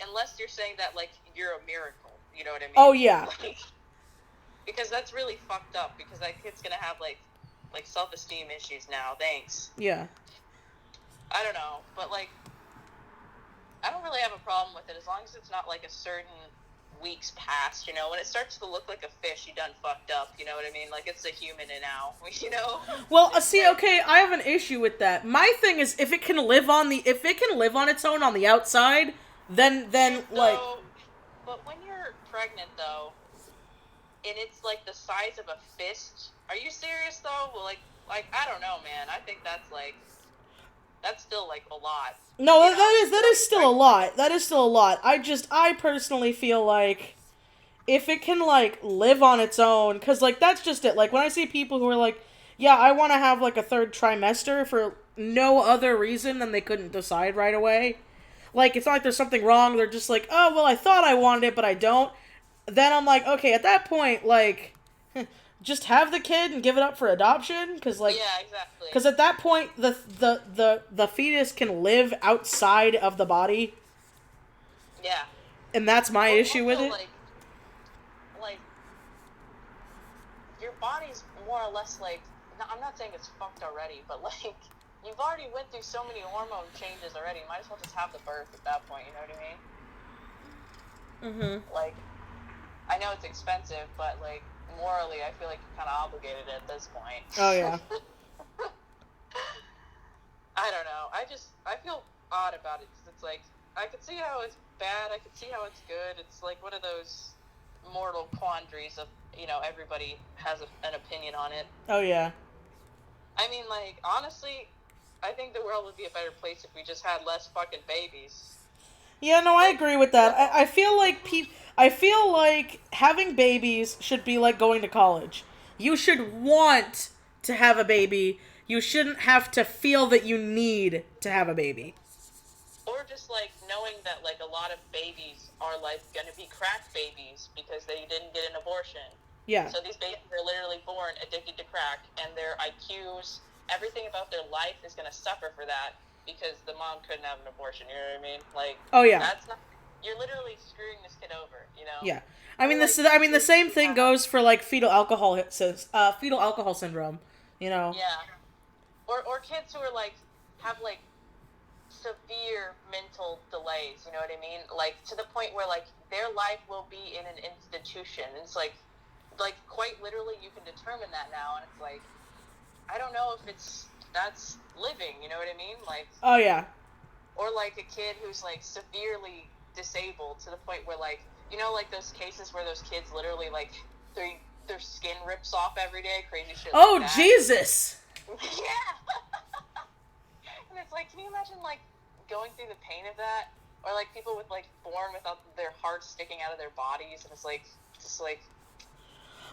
unless you're saying that, like, you're a miracle, you know what I mean? Oh, yeah. Like, because that's really fucked up, because that kid's gonna have, like self-esteem issues now, thanks. Yeah. I don't know, but, like, I don't really have a problem with it, as long as it's not, like, a certain weeks past, when it starts to look like a fish, you done fucked up, you know what I mean? Like, it's a human and now, Well, see, okay, I have an issue with that. My thing is, if it can live on its own on the outside, then like... But when you're pregnant, though, and it's, like, the size of a fist, are you serious, though? Well, like, I don't know, man. I think that's still, like, a lot. No, that is still a lot. That is still a lot. I personally feel like if it can, like, live on its own, because, like, that's just it. Like, when I see people who are like, yeah, I want to have, like, a third trimester for no other reason than they couldn't decide right away. Like, it's not like there's something wrong. They're just like, oh, well, I thought I wanted it, but I don't. Then I'm like, okay, at that point, like, just have the kid and give it up for adoption, because, like, yeah, exactly. Because at that point, the fetus can live outside of the body. Yeah. And that's my issue with it. Like, your body's more or less like, I'm not saying it's fucked already, but, like, you've already went through so many hormone changes already. You might as well just have the birth at that point, you know what I mean? Mm-hmm. Like, I know it's expensive, but, like, morally, I feel like you're kind of obligated at this point. Oh, yeah. I don't know. I feel odd about it, because it's like, I could see how it's bad, I could see how it's good. It's like one of those mortal quandaries of, everybody has an opinion on it. Oh, yeah. I mean, like, honestly, I think the world would be a better place if we just had less fucking babies. Yeah, no, I agree with that. I feel like having babies should be like going to college. You should want to have a baby. You shouldn't have to feel that you need to have a baby. Or just, like, knowing that, like, a lot of babies are, like, going to be crack babies because they didn't get an abortion. Yeah. So these babies are literally born addicted to crack, and their IQs, everything about their life is going to suffer for that because the mom couldn't have an abortion, you know what I mean? Like, oh, yeah. You're literally screwing this kid over, Yeah. I mean, the same thing goes for, like, fetal alcohol syndrome, Yeah. Or kids who are, like, have, like, severe mental delays, you know what I mean? Like, to the point where, like, their life will be in an institution. It's like quite literally you can determine that now, and it's like, I don't know if that's living, you know what I mean? Like, oh, yeah. Or, like, a kid who's, like, severely disabled to the point where, like, you know, like those cases where those kids literally, like, their skin rips off every day, crazy shit like that. Jesus! Yeah! And it's like, can you imagine, like, going through the pain of that? Or, like, people with, like, born without their hearts sticking out of their bodies, and it's like, just like...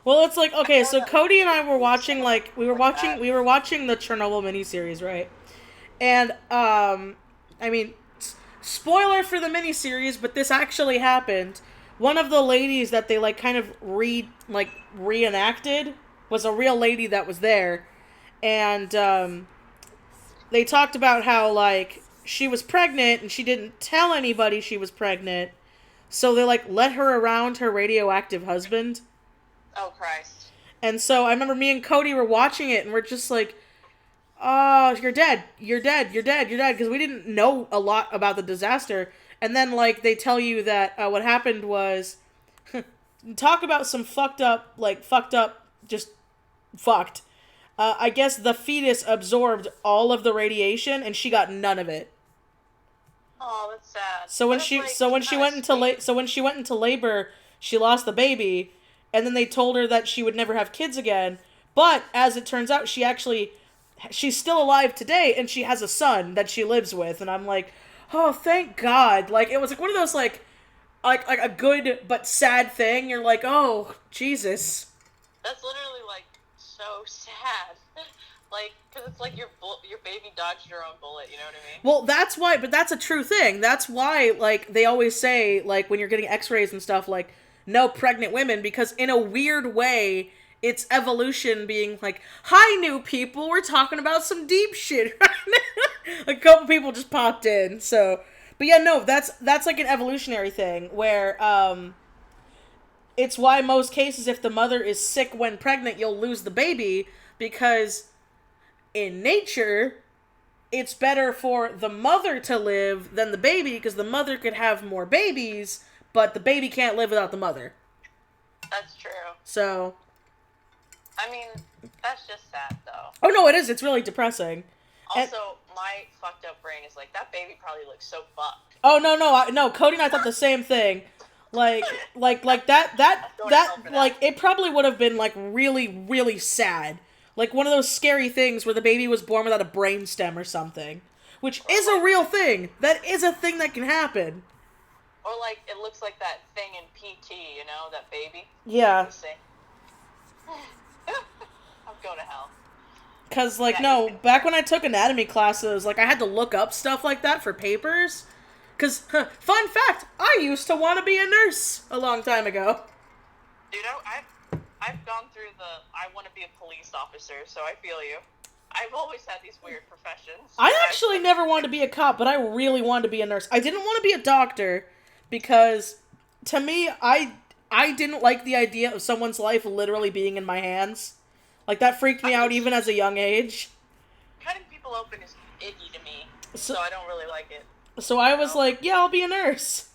Well, it's like, okay, so Cody and I were watching, like, we were watching the Chernobyl miniseries, right? And, I mean, spoiler for the miniseries, but this actually happened. One of the ladies that they, like, kind of reenacted was a real lady that was there. And, they talked about how, like, she was pregnant and she didn't tell anybody she was pregnant. So they, like, let her around her radioactive husband. Oh, Christ. And so I remember me and Cody were watching it and we're just like, oh, you're dead. You're dead. You're dead. You're dead. Because we didn't know a lot about the disaster. And then, like, they tell you that what happened was, talk about some fucked up, just fucked. I guess the fetus absorbed all of the radiation and she got none of it. Oh, that's sad. So when she went into labor, she lost the baby, and then they told her that she would never have kids again. But as it turns out, she's still alive today, and she has a son that she lives with. And I'm like, oh, thank God! Like, it was like one of those like a good but sad thing. You're like, oh, Jesus. That's literally like so sad. Like, because it's like your baby dodged your own bullet, you know what I mean? Well, that's why, but that's a true thing. That's why, like, they always say, like, when you're getting x-rays and stuff, like, no pregnant women, because in a weird way, it's evolution being like, hi, new people, we're talking about some deep shit right now. A couple people just popped in, so... But yeah, no, that's like an evolutionary thing, where, it's why most cases, if the mother is sick when pregnant, you'll lose the baby, because... in nature, it's better for the mother to live than the baby, because the mother could have more babies, but the baby can't live without the mother. That's true. So... I mean, that's just sad, though. Oh, no, it is. It's really depressing. Also, my fucked up brain is like, that baby probably looks so fucked. Oh, no, Cody and I thought the same thing. Like, it probably would have been, like, really, really sad. Like one of those scary things where the baby was born without a brainstem or something. Which is a real thing. That is a thing that can happen. Or like, it looks like that thing in PT, you know, that baby. Yeah. I'm going to hell. Because, like, back when I took anatomy classes, like, I had to look up stuff like that for papers. Because, fun fact, I used to want to be a nurse a long time ago. Dude, I've gone through I want to be a police officer, so I feel you. I've always had these weird professions. I actually never wanted to be a cop, but I really wanted to be a nurse. I didn't want to be a doctor, because, to me, I didn't like the idea of someone's life literally being in my hands. Like, that freaked me out even as a young age. Cutting people open is icky to me, so I don't really like it. So I was like, yeah, I'll be a nurse.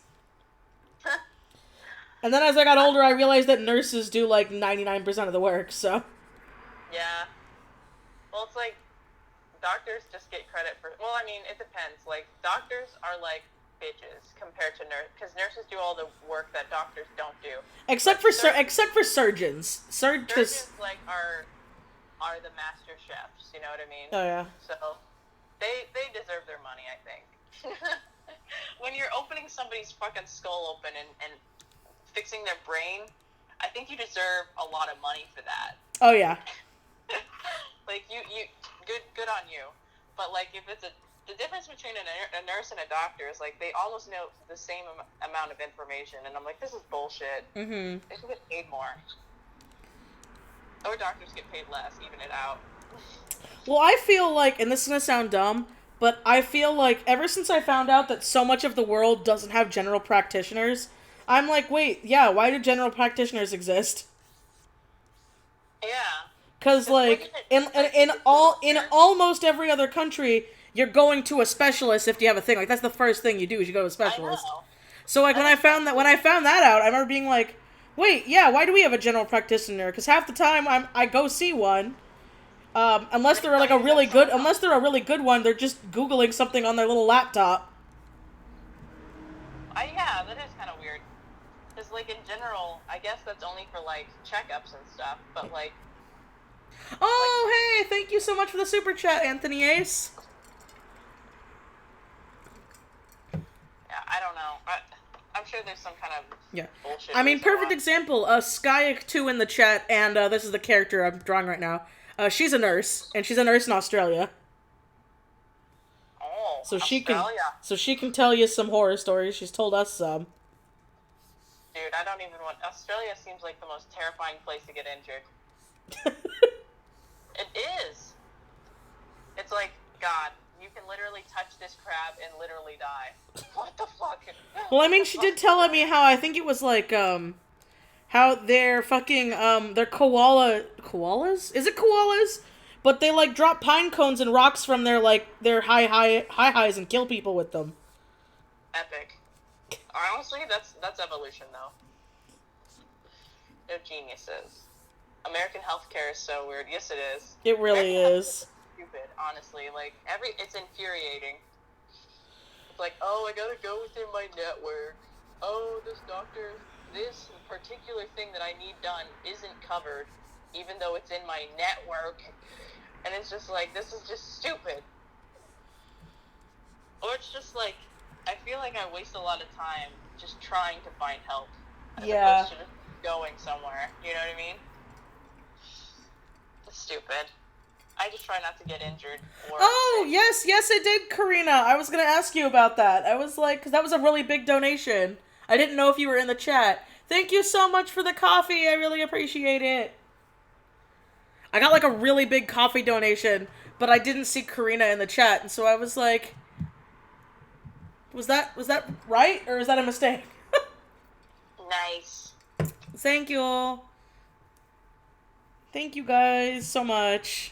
And then as I got older, I realized that nurses do, like, 99% of the work, so... Yeah. Well, it's like, doctors just get credit for... Well, I mean, it depends. Like, doctors are, like, bitches compared to nurses. Because nurses do all the work that doctors don't do. Except for surgeons. Surgeons, like, are the master chefs, you know what I mean? Oh, yeah. So, they deserve their money, I think. When you're opening somebody's fucking skull open and fixing their brain, I think you deserve a lot of money for that. Oh, yeah. Like, you good on you. But, like, if it's the difference between a nurse and a doctor is, like, they almost know the same amount of information, and I'm like, this is bullshit. Mm-hmm. They should get paid more. Or doctors get paid less, even it out. Well, I feel like, and this is gonna sound dumb, but I feel like ever since I found out that so much of the world doesn't have general practitioners, I'm like, wait, yeah, why do general practitioners exist? Yeah. Because, like, in almost every other country, you're going to a specialist if you have a thing. Like, that's the first thing you do is you go to a specialist. I know. So, like, when I found that out, I remember being like, wait, yeah, why do we have a general practitioner? Because half the time I go see one, unless they're a really good one, they're just Googling something on their little laptop. Yeah, that is kind of weird. Because, like, in general, I guess that's only for, like, checkups and stuff, but, like... Oh, hey, thank you so much for the super chat, Anthony Ace. Yeah, I don't know. I'm sure there's some kind of bullshit. I mean, perfect example. Skyac2 in the chat, and this is the character I'm drawing right now. She's a nurse, and she's a nurse in Australia. Oh, so Australia. She can tell you some horror stories. She's told us some. Dude, I don't even want... Australia seems like the most terrifying place to get injured. It is. It's like, God, you can literally touch this crab and literally die. What the fuck? Well, I mean, she did tell me how, I think it was like, how they're fucking, they're koalas? Is it koalas? But they, like, drop pine cones and rocks from their, like, their highs and kill people with them. Epic. Honestly, that's evolution, though. They're geniuses. American healthcare is so weird. Yes, it is. It really is. Stupid, honestly. Like, it's infuriating. It's like, oh, I gotta go within my network. Oh, this particular thing that I need done isn't covered, even though it's in my network. And it's just like, this is just stupid. Or it's just like, I feel like I waste a lot of time just trying to find help. As opposed to just going somewhere. You know what I mean? It's stupid. I just try not to get injured. Yes, it did, Karina. I was going to ask you about that. I was like, because that was a really big donation. I didn't know if you were in the chat. Thank you so much for the coffee. I really appreciate it. I got like a really big coffee donation, but I didn't see Karina in the chat, and so I was like, was that right, or is that a mistake? Nice. Thank you. Thank you guys so much.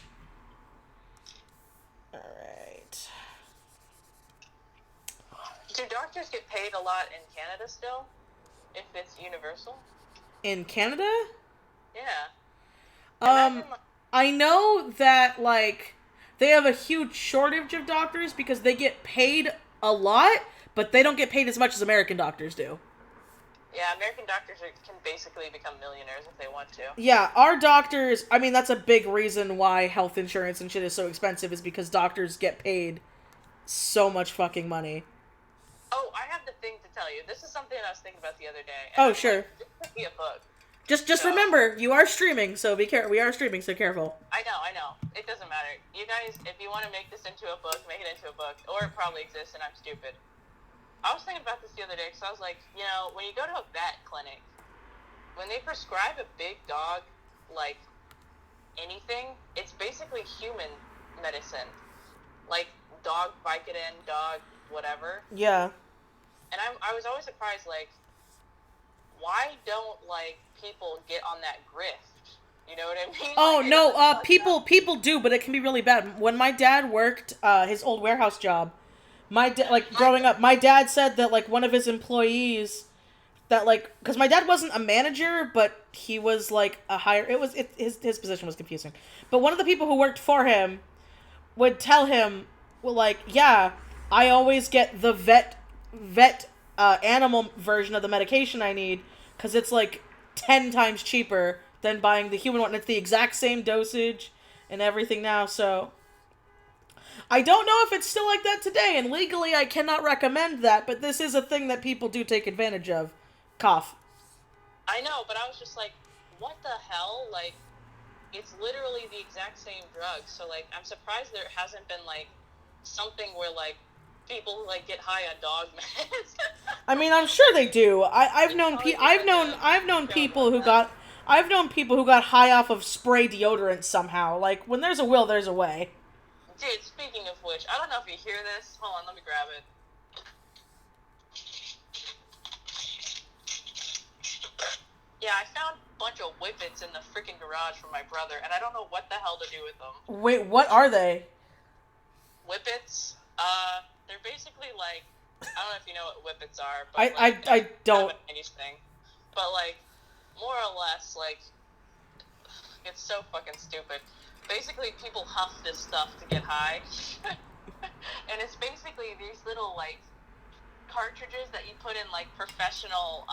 Alright. Do doctors get paid a lot in Canada still? If it's universal? In Canada? Yeah. I know that, like, they have a huge shortage of doctors because they get paid a lot, but they don't get paid as much as American doctors do. Yeah, American doctors can basically become millionaires if they want to. Yeah, our doctors, I mean, that's a big reason why health insurance and shit is so expensive, is because doctors get paid so much fucking money. Oh, I have the thing to tell you. This is something I was thinking about the other day. Oh, sure. Like, this could be a book. Just remember, you are streaming, so be careful. We are streaming, so careful. I know. It doesn't matter. You guys, if you want to make this into a book, make it into a book. Or it probably exists and I'm stupid. I was thinking about this the other day, because I was like, you know, when you go to a vet clinic, when they prescribe a big dog, like, anything, it's basically human medicine. Like, dog Vicodin, dog whatever. Yeah. And I was always surprised, like, why don't, like, people get on that grift? You know what I mean? Oh, like, no, people do, but it can be really bad. When my dad worked his old warehouse job, growing up, my dad said that, like, one of his employees, that, like, because my dad wasn't a manager, but he was, like, a higher, his position was confusing. But one of the people who worked for him would tell him, well, like, yeah, I always get the vet animal version of the medication I need, because it's, like, 10 times cheaper than buying the human one, and it's the exact same dosage and everything now, so... I don't know if it's still like that today, and legally I cannot recommend that, but this is a thing that people do take advantage of. Cough. I know, but I was just like, what the hell? Like, it's literally the exact same drug, so, like, I'm surprised there hasn't been, like, something where, like, people, like, get high on dog meds. I mean, I'm sure they do. I've known people who got high off of spray deodorant somehow. Like, when there's a will, there's a way. Dude, speaking of which, I don't know if you hear this. Hold on, let me grab it. Yeah, I found a bunch of whippets in the freaking garage from my brother, and I don't know what the hell to do with them. Wait, what are they? Whippets? They're basically like, I don't know if you know what whippets are, but I don't. Kind of anything. But, like, more or less, like, it's so fucking stupid. Basically, people huff this stuff to get high. And it's basically these little, like, cartridges that you put in like professional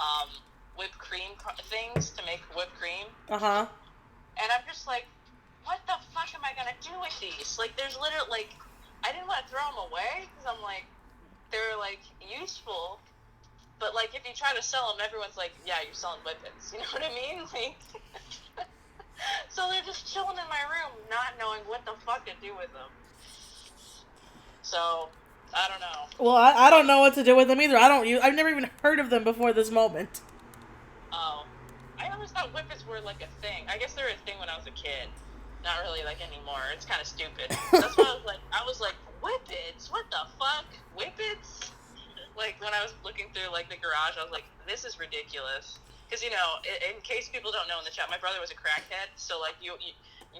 whipped cream things to make whipped cream. And I'm just like, what the fuck am I gonna do with these? Like, there's literally, like, I didn't want to throw them away because I'm like, they're like useful, but like if you try to sell them, everyone's like, yeah, you're selling whippets. You know what I mean? Like, so they're just chilling in my room, not knowing what the fuck to do with them. So I don't know. Well, I don't know what to do with them either. I've never even heard of them before this moment. Oh, I always thought whippets were like a thing. I guess they were a thing when I was a kid. Not really like anymore. It's kind of stupid. That's why I was like, whippets? What the fuck? Whippets? Like, when I was looking through like the garage, I was like, this is ridiculous. Because, you know, in case people don't know in the chat, my brother was a crackhead, so like you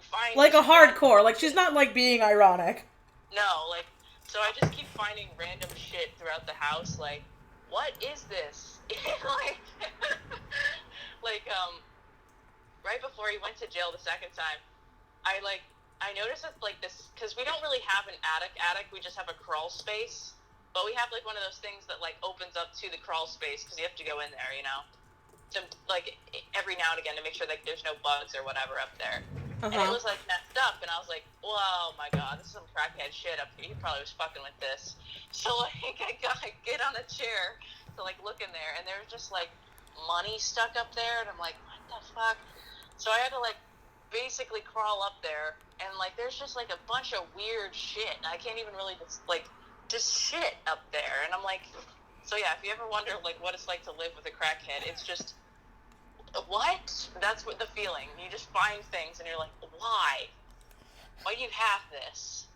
find like a hardcore. Like, she's not like being ironic. No, like, so I just keep finding random shit throughout the house. Like, what is this? like, right before he went to jail the second time, I noticed that, like, this, because we don't really have an attic, we just have a crawl space, but we have, like, one of those things that, like, opens up to the crawl space, because you have to go in there, you know, to, like, every now and again to make sure, like, there's no bugs or whatever up there, and it was, like, messed up, and I was like, whoa, my god, this is some crackhead shit up here, he probably was fucking with this, so, like, I get on a chair to, like, look in there, and there's just, like, money stuck up there, and I'm like, what the fuck, so I had to, like, basically crawl up there, and like there's just like a bunch of weird shit. I can't even really just shit up there, and I'm like, so yeah, if you ever wonder like what it's like to live with a crackhead, it's just what? That's what the feeling. You just find things and you're like, why do you have this?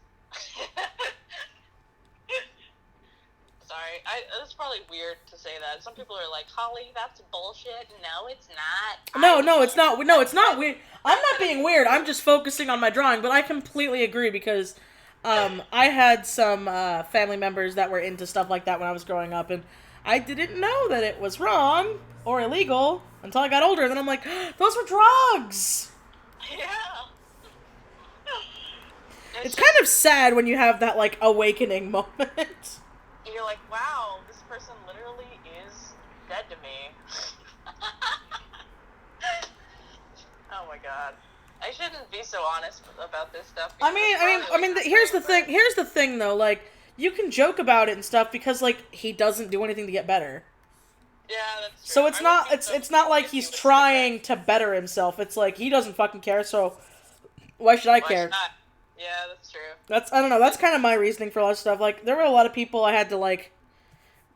Sorry, it's probably weird to say that. Some people are like, Holly, that's bullshit. No, it's not. No, it's not. No, it's not weird. I'm not being weird. I'm just focusing on my drawing, but I completely agree because I had some family members that were into stuff like that when I was growing up, and I didn't know that it was wrong or illegal until I got older, and then I'm like, those were drugs! Yeah. It's kind of sad when you have that, like, awakening moment. You're like, wow, this person literally is dead to me. Oh my god. I shouldn't be so honest about this stuff. Here's the thing though, like, you can joke about it and stuff because, like, he doesn't do anything to get better. Yeah, that's true. So it's not like he's trying to better himself. It's like he doesn't fucking care, so why should I care? Yeah, that's true. I don't know, that's kind of my reasoning for a lot of stuff. Like, there were a lot of people I had to, like,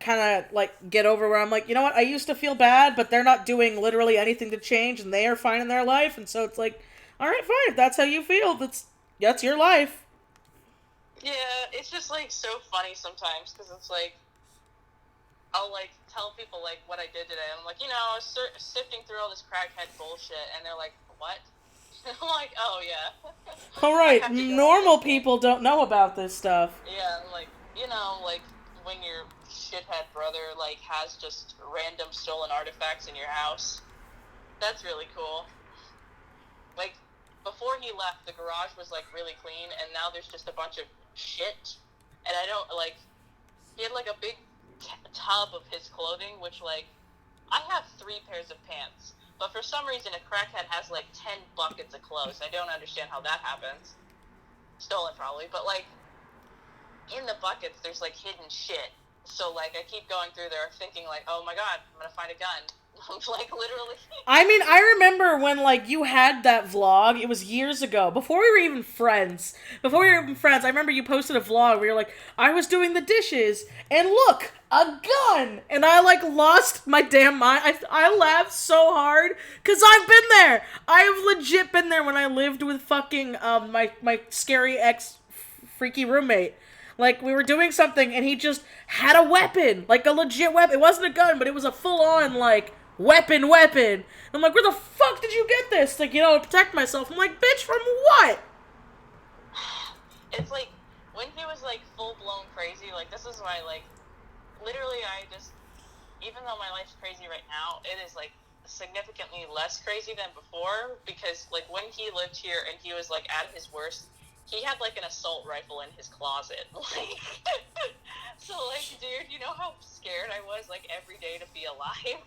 kind of, like, get over where I'm like, you know what, I used to feel bad, but they're not doing literally anything to change, and they are fine in their life, and so it's like, alright, fine, if that's how you feel, that's your life. Yeah, it's just, like, so funny sometimes, because it's like, I'll, like, tell people, like, what I did today, I'm like, you know, I was sifting through all this crackhead bullshit, and they're like, what? I'm like, oh, yeah. Alright, normal people don't know about this stuff. Yeah, like, you know, like, when your shithead brother, like, has just random stolen artifacts in your house. That's really cool. Like, before he left, the garage was, like, really clean, and now there's just a bunch of shit. And I don't, like, he had, like, a big tub of his clothing, which, like, I have 3 pairs of pants. But for some reason, a crackhead has, like, 10 buckets of clothes. I don't understand how that happens. Stolen, probably. But, like, in the buckets, there's, like, hidden shit. So, like, I keep going through there thinking, like, oh, my God, I'm gonna find a gun. Like, literally. I mean, I remember when, like, you had that vlog. It was years ago. Before we were even friends. I remember you posted a vlog where you're like, I was doing the dishes, and look, a gun! And I, like, lost my damn mind. I laughed so hard, because I've been there! I've legit been there when I lived with fucking, my scary ex-freaky roommate. Like, we were doing something, and he just had a weapon. Like, a legit weapon. It wasn't a gun, but it was a full-on, like, weapon. And I'm like, where the fuck did you get this? Like, you know, to protect myself. I'm like, bitch, from what? It's like, when he was, like, full-blown crazy, like, this is why, like, literally even though my life's crazy right now, it is, like, significantly less crazy than before, because, like, when he lived here and he was, like, at his worst, he had, like, an assault rifle in his closet. Like, so, like, dude, you know how scared I was, like, every day to be alive?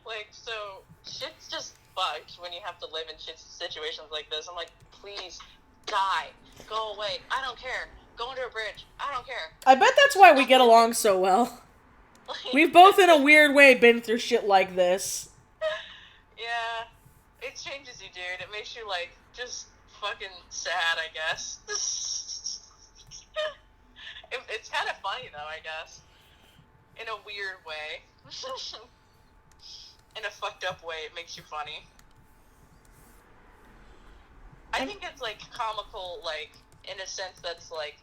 Like, so, shit's just fucked when you have to live in situations like this. I'm like, please, die. Go away. I don't care. Go under a bridge. I don't care. I bet that's why we get along so well. Like, We've both, in a weird way, been through shit like this. Yeah. It changes you, dude. It makes you, like, just fucking sad, I guess. It's kind of funny, though, I guess. In a weird way. In a fucked up way, it makes you funny. I think it's, like, comical, like, in a sense that's, like,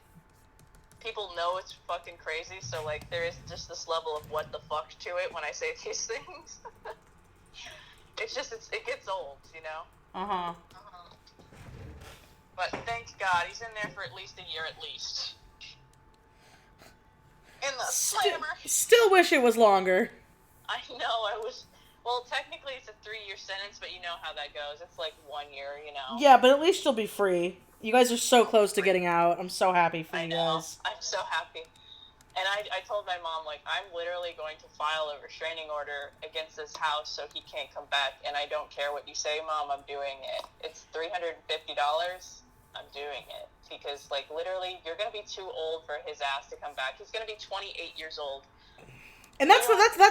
people know it's fucking crazy, so, like, there is just this level of what the fuck to it when I say these things. It's just, it gets old, you know? Uh-huh. But thank God, he's in there for at least a year at least. In the slammer. Still wish it was longer. I know, well, technically it's a 3-year sentence, but you know how that goes. It's like 1 year, you know? Yeah, but at least you'll be free. You guys are so close to getting out. I'm so happy for you guys. I'm so happy. And I told my mom, like, I'm literally going to file a restraining order against this house so he can't come back. And I don't care what you say, Mom, I'm doing it. It's $350. I'm doing it. Because, like, literally, you're going to be too old for his ass to come back. He's going to be 28 years old. And that's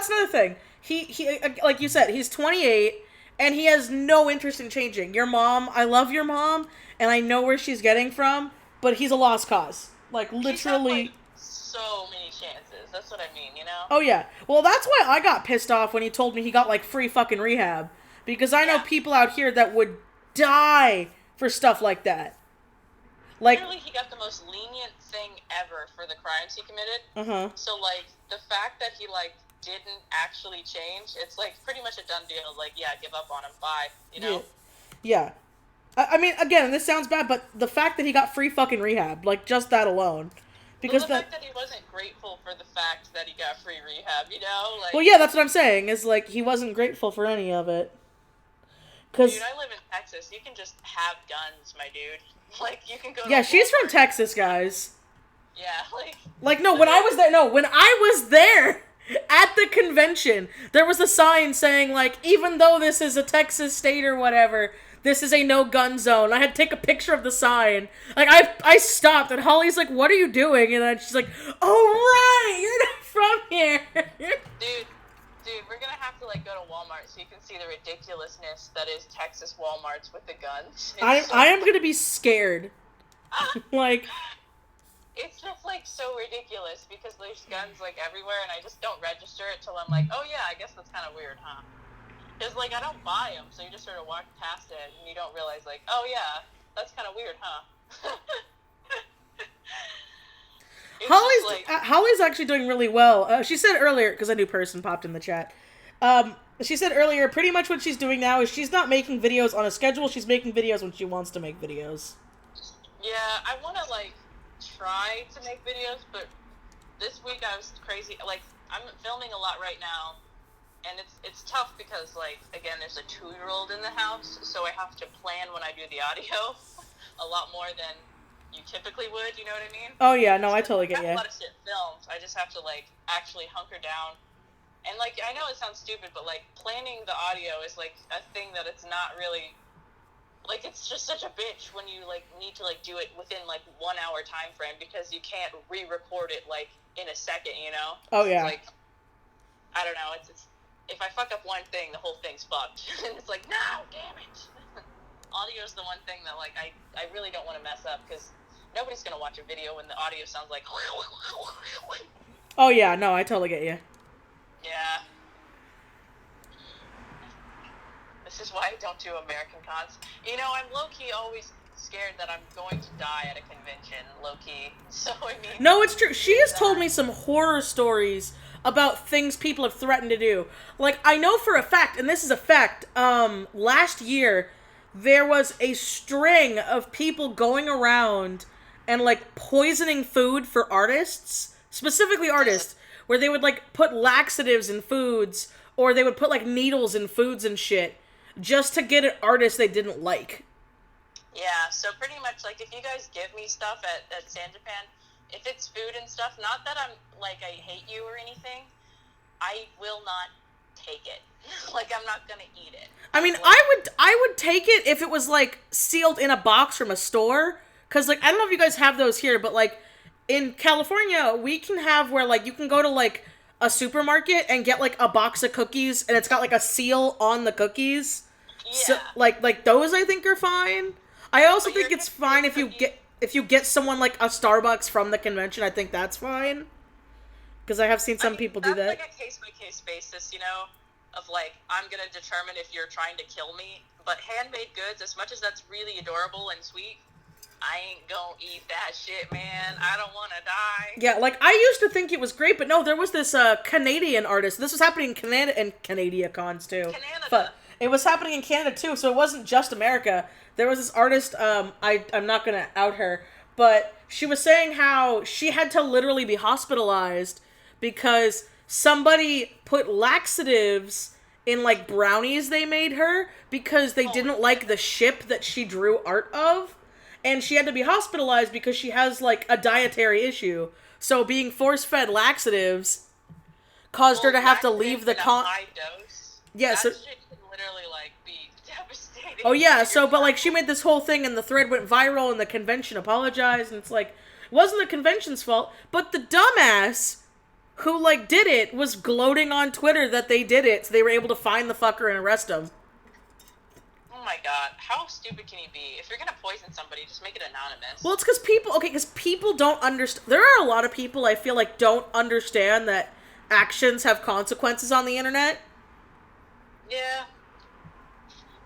another thing. He like you said, he's 28, and he has no interest in changing. Your mom, I love your mom, and I know where she's getting from, but he's a lost cause. Like, literally... She's had, like, so many chances. That's what I mean, you know? Oh, yeah. Well, that's why I got pissed off when he told me he got, like, free fucking rehab. Because I know people out here that would die for stuff like that. Like, literally, he got the most lenient thing ever for the crimes he committed. Uh-huh. So, like, the fact that he, like, didn't actually change, it's, like, pretty much a done deal. Like, yeah, give up on him. Bye. You know? Yeah. I mean, again, this sounds bad, but the fact that he got free fucking rehab, like, just that alone. Because well, the fact that he wasn't grateful for the fact that he got free rehab, you know? Like, well, yeah, that's what I'm saying, is, like, he wasn't grateful for any of it. Dude, I live in Texas. You can just have guns, my dude. Like, you can go to yeah, she's from Texas, guys. Yeah, like... Like, no, when I was there at the convention, there was a sign saying, like, even though this is a Texas state or whatever, this is a no-gun zone. I had to take a picture of the sign. Like, I stopped, and Holly's like, what are you doing? And then she's like, oh, right, you're not from here. Dude, we're gonna have to, like, go to Walmart so you can see the ridiculousness that is Texas Walmarts with the guns. I am gonna be scared. Like... It's just, like, so ridiculous because there's guns, like, everywhere, and I just don't register it till I'm like, oh, yeah, I guess that's kind of weird, huh? Because, like, I don't buy them, so you just sort of walk past it, and you don't realize, like, oh, yeah, that's kind of weird, huh? Holly's actually doing really well. She said earlier, because a new person popped in the chat, she said earlier, pretty much what she's doing now is she's not making videos on a schedule, she's making videos when she wants to make videos. Yeah, I want to, like, try to make videos, but this week I was crazy. Like, I'm filming a lot right now, and it's tough because, like, again, there's a 2-year-old in the house, so I have to plan when I do the audio a lot more than you typically would, you know what I mean? Oh, yeah, no, I totally get you. I have a lot of shit filmed. I just have to, like, actually hunker down. And, like, I know it sounds stupid, but, like, planning the audio is, like, a thing that it's not really... Like, it's just such a bitch when you, like, need to, like, do it within, like, 1 hour time frame because you can't re-record it, like, in a second, you know? Oh, yeah. It's like, I don't know, it's if I fuck up one thing, the whole thing's fucked. And it's like, no, damn it. Audio's the one thing that, like, I really don't want to mess up because nobody's going to watch a video when the audio sounds like... Oh, yeah, no, I totally get you. Yeah. This is why I don't do American cons. You know, I'm low-key always scared that I'm going to die at a convention, low-key. So, I mean... No, it's true. She has told me some horror stories about things people have threatened to do. Like, I know for a fact, and this is a fact, last year, there was a string of people going around and, like, poisoning food for artists, specifically artists, where they would, like, put laxatives in foods, or they would put, like, needles in foods and shit, just to get an artist they didn't like. Yeah, so pretty much, like, if you guys give me stuff at San Japan, if it's food and stuff, not that I'm, like, I hate you or anything, I will not take it. Like, I'm not gonna eat it. I mean, I would take it if it was, like, sealed in a box from a store, because, like, I don't know if you guys have those here, but, like, in California, we can have where, like, you can go to, like, a supermarket and get, like, a box of cookies, and it's got, like, a seal on the cookies. Yeah. So, like those I think are fine. I also think it's fine if you get someone like a Starbucks from the convention. I think that's fine. Because I have seen some people do that. That's like a case-by-case basis, you know, of like, I'm going to determine if you're trying to kill me. But handmade goods, as much as that's really adorable and sweet, I ain't gonna eat that shit, man. I don't want to die. Yeah, like, I used to think it was great, but no, there was this Canadian artist. This was happening in Canada and Canada cons, too. Canada. But it was happening in Canada, too, so it wasn't just America. There was this artist, I'm not gonna out her, but she was saying how she had to literally be hospitalized because somebody put laxatives in, like, brownies they made her because they didn't like the ship that she drew art of. And she had to be hospitalized because she has, like, a dietary issue. So being force-fed laxatives caused her to have to leave the con. High dose. Yeah, so that shit can literally, like, be devastating. Oh yeah, so but like she made this whole thing and the thread went viral and the convention apologized and it's like it wasn't the convention's fault, but the dumbass who like did it was gloating on Twitter that they did it, so they were able to find the fucker and arrest him. Oh my god, how stupid can you be? If you're gonna poison somebody, just make it anonymous. Well, it's because people don't understand. There are a lot of people I feel like don't understand that actions have consequences on the internet. Yeah.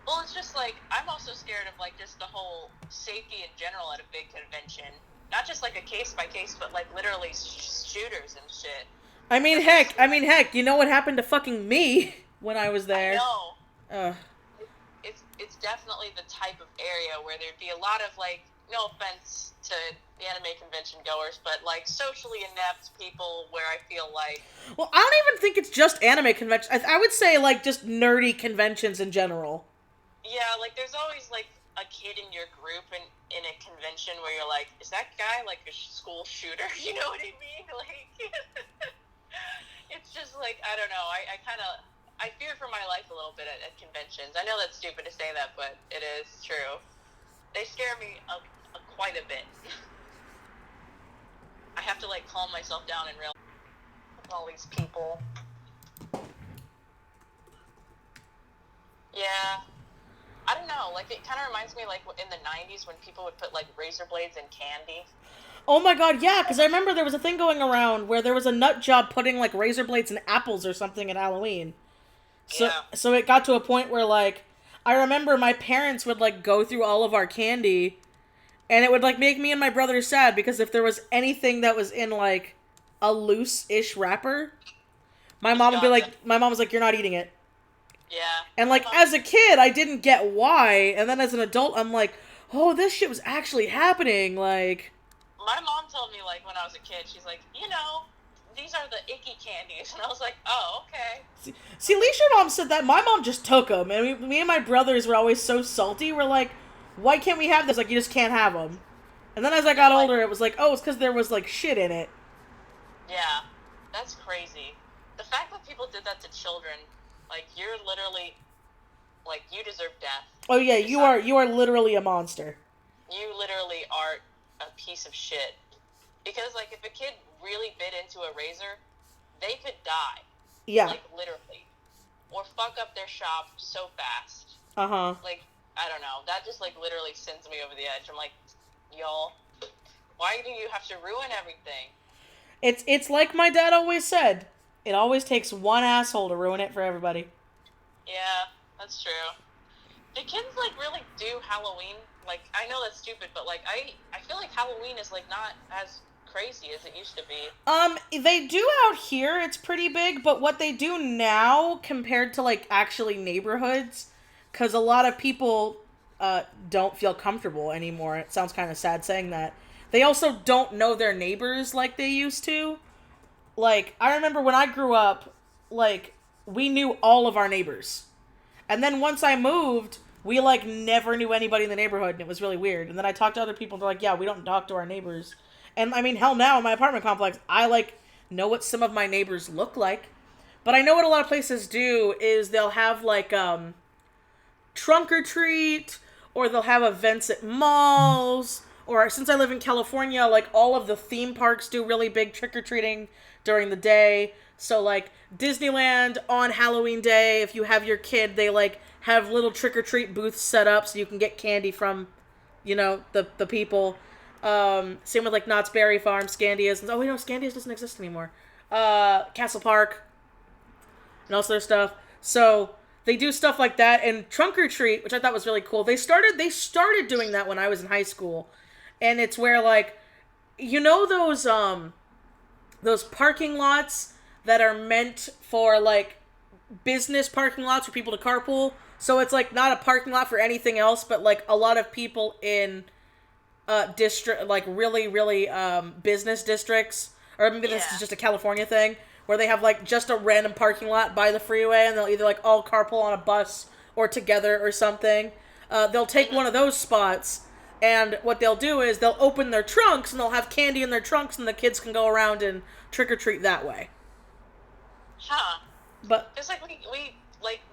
Well, it's just like, I'm also scared of like just the whole safety in general at a big convention. Not just like a case by case, but like literally shooters and shit. I mean, heck, you know what happened to fucking me when I was there? I know. It's definitely the type of area where there'd be a lot of, like, no offense to the anime convention goers, but, like, socially inept people where I feel like... Well, I don't even think it's just anime conventions. I would say, like, just nerdy conventions in general. Yeah, like, there's always, like, a kid in your group in a convention where you're like, is that guy, like, a school shooter? You know what I mean? Like, it's just, like, I don't know. I fear for my life a little bit at conventions. I know that's stupid to say that, but it is true. They scare me quite a bit. I have to, like, calm myself down and realize all these people. Yeah. I don't know. Like, it kind of reminds me, like, in the 90s when people would put, like, razor blades in candy. Oh my god, yeah, because I remember there was a thing going around where there was a nut job putting, like, razor blades in apples or something at Halloween. So it got to a point where, like, I remember my parents would, like, go through all of our candy, and it would, like, make me and my brother sad, because if there was anything that was in, like, a loose-ish wrapper, my mom was like, you're not eating it. Yeah. And, like, as a kid, I didn't get why, and then as an adult, I'm like, oh, this shit was actually happening, like... My mom told me, like, when I was a kid, she's like, you know... these are the icky candies. And I was like, oh, okay. See, Leisha mom said that. My mom just took them. And me and my brothers were always so salty. We're like, why can't we have this? Like, you just can't have them. And then as I got older, it was like, oh, it's because there was, like, shit in it. Yeah. That's crazy. The fact that people did that to children, like, you're literally, like, you deserve death. Oh, yeah, you are literally a monster. You literally are a piece of shit. Because, like, if a kid really bit into a razor, they could die. Yeah. Like, literally. Or fuck up their shop so fast. Uh-huh. Like, I don't know. That just, like, literally sends me over the edge. I'm like, y'all, why do you have to ruin everything? It's like my dad always said. It always takes one asshole to ruin it for everybody. Yeah, that's true. Do kids, like, really do Halloween? Like, I know that's stupid, but, like, I feel like Halloween is, like, not as... crazy as it used to be. They do out here, it's pretty big, but what they do now compared to, like, actually neighborhoods, because a lot of people don't feel comfortable anymore. It sounds kind of sad saying that. They also don't know their neighbors like they used to. Like, I remember when I grew up, like, we knew all of our neighbors. And then once I moved, we, like, never knew anybody in the neighborhood, and it was really weird. And then I talked to other people, and they're like, yeah, we don't talk to our neighbors. And, I mean, hell, now in my apartment complex, I, like, know what some of my neighbors look like. But I know what a lot of places do is they'll have, like, trunk or treat, or they'll have events at malls, or since I live in California, like, all of the theme parks do really big trick-or-treating during the day. So, like, Disneyland on Halloween Day, if you have your kid, they, like, have little trick-or-treat booths set up so you can get candy from, you know, the people. Same with, like, Knott's Berry Farm, Scandia's. Oh, wait, no, Scandia's doesn't exist anymore. Castle Park, and all sort of stuff. So they do stuff like that, and Trunk or Treat, which I thought was really cool. They started doing that when I was in high school, and it's where, like, you know those parking lots that are meant for, like, business parking lots for people to carpool. So it's, like, not a parking lot for anything else, but, like, a lot of people in district, like, really, really business districts, or maybe this is just a California thing, where they have, like, just a random parking lot by the freeway, and they'll either, like, all carpool on a bus or together or something. They'll take one of those spots, and what they'll do is they'll open their trunks, and they'll have candy in their trunks, and the kids can go around and trick-or-treat that way. Huh. But it's like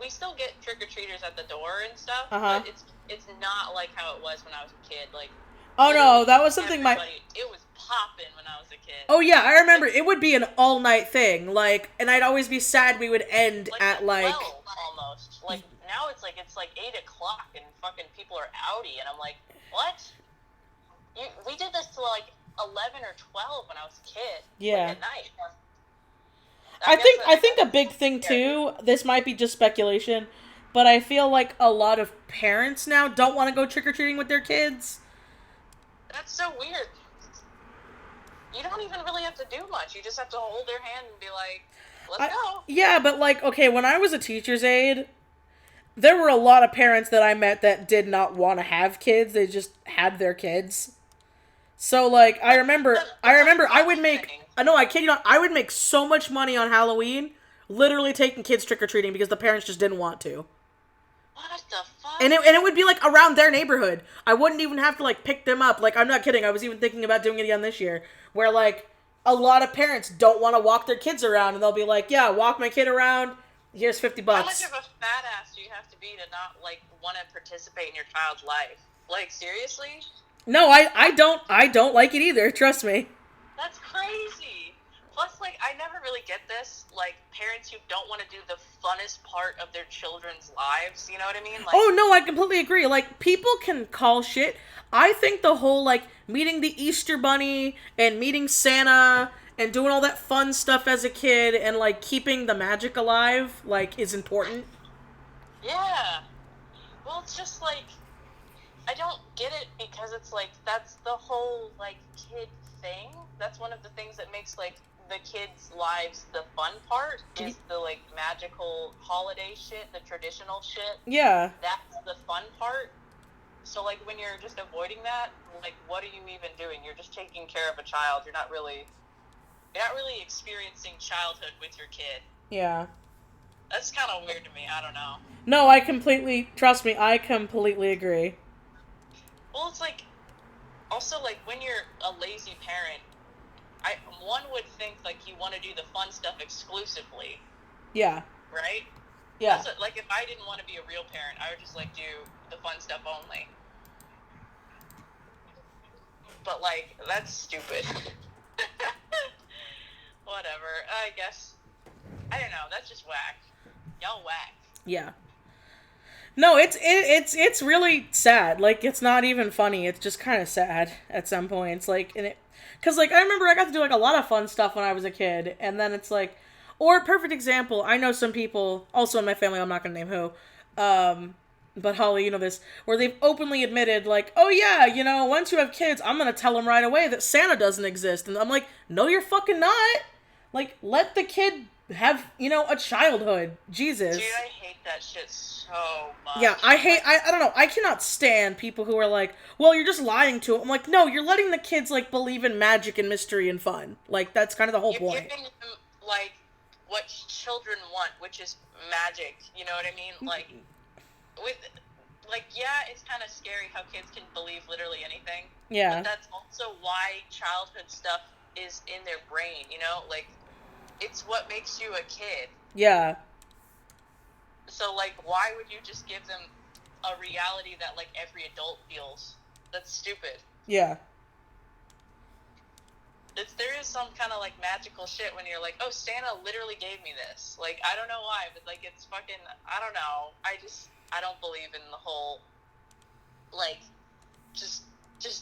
we still get trick-or-treaters at the door and stuff, but it's not like how it was when I was a kid. Like, oh no, that was something it was popping when I was a kid. Oh yeah, I remember it would be an all-night thing, like, and I'd always be sad we would end at, like, 12, almost. Like, now it's like 8 o'clock and fucking people are outy, and I'm like, what? We did this till, like, 11 or 12 when I was a kid. Yeah. Like, at night. I think a big thing, too, this might be just speculation, but I feel like a lot of parents now don't want to go trick-or-treating with their kids. That's so weird. You don't even really have to do much. You just have to hold their hand and be like, let's go. Yeah, but, like, okay, when I was a teacher's aide, there were a lot of parents that I met that did not want to have kids. They just had their kids. So, like, I remember I would make, no, I kid you not, I would make so much money on Halloween literally taking kids trick-or-treating because the parents just didn't want to. What the fuck? And it would be, like, around their neighborhood. I wouldn't even have to, like, pick them up. Like, I'm not kidding. I was even thinking about doing it again this year. Where, like, a lot of parents don't want to walk their kids around. And they'll be like, yeah, walk my kid around. Here's $50. How much of a fat ass do you have to be to not, like, want to participate in your child's life? Like, seriously? No, I don't like it either. Trust me. That's crazy. Plus, like, I never really get this, like, parents who don't want to do the funnest part of their children's lives, you know what I mean? Like, oh, no, I completely agree. Like, people can call shit. I think the whole, like, meeting the Easter Bunny and meeting Santa and doing all that fun stuff as a kid and, like, keeping the magic alive, like, is important. Yeah. Well, it's just, like, I don't get it because it's, like, that's the whole, like, kid thing. That's one of the things that makes, like, the kids' lives the fun part is the, like, magical holiday shit, the traditional shit. Yeah. That's the fun part. So, like, when you're just avoiding that, like, what are you even doing? You're just taking care of a child. You're not really experiencing childhood with your kid. Yeah. That's kind of weird to me. I don't know. No, trust me, I completely agree. Well, it's like, also, like, when you're a lazy parent, one would think, like, you want to do the fun stuff exclusively. Yeah. Right? Yeah. Also, like, if I didn't want to be a real parent, I would just, like, do the fun stuff only. But, like, that's stupid. Whatever. I guess. I don't know. That's just whack. Y'all whack. Yeah. No, it's really sad. Like, it's not even funny. It's just kind of sad at some points. Like, because, like, I remember I got to do, like, a lot of fun stuff when I was a kid, and then it's like, or perfect example, I know some people, also in my family, I'm not going to name who, but Holly, you know this, where they've openly admitted, like, oh yeah, you know, once you have kids, I'm going to tell them right away that Santa doesn't exist, and I'm like, no, you're fucking not. Like, let the kid have, you know, a childhood. Jesus. Dude, I hate that shit so much. Yeah, I don't know, I cannot stand people who are like, well, you're just lying to them. I'm like, no, you're letting the kids, like, believe in magic and mystery and fun. Like, that's kind of the whole point. You're giving them, like, what children want, which is magic, you know what I mean? Like, with, like, yeah, it's kind of scary how kids can believe literally anything. Yeah. But that's also why childhood stuff is in their brain, you know? Like, it's what makes you a kid. Yeah. So, like, why would you just give them a reality that, like, every adult feels? That's stupid. Yeah. There is some kind of, like, magical shit when you're like, oh, Santa literally gave me this. Like, I don't know why, but, like, it's fucking, I don't know. I don't believe in the whole, like, just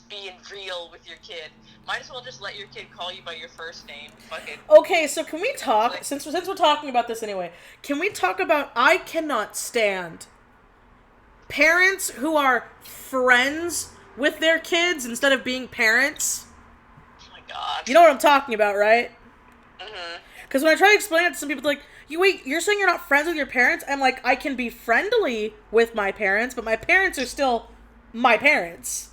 being real with your kid. Might as well just let your kid call you by your first name. Fucking. Okay, so can we talk, like, since we're talking about this anyway, can we talk about, I cannot stand parents who are friends with their kids instead of being parents. Oh my god. You know what I'm talking about, right? Mm-hmm. Because when I try to explain it to some people, they're like, you're saying you're not friends with your parents? I'm like, I can be friendly with my parents, but my parents are still my parents.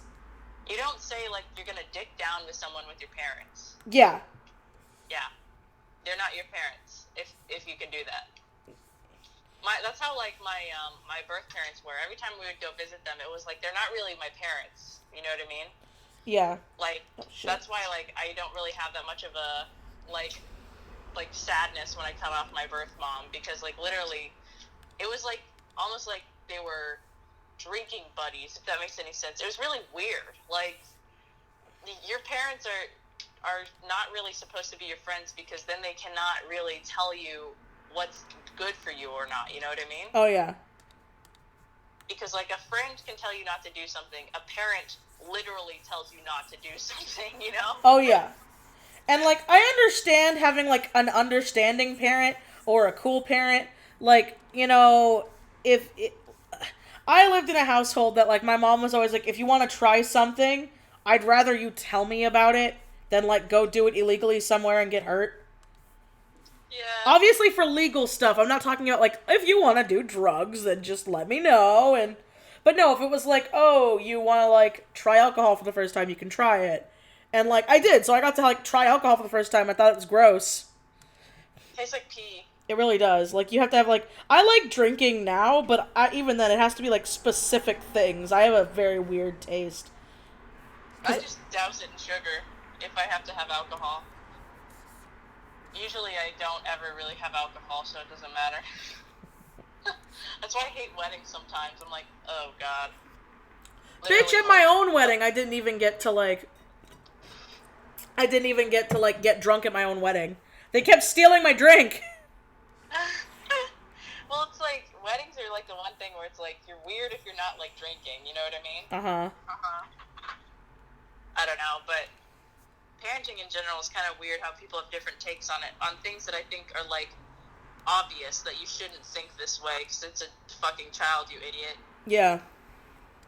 You don't say, like, you're gonna dick down with someone with your parents. Yeah. Yeah. They're not your parents, if you can do that. That's how, like, my birth parents were. Every time we would go visit them, it was like, they're not really my parents. You know what I mean? Yeah. Like, that's why, like, I don't really have that much of a, like, sadness when I cut off my birth mom. Because, like, literally, it was, like, almost like they were drinking buddies, if that makes any sense. It was really weird. Like, your parents are not really supposed to be your friends because then they cannot really tell you what's good for you or not, you know what I mean? Oh, yeah. Because, like, a friend can tell you not to do something. A parent literally tells you not to do something, you know? Oh, yeah. And, like, I understand having, like, an understanding parent or a cool parent. Like, you know, I lived in a household that, like, my mom was always like, if you want to try something, I'd rather you tell me about it than, like, go do it illegally somewhere and get hurt. Yeah. Obviously for legal stuff. I'm not talking about, like, if you want to do drugs, then just let me know. But no, if it was like, oh, you want to, like, try alcohol for the first time, you can try it. And, like, I did. So I got to, like, try alcohol for the first time. I thought it was gross. Tastes like pee. It really does. Like, you have to have, like... I like drinking now, but even then, it has to be, like, specific things. I have a very weird taste. I just douse it in sugar if I have to have alcohol. Usually I don't ever really have alcohol, so it doesn't matter. That's why I hate weddings sometimes. I'm like, oh, God. Literally, bitch, at my own wedding, I didn't even get to, like, get drunk at my own wedding. They kept stealing my drink. Well, it's like, weddings are, like, the one thing where it's, like, you're weird if you're not, like, drinking, you know what I mean? I don't know, but parenting in general is kind of weird how people have different takes on it, on things that I think are, like, obvious that you shouldn't think this way, because it's a fucking child, you idiot. Yeah.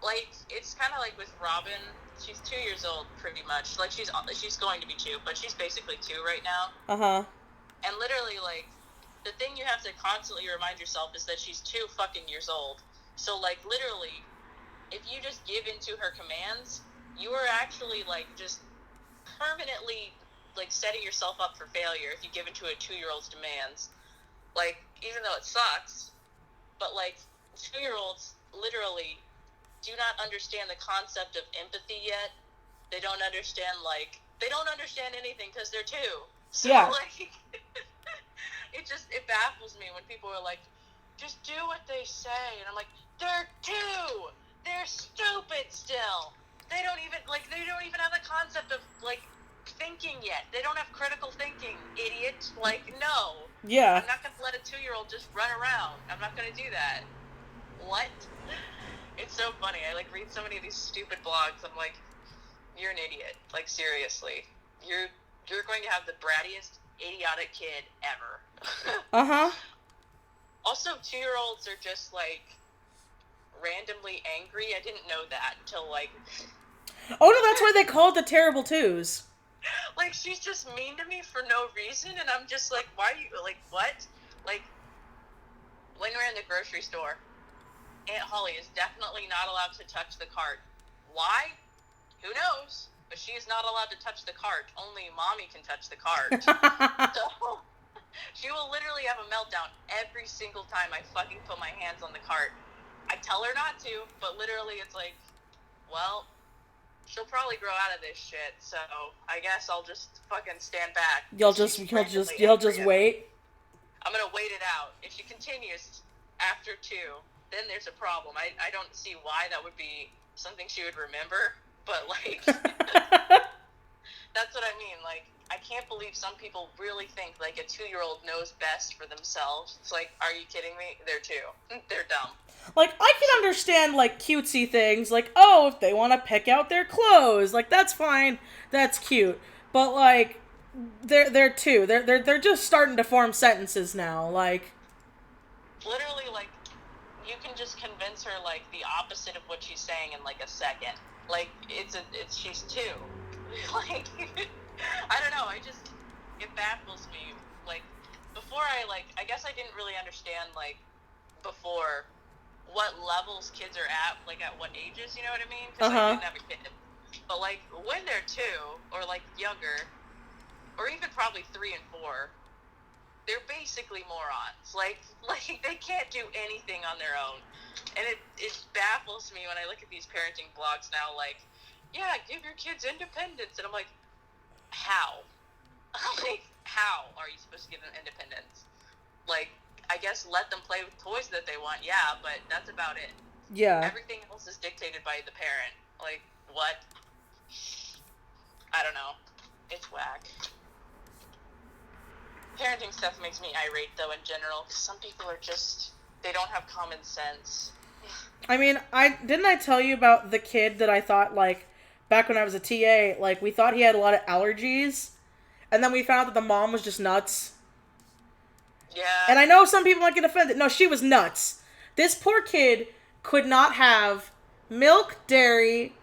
Like, it's kind of like with Robin, she's 2 years old, pretty much. Like, she's going to be 2, but she's basically 2 right now. And literally, like, the thing you have to constantly remind yourself is that she's 2 fucking years old. So, like, literally, if you just give into her commands, you are actually, like, just permanently, like, setting yourself up for failure if you give into a 2-year-old's demands. Like, even though it sucks, but, like, 2-year-olds literally do not understand the concept of empathy yet. They don't understand, like, they don't understand anything because they're 2. So, yeah. Like, it baffles me when people are like, just do what they say. And I'm like, they're 2! They're stupid still. They don't even have the concept of, like, thinking yet. They don't have critical thinking, idiot. Like, no. Yeah. I'm not going to let a 2-year-old just run around. I'm not going to do that. What? It's so funny. I, like, read so many of these stupid blogs. I'm like, you're an idiot. Like, seriously. You're going to have the brattiest, idiotic kid ever. Also, 2-year-olds are just, like, randomly angry. I didn't know that until, like... Oh, no, that's why they call it the Terrible Twos. Like, she's just mean to me for no reason, and I'm just like, why are you... Like, what? Like, when we're in the grocery store, Aunt Holly is definitely not allowed to touch the cart. Why? Who knows? But she is not allowed to touch the cart. Only Mommy can touch the cart. So, she will literally have a meltdown every single time I fucking put my hands on the cart. I tell her not to, but literally it's like, well, she'll probably grow out of this shit, so I guess I'll just fucking stand back. You'll just wait? I'm gonna wait it out. If she continues after 2, then there's a problem. I don't see why that would be something she would remember, but, like, that's what I mean. Like, I can't believe some people really think, like, a 2-year-old knows best for themselves. It's like, are you kidding me? They're 2. They're dumb. Like, I can understand, like, cutesy things, like, oh, if they want to pick out their clothes, like, that's fine, that's cute, but, like, they're 2, they're just starting to form sentences now, like, literally, like, you can just convince her, like, the opposite of what she's saying in, like, a second. Like, she's 2. Like, I don't know, it baffles me. Like, before I guess I didn't really understand, like, before what levels kids are at, like, at what ages, you know what I mean? Because I didn't have a kid. But, like, when they're 2, or, like, younger, or even probably 3 and 4, they're basically morons. Like they can't do anything on their own. And it baffles me when I look at these parenting blogs now, like, yeah, give your kids independence. And I'm like, how? Like, how are you supposed to give them independence? Like, I guess let them play with toys that they want, yeah, but that's about it. Yeah. Everything else is dictated by the parent. Like, what? I don't know. It's whack. Parenting stuff makes me irate, though, in general, because some people are just, they don't have common sense. I mean, didn't I tell you about the kid that I thought, like, back when I was a TA, like, we thought he had a lot of allergies, and then we found out that the mom was just nuts? Yeah. And I know some people might get offended. No, she was nuts. This poor kid could not have milk, dairy,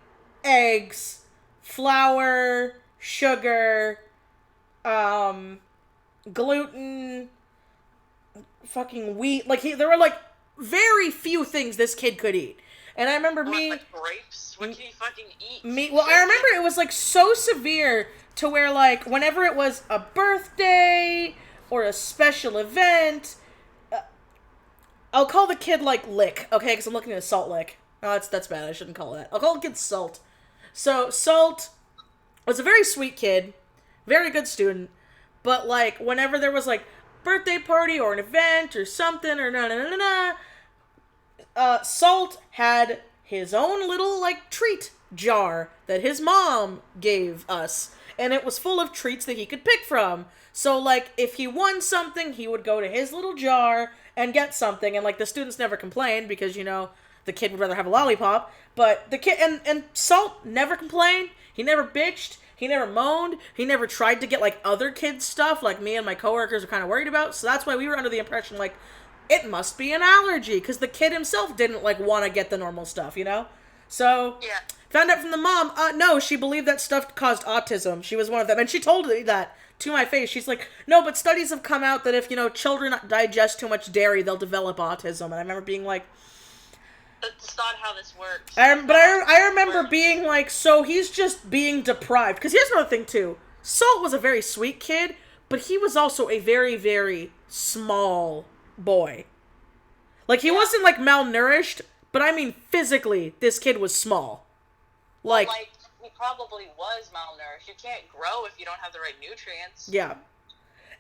eggs, flour, sugar, gluten, fucking wheat. Like, there were, like, very few things this kid could eat. And I remember like grapes? What can he fucking eat? I remember it was, like, so severe to where, like, whenever it was a birthday or a special event, I'll call the kid, like, Lick, okay? Because I'm looking at Salt Lick. Oh, that's bad. I shouldn't call it that. I'll call the kid Salt. So, Salt was a very sweet kid, very good student, but, like, whenever there was, like, birthday party or an event or something or Salt had his own little, like, treat jar that his mom gave us, and it was full of treats that he could pick from. So, like, if he won something, he would go to his little jar and get something, and, like, the students never complained because, you know, the kid would rather have a lollipop, but the kid, and Salt never complained, he never bitched, he never moaned, he never tried to get, like, other kids' stuff, like me and my coworkers were kind of worried about, so that's why we were under the impression, like, it must be an allergy, because the kid himself didn't, like, want to get the normal stuff, you know? So, yeah. Found out from the mom, no, she believed that stuff caused autism. She was one of them, and she told me that to my face. She's like, no, but studies have come out that if, you know, children digest too much dairy, they'll develop autism. And I remember being like, that's not how this works. I remember being like, so he's just being deprived. Because here's another thing, too. Salt was a very sweet kid, but he was also a very, very small boy. Like, he wasn't, like, malnourished, but I mean, physically, this kid was small. Like, he probably was malnourished. You can't grow if you don't have the right nutrients. Yeah.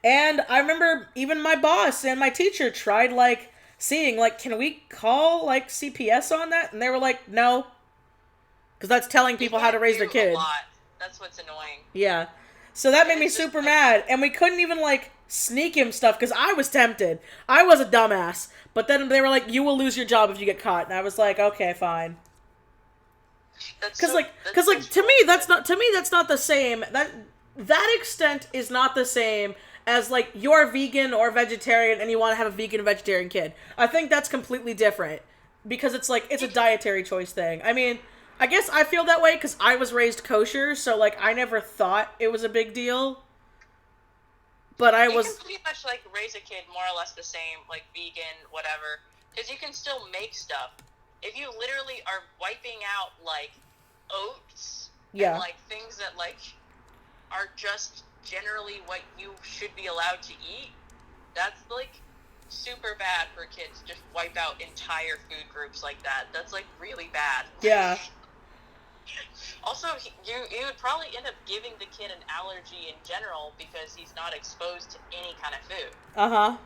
And I remember even my boss and my teacher tried, like, seeing, like, can we call, like, CPS on that? And they were like, no. Because that's telling people how to raise their kid. A lot. That's what's annoying. Yeah. So that made me super mad. And we couldn't even, like, sneak him stuff because I was tempted. I was a dumbass. But then they were like, you will lose your job if you get caught. And I was like, okay, fine. Because to me that's not the same. That extent is not the same as, like, you're vegan or vegetarian and you want to have a vegan and vegetarian kid. I think that's completely different because it's like it's a dietary choice thing. I mean, I guess I feel that way because I was raised kosher, so, like, I never thought it was a big deal. But you can pretty much, like, raise a kid more or less the same, like, vegan, whatever, because you can still make stuff. If you literally are wiping out, like, oats and, like, things that, like, are just generally what you should be allowed to eat, that's, like, super bad for kids to just wipe out entire food groups like that. That's like really bad. Yeah. Also, you would probably end up giving the kid an allergy in general because he's not exposed to any kind of food. Uh-huh.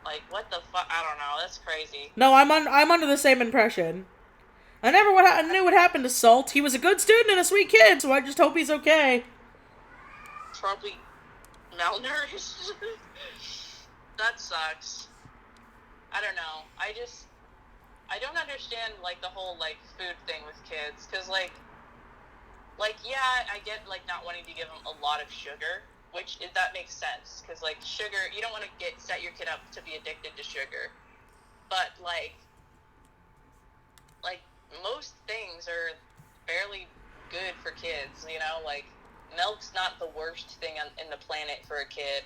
Like, what the fuck? I don't know. That's crazy. No, I'm under the same impression. I knew what happened to Salt. He was a good student and a sweet kid, so I just hope he's okay. Probably malnourished. That sucks. I don't know. I don't understand, like, the whole, like, food thing with kids. Because, like, yeah, I get, like, not wanting to give them a lot of sugar. That makes sense, because, like, sugar, you don't want to set your kid up to be addicted to sugar. But, like, most things are fairly good for kids, you know? Like, milk's not the worst thing in the planet for a kid.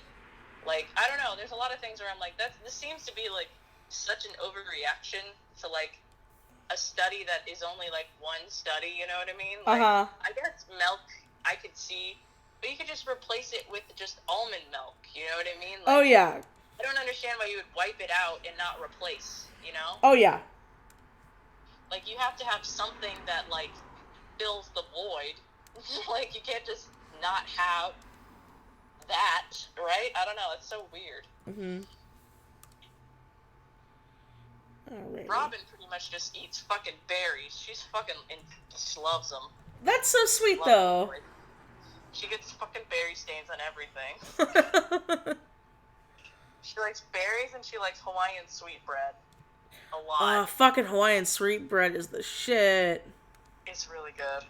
Like, I don't know, there's a lot of things where I'm like, this seems to be, like, such an overreaction to, like, a study that is only, like, one study, you know what I mean? Like, I guess milk, I could see, but you could just replace it with just almond milk, you know what I mean? Like, oh, yeah. I don't understand why you would wipe it out and not replace, you know? Oh, yeah. Like, you have to have something that, like, fills the void. Like, you can't just not have that, right? I don't know, it's so weird. Mm-hmm. Alrighty. Robin pretty much just eats fucking berries. She's fucking just loves them. That's so sweet, though. She gets fucking berry stains on everything. She likes berries and she likes Hawaiian sweetbread a lot. Oh, fucking Hawaiian sweetbread is the shit. It's really good.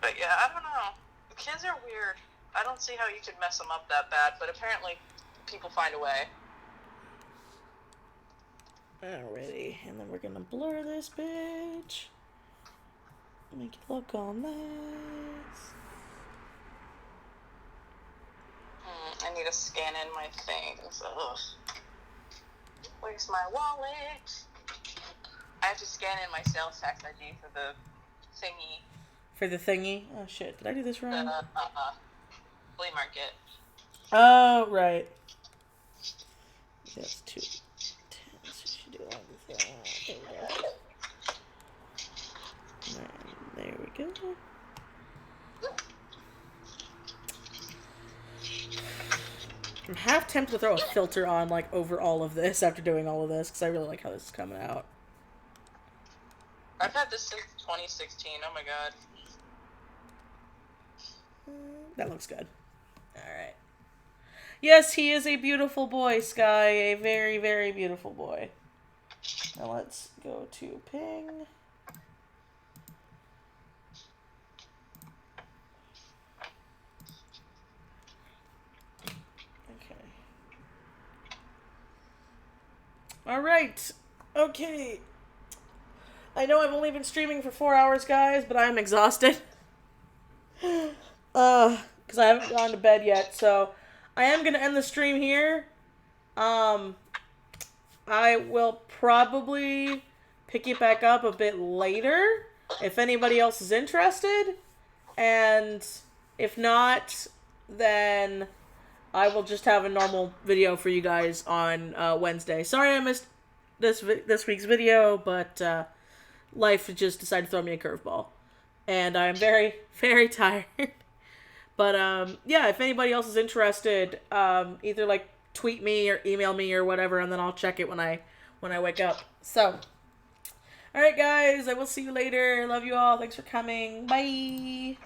But yeah, I don't know. The kids are weird. I don't see how you could mess them up that bad, but apparently people find a way. Alrighty, and then we're gonna blur this bitch. Make it look all nice. I need to scan in my things. Ugh. Where's my wallet? I have to scan in my sales tax ID for the thingy. For the thingy? Oh shit, did I do this wrong? The flea market. Oh, right. That's 2 10, so you should do all the thing. There we go. I'm half tempted to throw a filter on, like, over all of this after doing all of this, because I really like how this is coming out. I've had this since 2016, oh my god. That looks good. Alright. Yes, he is a beautiful boy, Sky. A very, very beautiful boy. Now let's go to ping. Okay. Alright. Okay. I know I've only been streaming for 4 hours, guys, but I'm exhausted. Because I haven't gone to bed yet, so I am going to end the stream here. I will probably pick it back up a bit later if anybody else is interested. And if not, then I will just have a normal video for you guys on Wednesday. Sorry I missed this week's video, but life just decided to throw me a curveball. And I'm very, very tired. But, yeah, if anybody else is interested, either, like, tweet me or email me or whatever, and then I'll check it when I wake up. So, alright, guys, I will see you later. Love you all. Thanks for coming. Bye!